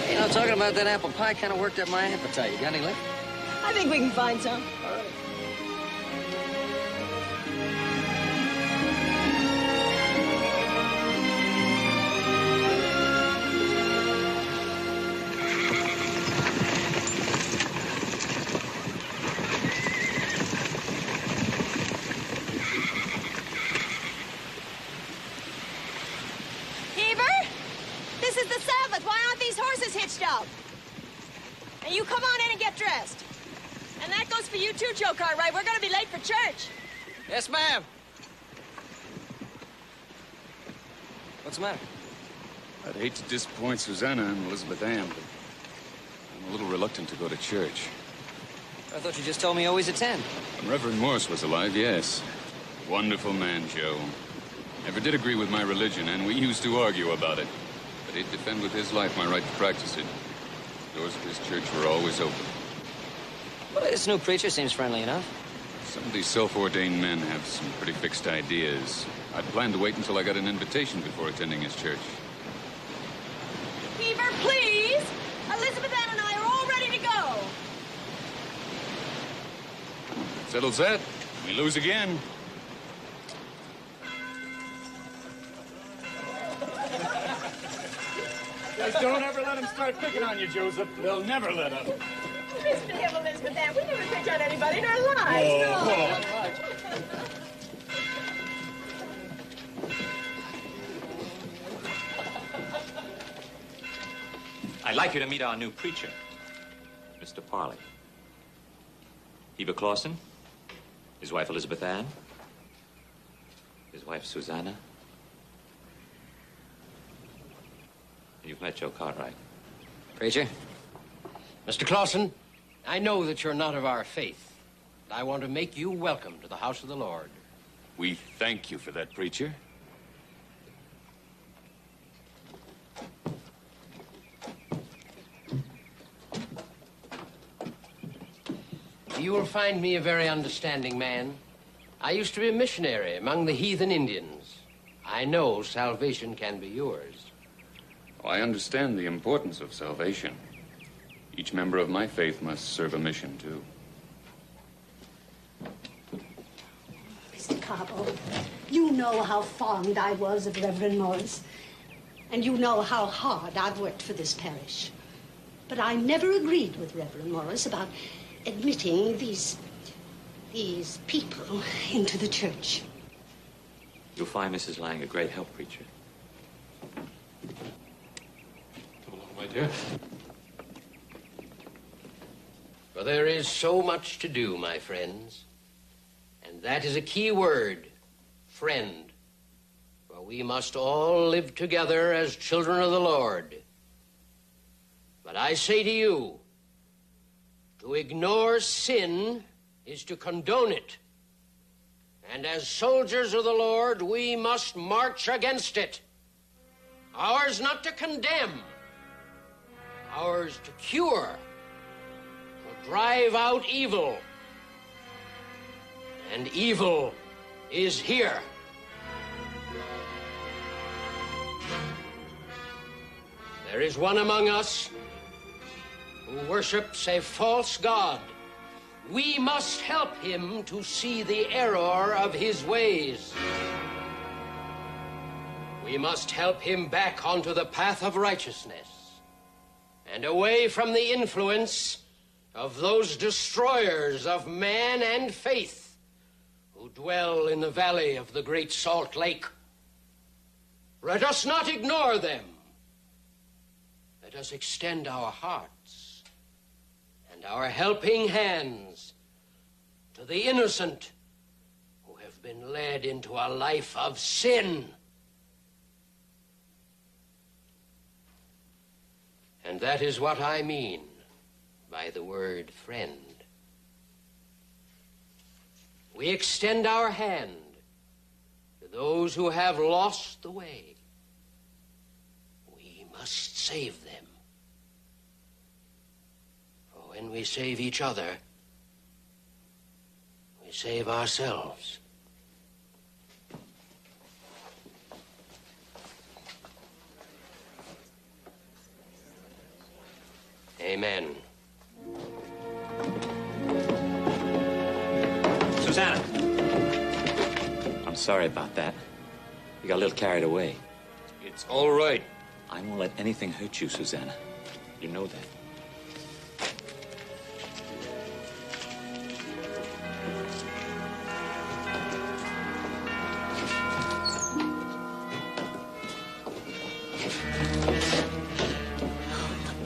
You know, talking about that apple pie kind of worked up my appetite. You got any left? I think we can find some. All right. And you come on in and get dressed. And that goes for you too, Joe Cartwright. We're going to be late for church. Yes, ma'am. What's the matter? I'd hate to disappoint Susanna and Elizabeth Ann, but I'm a little reluctant to go to church. I thought you just told me you always attend. When Reverend Morris was alive, yes. Wonderful man, Joe. Never did agree with my religion, and we used to argue about it. But he'd defend with his life my right to practice it. The doors of his church were always open. Well, this new preacher seems friendly enough. Some of these self-ordained men have some pretty fixed ideas. I'd planned to wait until I got an invitation before attending his church. Heber, please! Elizabeth Ann and I are all ready to go. Settles that. We lose again. Just don't ever let them start picking on you, Joseph. They'll never let up. Listen to him, Elizabeth Ann. We never picked on anybody in our lives. Oh, I'd like you to meet our new preacher, Mr. Parley. Heber Clausen, his wife Elizabeth Ann, his wife Susanna. You've met Joe Cartwright. Preacher. Mr. Clausen, I know that you're not of our faith. I want to make you welcome to the house of the Lord. We thank you for that, preacher. You will find me a very understanding man. I used to be a missionary among the heathen Indians. I know salvation can be yours. I understand the importance of salvation. Each member of my faith must serve a mission, too. Mr. Cowboy, you know how fond I was of Reverend Morris. And you know how hard I've worked for this parish. But I never agreed with Reverend Morris about admitting these people into the church. You'll find Mrs. Lang a great help, preacher. My dear. For there is so much to do, my friends. And that is a key word, friend. For we must all live together as children of the Lord. But I say to you, to ignore sin is to condone it. And as soldiers of the Lord, we must march against it. Ours not to condemn, ours to cure, to drive out evil. And evil is here. There is one among us who worships a false god. We must help him to see the error of his ways. We must help him back onto the path of righteousness and away from the influence of those destroyers of man and faith who dwell in the valley of the Great Salt Lake. Let us not ignore them. Let us extend our hearts and our helping hands to the innocent who have been led into a life of sin. And that is what I mean by the word friend. We extend our hand to those who have lost the way. We must save them. For when we save each other, we save ourselves. Amen. Susanna! I'm sorry about that. We got a little carried away. It's all right. I won't let anything hurt you, Susanna. You know that.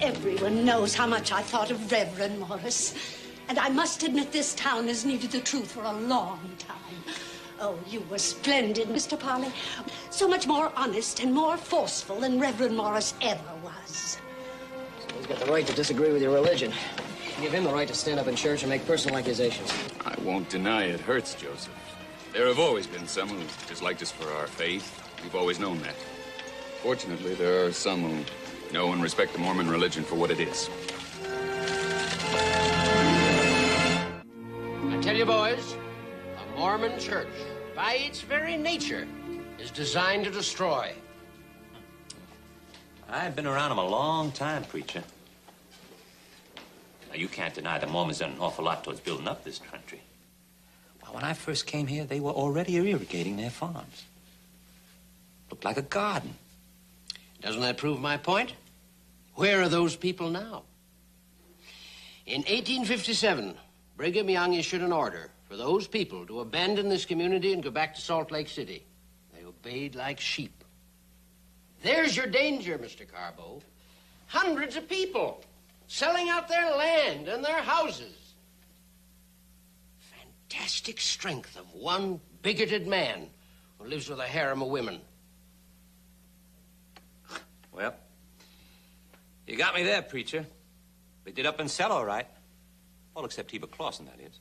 Everyone knows how much I thought of Reverend Morris. And I must admit this town has needed the truth for a long time. Oh, you were splendid, Mr. Parley. So much more honest and more forceful than Reverend Morris ever was. He's got the right to disagree with your religion. Give him the right to stand up in church and make personal accusations. I won't deny it hurts, Joseph. There have always been some who disliked us for our faith. We've always known that. Fortunately, there are some who know and respect the Mormon religion for what it is. I tell you, boys, a Mormon church, by its very nature, is designed to destroy. I've been around them a long time, preacher. Now, you can't deny the Mormons done an awful lot towards building up this country. Well, when I first came here, they were already irrigating their farms. Looked like a garden. Doesn't that prove my point? Where are those people now? In 1857, Brigham Young issued an order for those people to abandon this community and go back to Salt Lake City. They obeyed like sheep. There's your danger, Mr. Carbo. Hundreds of people selling out their land and their houses. Fantastic strength of one bigoted man who lives with a harem of women. Well, you got me there, preacher. They did up and sell all right. All except Heber Clawson, that is.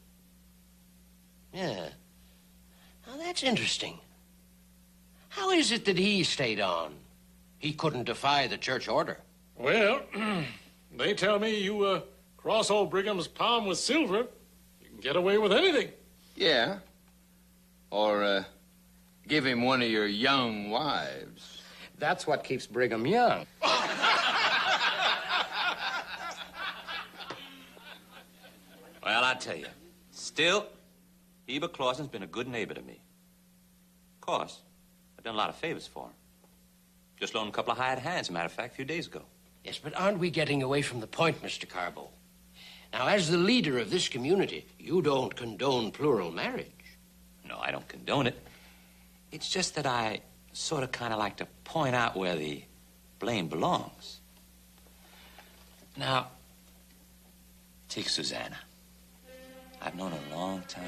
Yeah. Now, that's interesting. How is it that he stayed on? He couldn't defy the church order. Well, they tell me you cross old Brigham's palm with silver, you can get away with anything. Yeah. Or give him one of your young wives. That's what keeps Brigham young. Well, I tell you, still, Heber Clawson's been a good neighbor to me. Of course, I've done a lot of favors for him. Just loaned a couple of hired hands, as a matter of fact, a few days ago. Yes, but aren't we getting away from the point, Mr. Carbo? Now, as the leader of this community, you don't condone plural marriage. No, I don't condone it. It's just that I sort of kind of like to point out where the blame belongs. Now, take Susanna. I've known her a long time.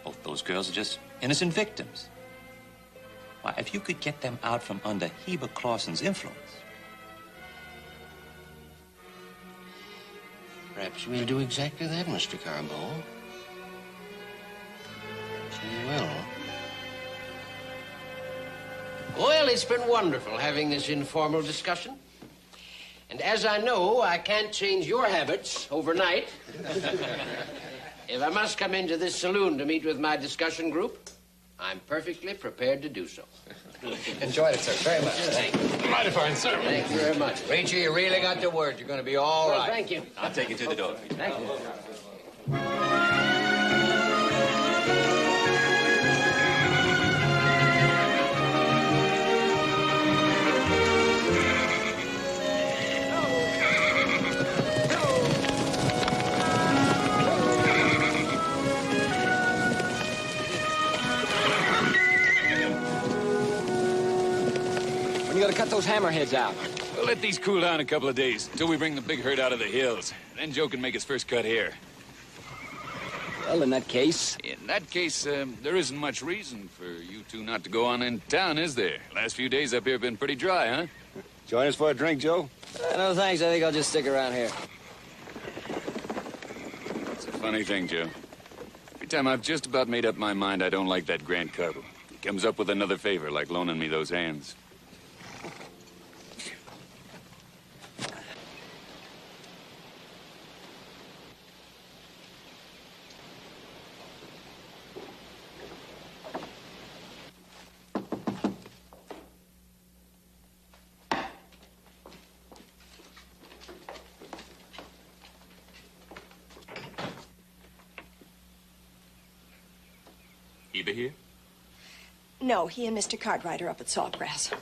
Both those girls are just innocent victims. Why, if you could get them out from under Heber Clawson's influence. Perhaps we'll do exactly that, Mr. Carbo. Perhaps we will. Well, it's been wonderful having this informal discussion. And as I know I can't change your habits overnight, if I must come into this saloon to meet with my discussion group, I'm perfectly prepared to do so. Enjoyed it, sir, very much. Thank you. Mighty fine sermon. Thank you very much. Preacher, you really got the word. You're going to be all Well, right. thank you. I'll take you to the door. Thank you. cut those hammerheads out? We'll let these cool down a couple of days until we bring the big herd out of the hills. Then Joe can make his first cut here. Well, in that case... In that case, there isn't much reason for you two not to go on in town, is there? Last few days up here have been pretty dry, huh? Join us for a drink, Joe? No, thanks. I think I'll just stick around here. It's a funny thing, Joe. Every time I've just about made up my mind I don't like that Grant Carbo, he comes up with another favor, like loaning me those hands. Eva here? No, he and Mr. Cartwright are up at Sawgrass.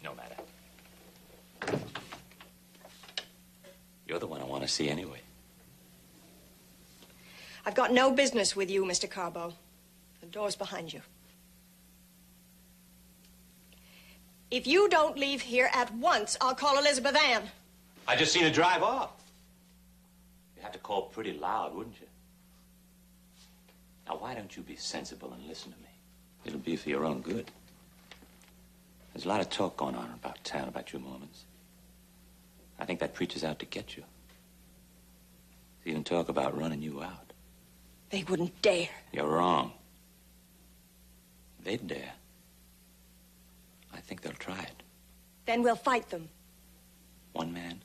No matter. You're the one I want to see anyway. I've got no business with you, Mr. Carbo. The door's behind you. If you don't leave here at once, I'll call Elizabeth Ann. I just seen her drive off. You'd have to call pretty loud, wouldn't you? Now, why don't you be sensible and listen to me? It'll be for your own good. There's a lot of talk going on about town about you Mormons. I think that preacher's out to get you. There's even talk about running you out. They wouldn't dare. You're wrong. They'd dare. I think they'll try it. Then we'll fight them. One man,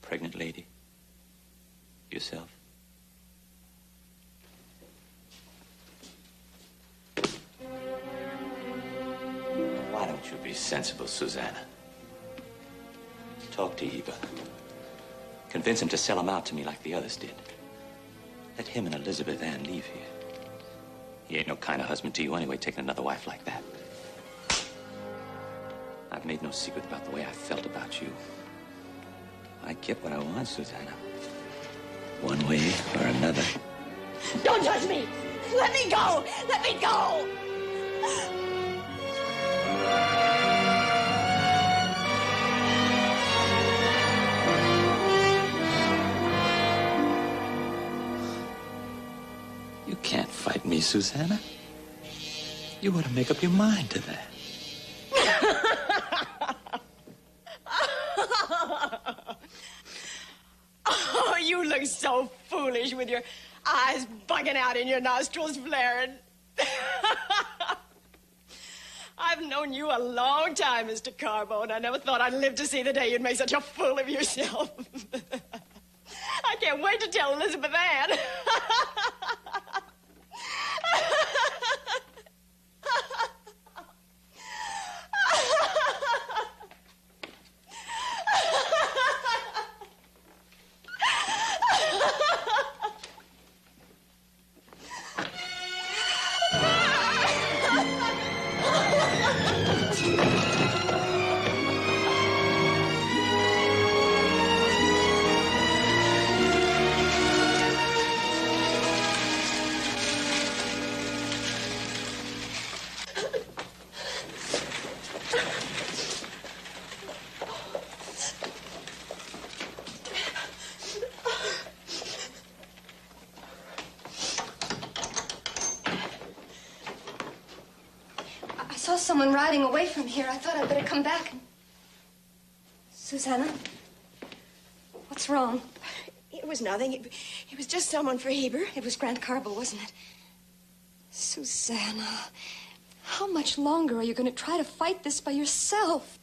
pregnant lady, yourself. Why don't you be sensible, Susanna? Talk to Eva. Convince him to sell him out to me like the others did. Let him and Elizabeth Ann leave here. He ain't no kind of husband to you anyway, taking another wife like that. I've made no secret about the way I felt about you. I get what I want, Susanna. One way or another. Don't touch me! Let me go! Let me go! You can't fight me, Susanna. You ought to make up your mind to that. Oh, you look so foolish with your eyes bugging out and your nostrils flaring. I've known you a long time, Mr. Carbo, and I never thought I'd live to see the day you'd make such a fool of yourself. I can't wait to tell Elizabeth Ann. I saw someone riding away from here. I thought I'd better come back. Susanna? What's wrong? It was nothing. It was just someone for Heber. It was Grant Carbo, wasn't it? Susanna, how much longer are you going to try to fight this by yourself?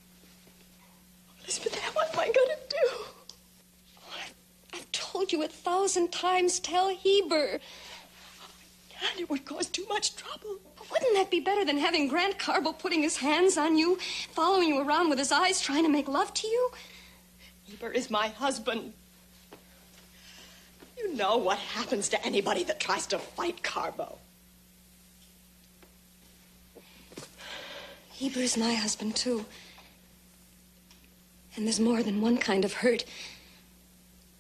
Elizabeth, what am I going to do? I've told you 1,000 times, tell Heber. And it would cause too much trouble. Wouldn't that be better than having Grant Carbo putting his hands on you, following you around with his eyes, trying to make love to you? Heber is my husband. You know what happens to anybody that tries to fight Carbo. Heber is my husband, too. And there's more than one kind of hurt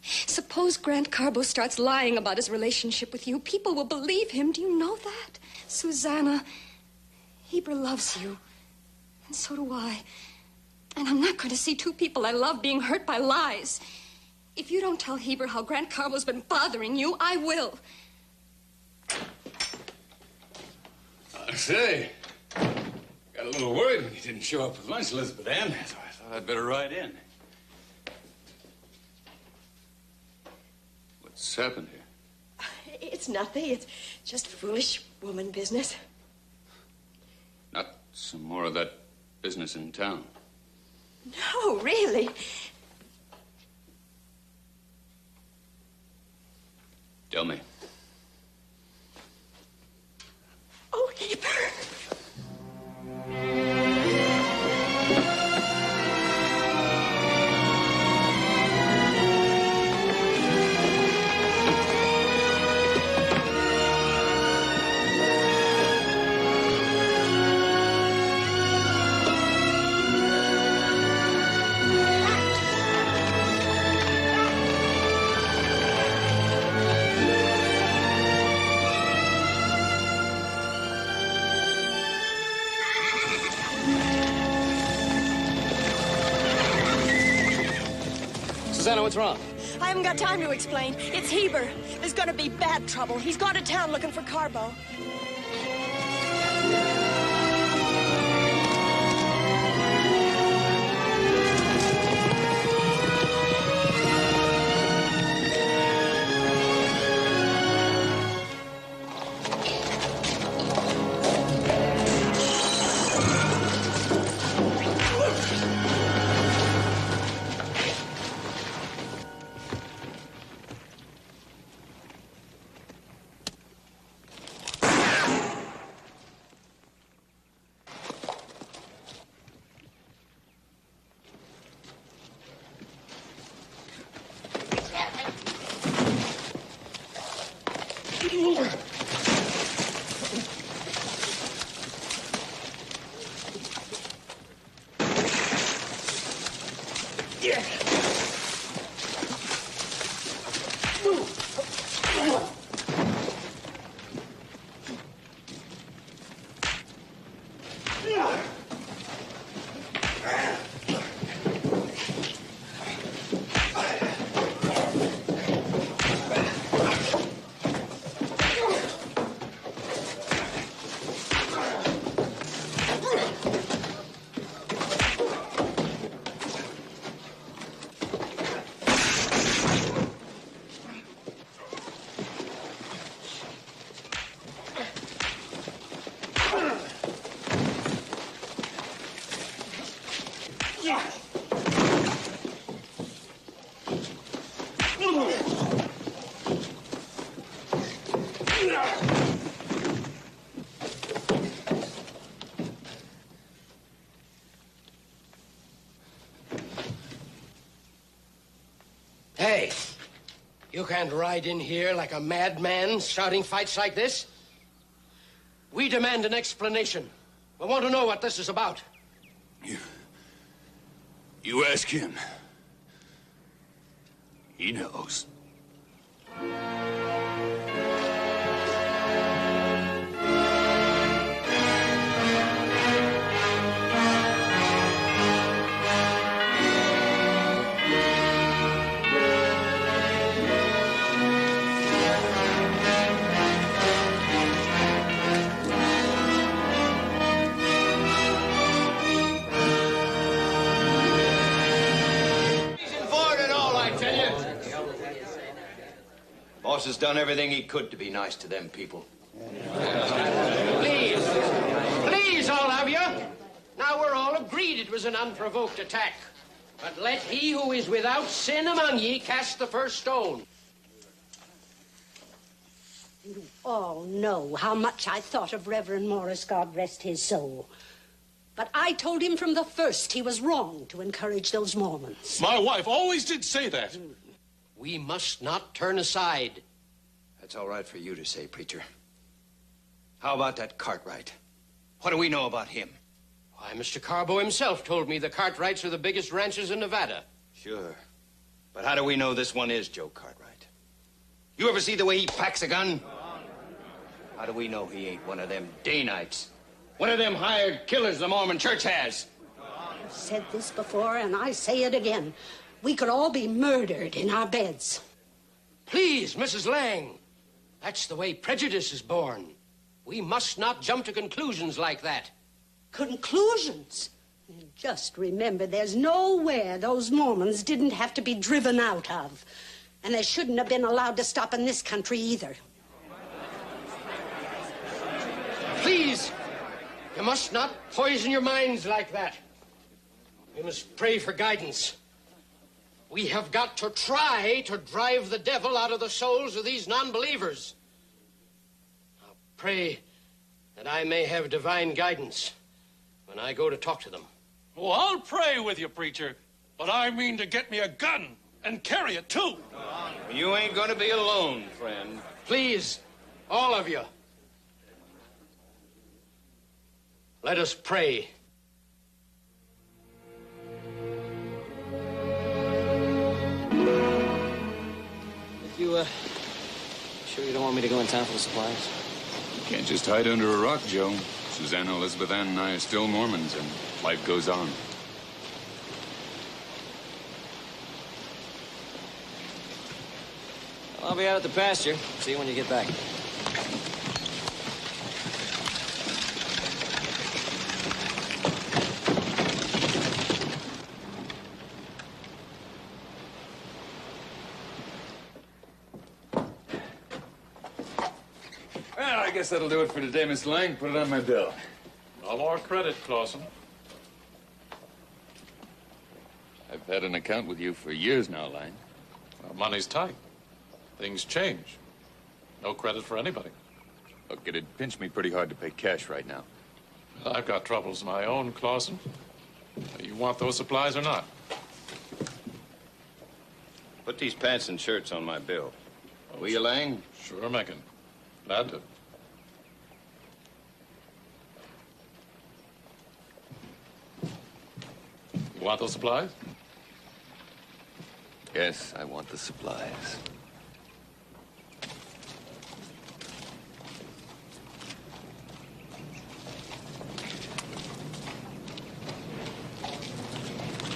Suppose Grant Carbo starts lying about his relationship with you. People will believe him. Do you know that? Susanna, Heber loves you. And so do I. And I'm not going to see two people I love being hurt by lies. If you don't tell Heber how Grant Carbo's been bothering you, I will. I say, got a little worried when you didn't show up with lunch, Elizabeth Ann, so I thought I'd better ride in. What's happened here? It's nothing. It's just foolish woman business. Not some more of that business in town. No, really. Tell me. Oh, Heber. Susanna, what's wrong? I haven't got time to explain. It's Heber. There's gonna be bad trouble. He's gone to town looking for Carbo. Hey, you can't ride in here like a madman starting fights like this. We demand an explanation. We want to know what this is about. You ask him. He knows. Boss has done everything he could to be nice to them people. Please, please, all of you. Now we're all agreed it was an unprovoked attack. But let he who is without sin among ye cast the first stone. You all know how much I thought of Reverend Morris, God rest his soul. But I told him from the first he was wrong to encourage those Mormons. My wife always did say that. We must not turn aside. That's all right for you to say, preacher. How about that Cartwright? What do we know about him? Why, Mr. Carbo himself told me the Cartwrights are the biggest ranches in Nevada. Sure. But how do we know this one is Joe Cartwright? You ever see the way he packs a gun? How do we know he ain't one of them Danites? One of them hired killers the Mormon church has? I've said this before, and I say it again. We could all be murdered in our beds. Please, Mrs. Lang. That's the way prejudice is born. We must not jump to conclusions like that. Conclusions? Just remember, there's nowhere those Mormons didn't have to be driven out of. And they shouldn't have been allowed to stop in this country either. Please, you must not poison your minds like that. We must pray for guidance. We have got to try to drive the devil out of the souls of these non-believers. Now pray that I may have divine guidance when I go to talk to them. Oh, I'll pray with you, preacher, but I mean to get me a gun and carry it, too. You ain't gonna be alone, friend. Please, all of you, let us pray. You, sure you don't want me to go in town for the supplies? You can't just hide under a rock, Joe. Susanna, Elizabeth Ann, and I are still Mormons, and life goes on. I'll be out at the pasture. See you when you get back. Well, I guess that'll do it for today, Miss Lang. Put it on my bill. No more credit, Clausen. I've had an account with you for years now, Lang. Well, money's tight. Things change. No credit for anybody. Look, it'd pinch me pretty hard to pay cash right now. I've got troubles of my own, Clausen. You want those supplies or not? Put these pants and shirts on my bill. Will you, Lang? Sure, Megan. Glad to. You want those supplies? Yes, I want the supplies.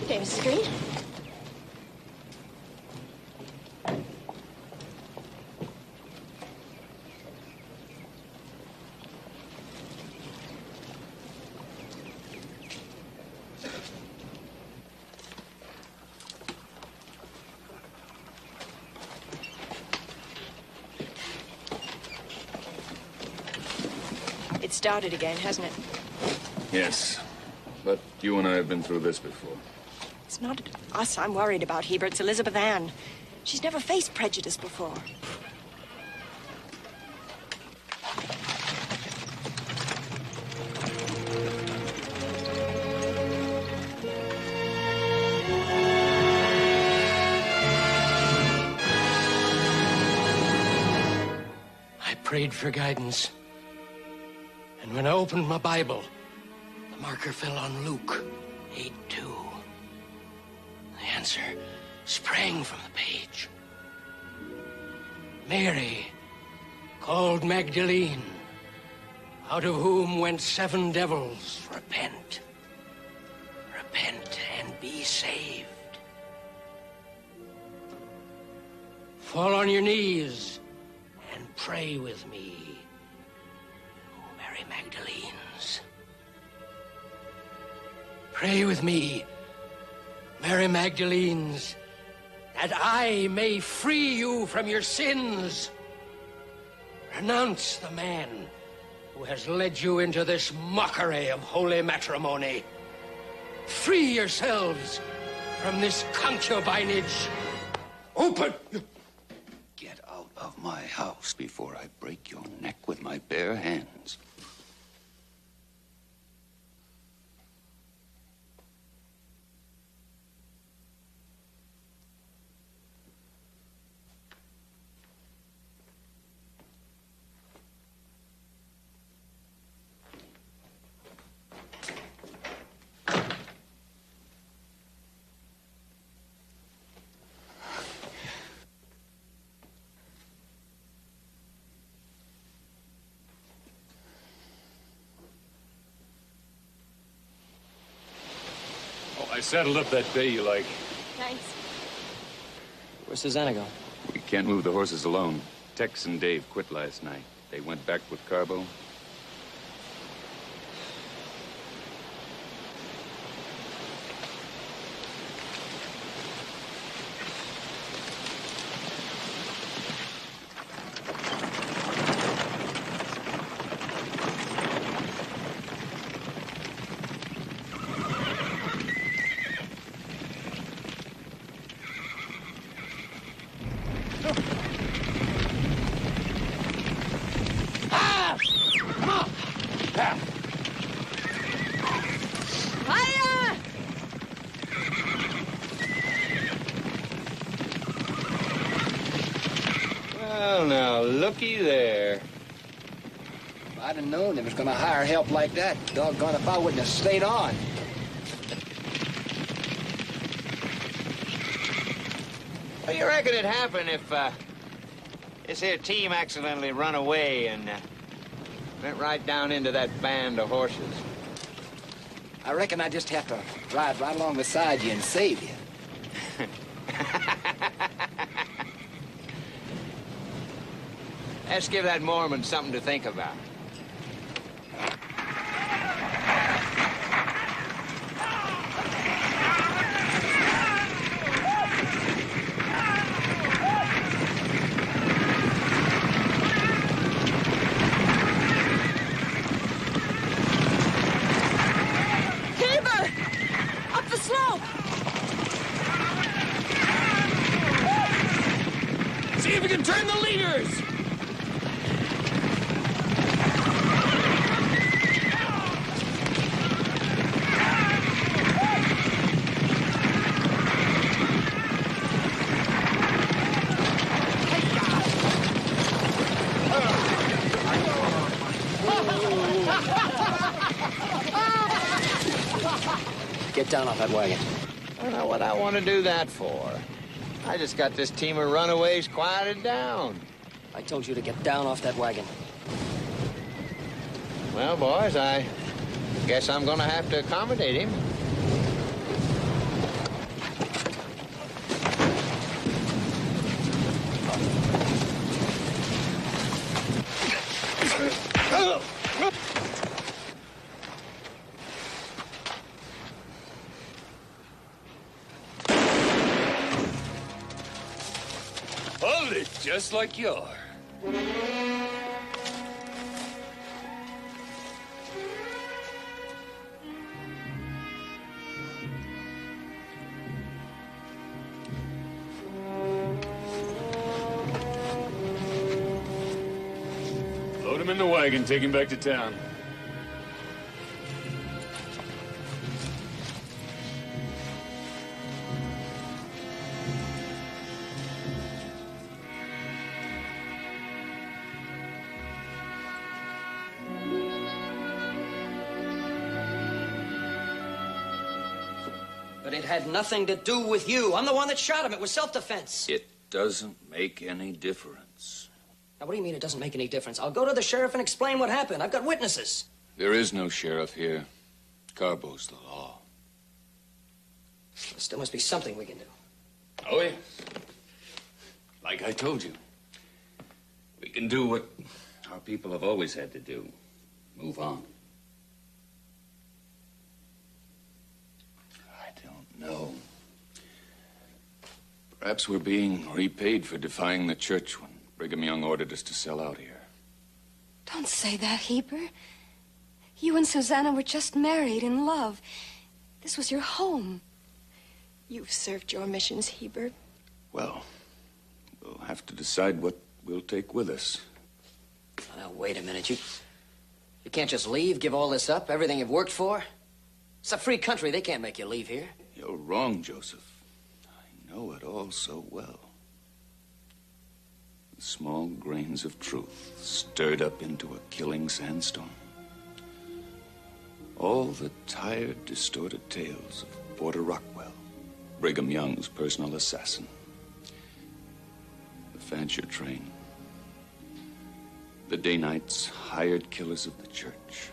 Good day, Mrs. Green. It started again, hasn't it? Yes, but you and I have been through this before. It's not us I'm worried about, Heber. It's Elizabeth Ann. She's never faced prejudice before. I prayed for guidance. And when I opened my Bible, the marker fell on Luke 8:2. The answer sprang from the page. Mary, called Magdalene, out of whom went 7 devils, repent. Repent and be saved. Fall on your knees and pray with me. Mary Magdalene's. Pray with me, Mary Magdalene's, that I may free you from your sins. Renounce the man who has led you into this mockery of holy matrimony. Free yourselves from this concubinage. Open! Get out of my house before I break your neck with my bare hands. I saddled up that bay you like. Thanks. Where's Susanna go? We can't move the horses alone. Tex and Dave quit last night. They went back with Carbo. Well, now, looky there. If I'd have known they was gonna hire help like that, doggone if I wouldn't have stayed on. What do you reckon it'd happen if this here team accidentally run away and went right down into that band of horses? I reckon I just have to ride right along beside you and save you. Let's give that Mormon something to think about. Heber! Up the slope! See if we can turn the leaders! Get down off that wagon. I don't know what I want to do that for. I just got this team of runaways quieted down. I told you to get down off that wagon. Well, boys, I guess I'm going to have to accommodate him. Hold it, just like you are. Load him in the wagon, take him back to town. But it had nothing to do with you. I'm the one that shot him. It was self-defense. It doesn't make any difference. Now, what do you mean it doesn't make any difference? I'll go to the sheriff and explain what happened. I've got witnesses. There is no sheriff here. Carbo's the law. There still must be something we can do. Oh, yes. Like I told you. We can do what our people have always had to do. Move on. No. Perhaps we're being repaid for defying the church when Brigham Young ordered us to sell out here. Don't say that, Heber. You and Susanna were just married in love. This was your home. You've served your missions, Heber. Well, we'll have to decide what we'll take with us. Now, wait a minute. You can't just leave, give all this up, everything you've worked for? It's a free country. They can't make you leave here. You're wrong, Joseph. I know it all so well. The small grains of truth stirred up into a killing sandstorm. All the tired, distorted tales of Porter Rockwell, Brigham Young's personal assassin, the Fancher train, the Danites' hired killers of the church.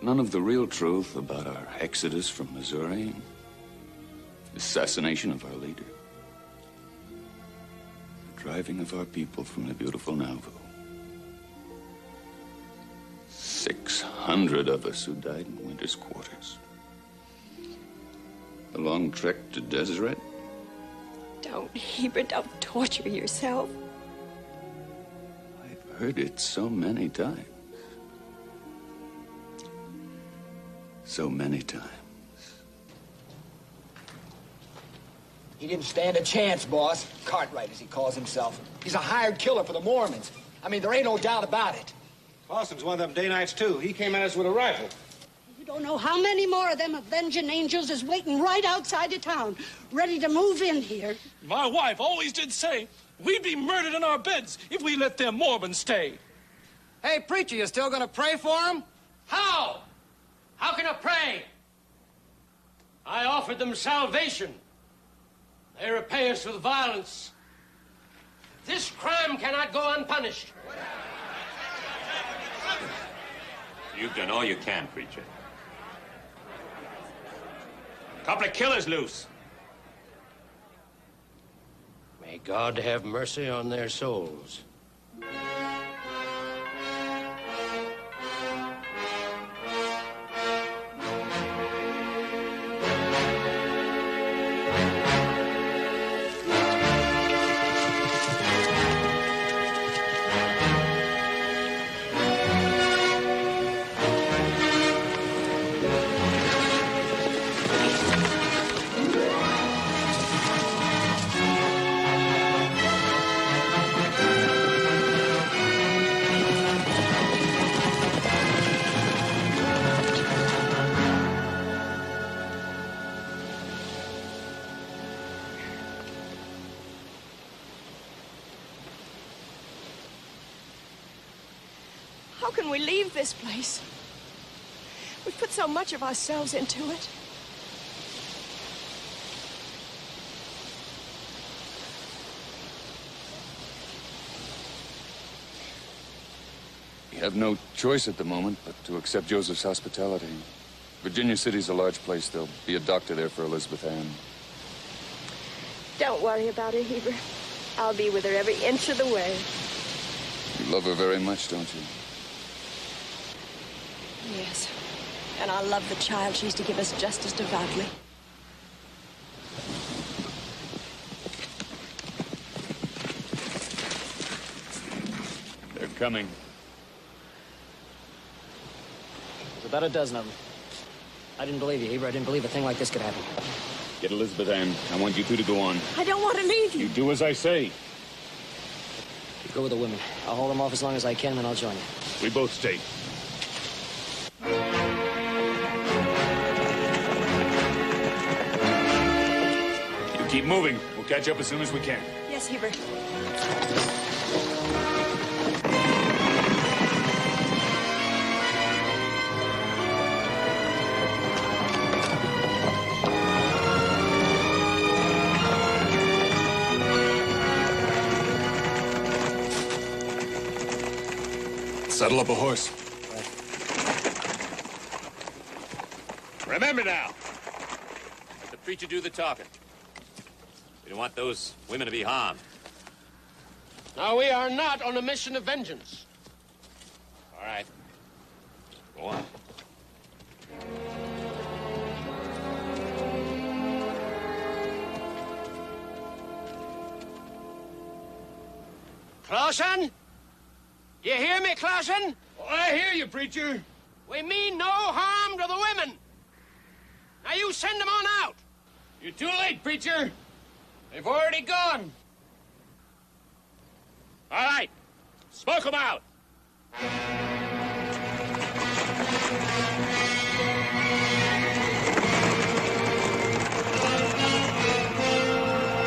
none of the real truth about our exodus from Missouri, assassination of our leader, the driving of our people from the beautiful Nauvoo. 600 of us who died in winter's quarters. The long trek to Deseret. Don't, Heber, don't torture yourself. I've heard it so many times. So many times. He didn't stand a chance, boss. Cartwright, as he calls himself. He's a hired killer for the Mormons. I mean, there ain't no doubt about it. Austin's one of them day-nights, too. He came at us with a rifle. You don't know how many more of them avenging angels is waiting right outside of town, ready to move in here. My wife always did say we'd be murdered in our beds if we let them Mormons stay. Hey, preacher, you still gonna pray for him? How? How can I pray? I offered them salvation. They repay us with violence. This crime cannot go unpunished. You've done all you can, preacher. A couple of killers loose. May God have mercy on their souls. How can we leave this place? We've put so much of ourselves into it. We have no choice at the moment but to accept Joseph's hospitality. Virginia City's a large place. There'll be a doctor there for Elizabeth Ann. Don't worry about her, Heber. I'll be with her every inch of the way. You love her very much, don't you? Yes. And I love the child she's to give us just as devoutly. They're coming. There's about a dozen of them. I didn't believe you, Heber. I didn't believe a thing like this could happen. Get Elizabeth Ann. I want you two to go on. I don't want to leave you. You do as I say. You go with the women. I'll hold them off as long as I can, then I'll join you. We both stay. You keep moving. We'll catch up as soon as we can. Yes, Heber. Saddle up a horse. Remember now, let the preacher do the talking. We don't want those women to be harmed. Now, we are not on a mission of vengeance. All right. Go on. Clausen? You hear me, Clausen? Oh, I hear you, preacher. We mean no harm to the women. Now, you send them on out. You're too late, preacher. They've already gone. All right. Smoke them out.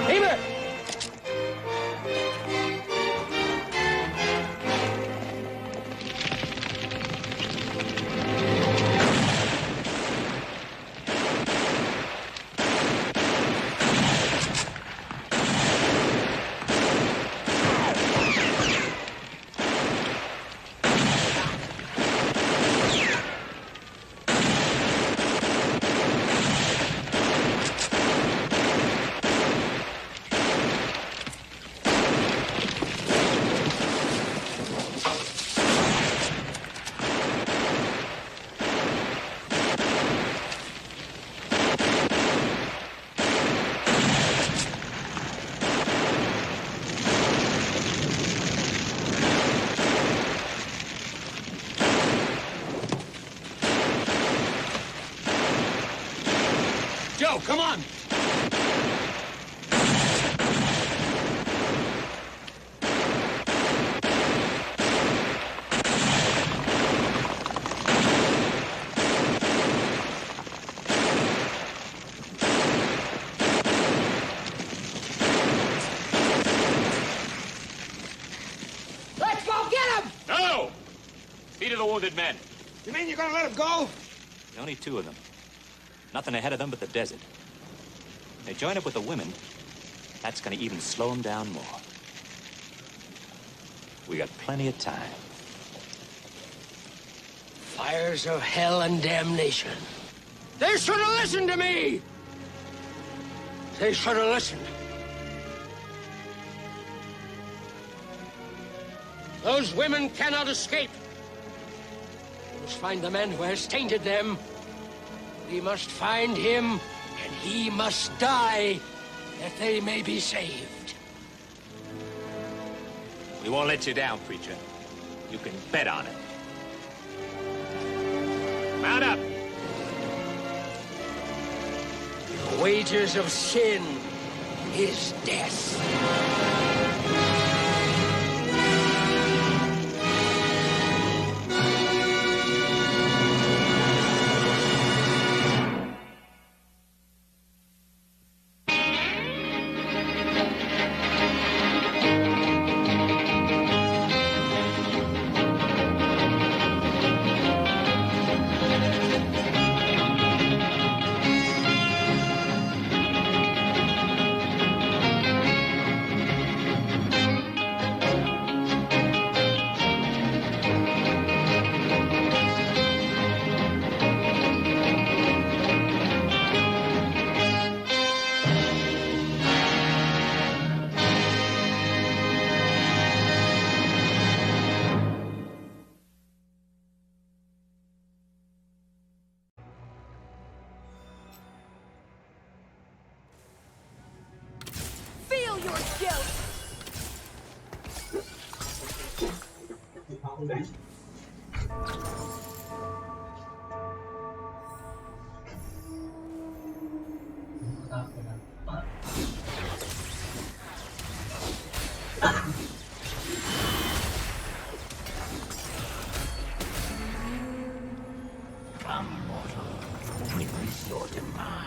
Heber! Joe, come on! Let's go get him! No! Feet of the wounded men. You mean you're gonna let him go? Only two of them. Nothing ahead of them but the desert. They join up with the women. That's gonna even slow them down more. We got plenty of time. Fires of hell and damnation. They should have listened to me! They should have listened. Those women cannot escape. We must find the man who has tainted them. We must find him, and he must die, that they may be saved. We won't let you down, preacher. You can bet on it. Mount up! The wages of sin is death. Feel your guilt! Come, mortal. Witness your demise.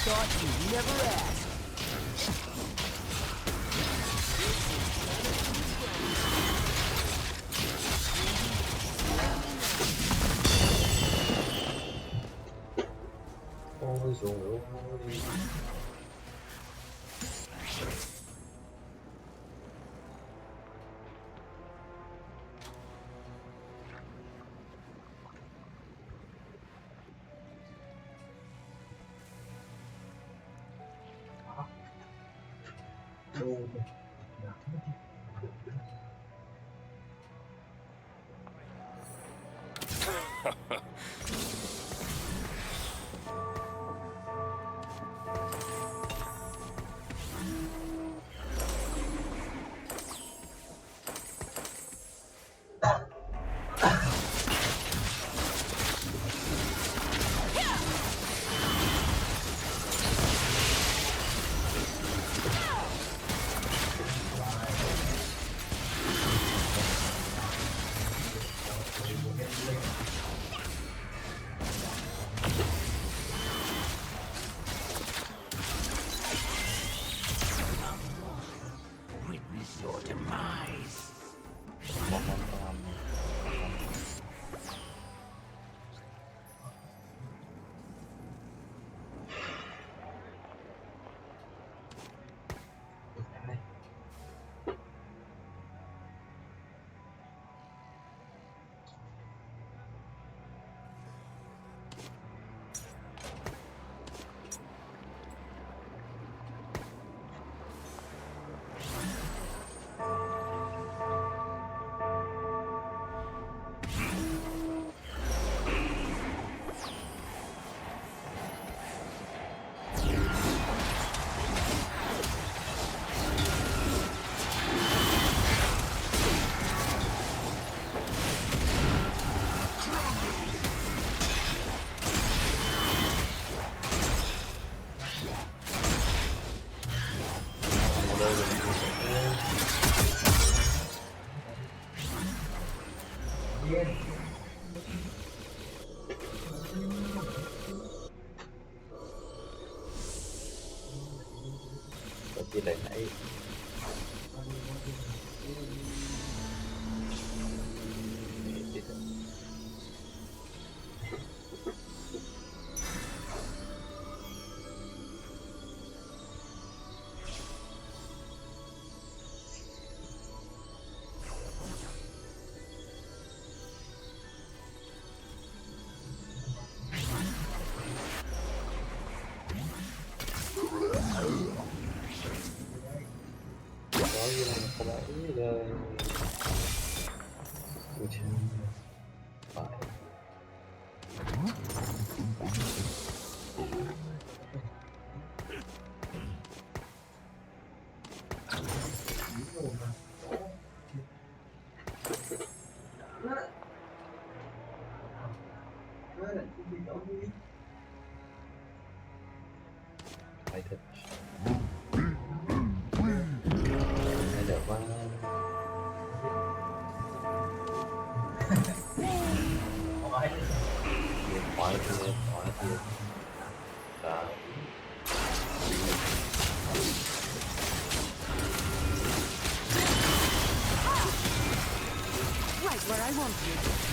Thought you'd never ask. chỉ để thấy phải thật hay được quá điện thoại kia đó Right where I want you.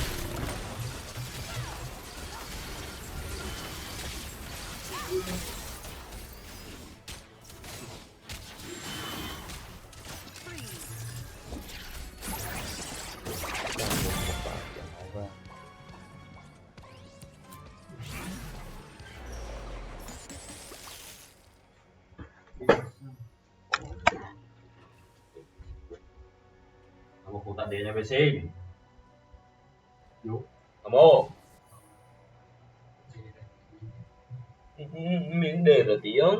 một cuộc tạm biệt nhà vệ sinh Amo miếng để là tí không